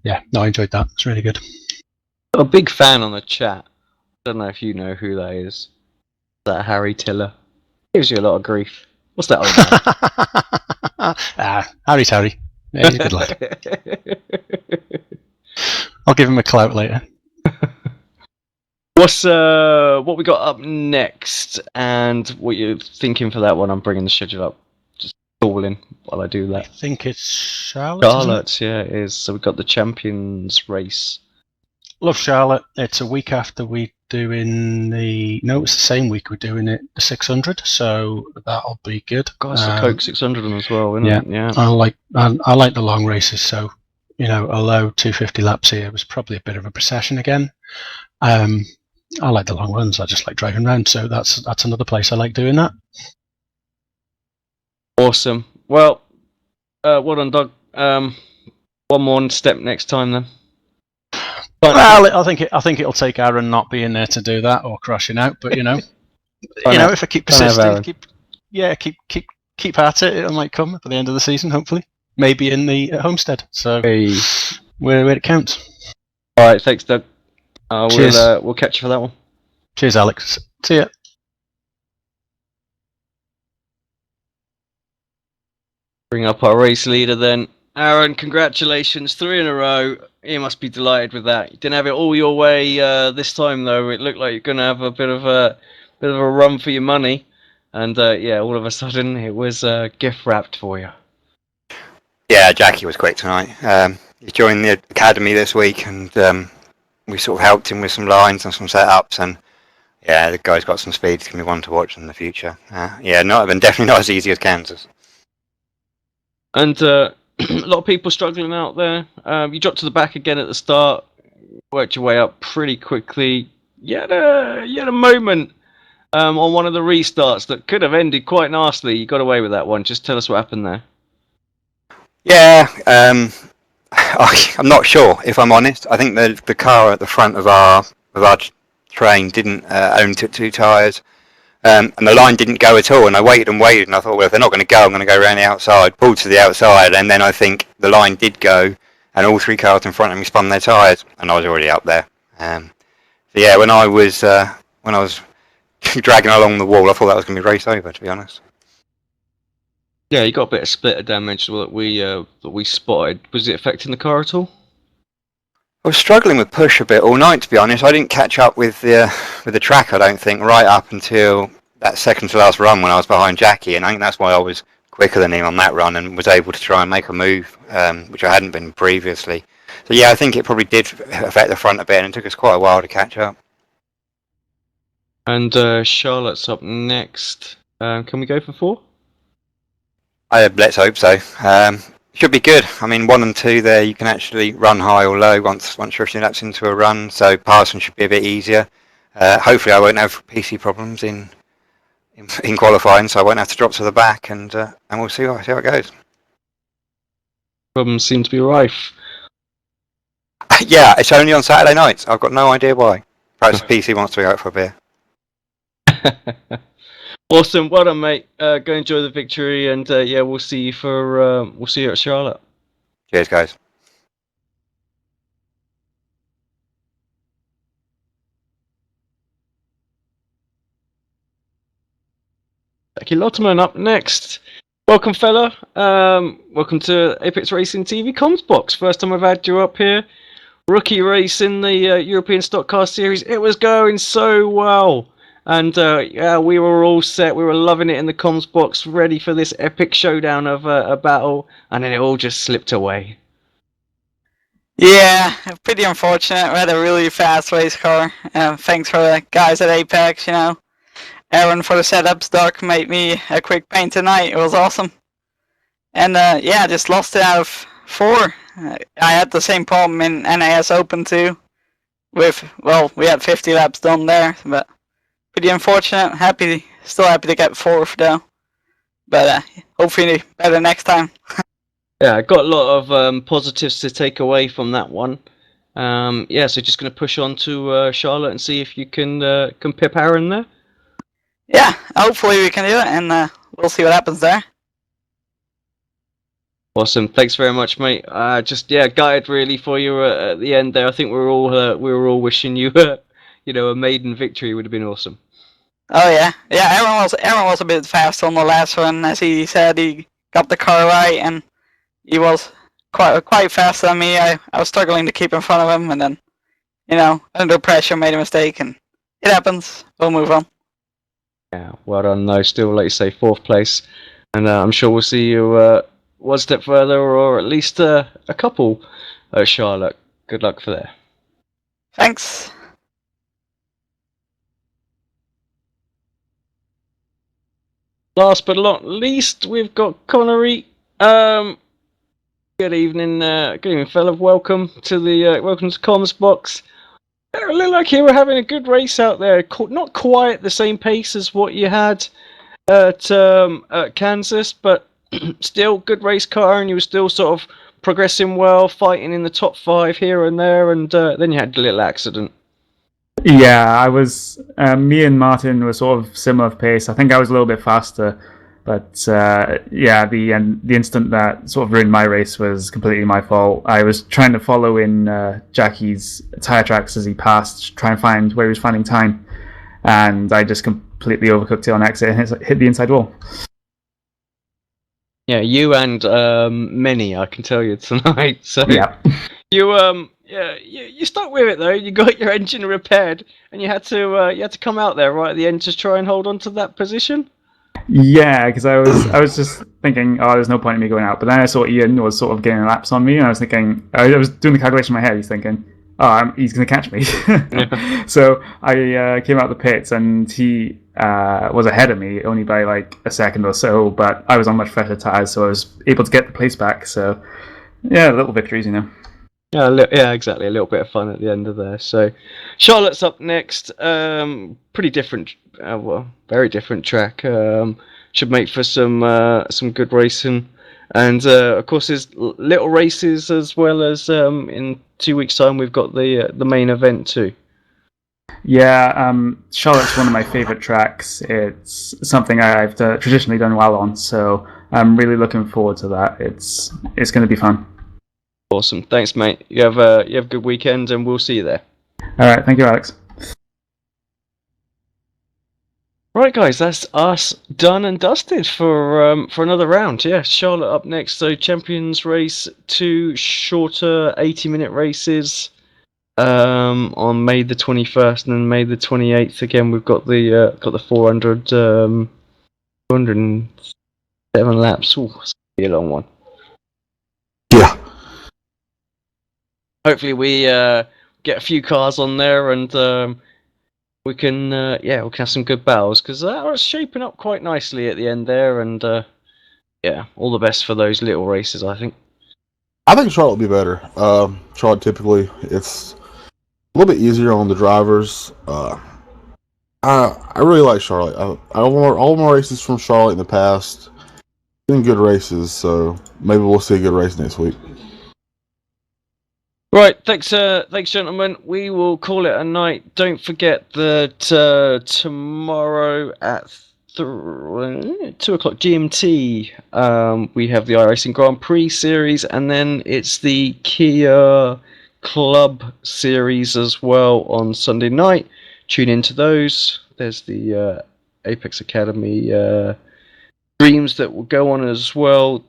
yeah, no, I enjoyed that. It's really good. Got a big fan on the chat. I don't know if you know who that is. That Harry Tiller. Gives you a lot of grief. What's that old man? Harry's Harry. Yeah, he's a good lad. I'll give him a clout later. What we got up next, and what you're thinking for that one? I'm bringing the schedule up, just stalling while I do that. I think it's Charlotte. Charlotte, yeah, it is. So we've got the Champions Race. Love Charlotte. It's a week after we doing it's the same week we're doing it, the 600. So that'll be good. Got the Coke 600 as well, isn't it? Yeah. I like the long races. So although 250 laps here was probably a bit of a procession again. I like the long runs. I just like driving around, so that's another place I like doing that. Awesome. Well, well done, Doug. One more step next time then. Well, I think it'll take Aaron not being there to do that or crashing out. But if I keep persisting, keep at it, it might come at the end of the season. Hopefully, maybe in the Homestead. So where it counts. All right, thanks, Doug. Cheers. We'll catch you for that one. Cheers, Alex. See ya. Bring up our race leader then. Aaron, congratulations, 3 in a row. You must be delighted with that. You didn't have it all your way this time though. It looked like you're going to have a bit of a run for your money, and all of a sudden it was gift wrapped for you. Yeah, Jackie was quick tonight. He joined the academy this week, and we sort of helped him with some lines and some setups, and yeah, the guy's got some speed. He's going to be one to watch in the future. Definitely not as easy as Kansas. And a lot of people struggling out there. You dropped to the back again at the start, worked your way up pretty quickly. You had a moment on one of the restarts that could have ended quite nicely. You got away with that one. Just tell us what happened there. Yeah, I'm not sure, if I'm honest. I think the car at the front of our train didn't own two tyres. And the line didn't go at all, and I waited, and I thought, well, if they're not going to go, I'm going to go around the outside, pulled to the outside, and then I think the line did go, and all 3 cars in front of me spun their tyres, and I was already up there. When I was dragging along the wall, I thought that was going to be race over, to be honest. Yeah, you got a bit of splitter damage that we spotted. Was it affecting the car at all? I was struggling with push a bit all night, to be honest. I didn't catch up with the track, I don't think, right up until that second to last run when I was behind Jackie, and I think that's why I was quicker than him on that run and was able to try and make a move, which I hadn't been previously. So yeah, I think it probably did affect the front a bit, and it took us quite a while to catch up. And Charlotte's up next. Can we go for 4? Let's hope so. Should be good. I mean, 1 and 2 there, you can actually run high or low once you're a few laps into a run, so passing should be a bit easier. Hopefully I won't have PC problems in qualifying, so I won't have to drop to the back, and we'll see how it goes. Problems seem to be rife. Yeah, it's only on Saturday nights. I've got no idea why. Perhaps PC wants to go out for a beer. Awesome, well done, mate. Go enjoy the victory, and we'll see you at Charlotte. Cheers, guys. Becky Lotterman up next. Welcome, fella. Welcome to Apex Racing TV Comms Box. First time I've had you up here. Rookie race in the European Stock Car Series. It was going so well. And we were all set. We were loving it in the comms box, ready for this epic showdown of a battle, and then it all just slipped away. Yeah, pretty unfortunate. We had a really fast race car. Thanks for the guys at Apex, Aaron for the setups. Doc made me a quick paint tonight. It was awesome. And just lost it out of 4. I had the same problem in NAS Open too. We had 50 laps done there, but pretty unfortunate. Still happy to get 4th though. But hopefully better next time. Yeah, got a lot of positives to take away from that one. So just going to push on to Charlotte and see if you can pip Aaron there. Yeah, hopefully we can do it, and we'll see what happens there. Awesome, thanks very much, mate. Gutted really for you at the end there. I think we were all wishing you a maiden victory would have been awesome. Oh yeah. Aaron was a bit fast on the last one, as he said. He got the car right, and he was quite faster than me. I was struggling to keep in front of him, and then, under pressure, made a mistake, and it happens. We'll move on. Yeah, well done. No, still, like you say, 4th place, and I'm sure we'll see you one step further, or at least a couple at Charlotte. Good luck for there. Thanks. Last but not least, we've got Connery. Good evening, fella. Welcome to Comms Box. It looked like you were having a good race out there. Not quite the same pace as what you had at Kansas, but still good race car, and you were still sort of progressing well, fighting in the top 5 here and there, and then you had a little accident. Yeah, I was. Me and Martin were sort of similar pace. I think I was a little bit faster, but yeah, the incident that sort of ruined my race was completely my fault. I was trying to follow in Jackie's tire tracks as he passed, try and find where he was finding time, and I just completely overcooked it on exit and hit the inside wall. Yeah, you and many, I can tell you tonight. So Yeah. You stuck with it though. You got your engine repaired, and you had to come out there right at the end to try and hold on to that position. Yeah, because I was just thinking, oh, there's no point in me going out. But then I saw Ian was sort of getting laps on me, and I was thinking, I was doing the calculation in my head. He's thinking, oh, he's going to catch me. So I came out the pits, and he was ahead of me only by like a second or so. But I was on much fresher tires, so I was able to get the place back. So yeah, little victories, you know. Yeah, exactly. A little bit of fun at the end of there. So, Charlotte's up next. Pretty different, very different track. Should make for some good racing, and of course there's little races as well as in 2 weeks' time we've got the main event too. Yeah, Charlotte's one of my favourite tracks. It's something I've traditionally done well on, so I'm really looking forward to that. It's going to be fun. Awesome, thanks, mate. You have a good weekend, and we'll see you there. All right, thank you, Alex. Right, guys, that's us done and dusted for another round. Yeah, Charlotte up next. So Champions Race, 2 shorter 80-minute races on May the 21st and then May the 28th. Again, we've got the 207 laps. Ooh, it's gonna be a long one. Yeah. Hopefully we get a few cars on there, and we can have some good battles, because that was shaping up quite nicely at the end there, and all the best for those little races, I think. I think Charlotte will be better. Charlotte typically it's a little bit easier on the drivers. I really like Charlotte. I all my races from Charlotte in the past been good races, so maybe we'll see a good race next week. Right, thanks, gentlemen. We will call it a night. Don't forget that tomorrow at 2 o'clock GMT, we have the iRacing Grand Prix series, and then it's the Kia Club series as well on Sunday night. Tune into those. There's the Apex Academy streams that will go on as well.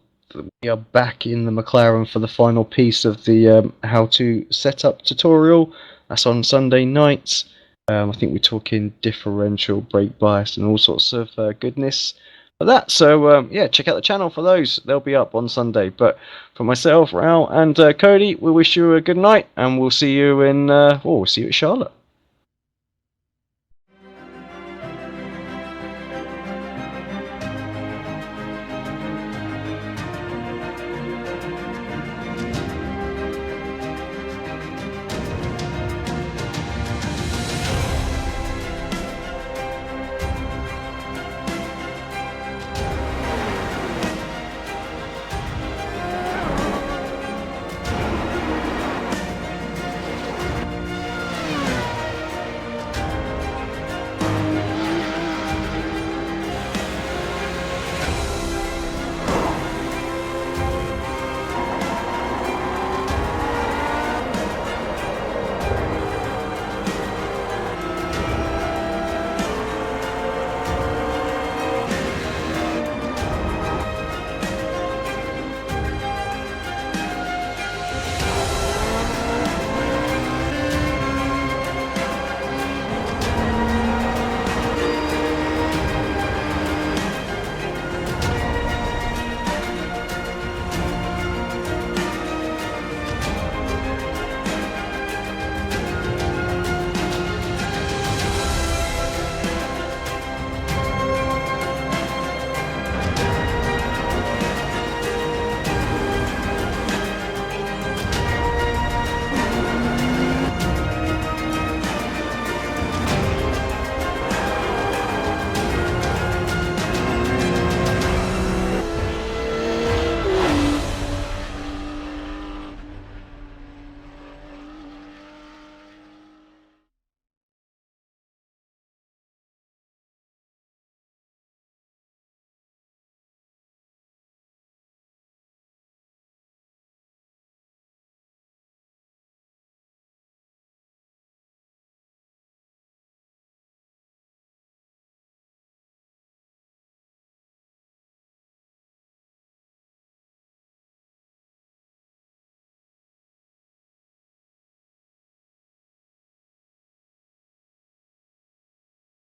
We are back in the McLaren for the final piece of the how to set up tutorial. That's on Sunday nights. I think we're talking differential, brake bias, and all sorts of goodness for that. So check out the channel for those. They'll be up on Sunday. But for myself, Raul, and Cody, we wish you a good night, and we'll see you we'll see you at Charlotte.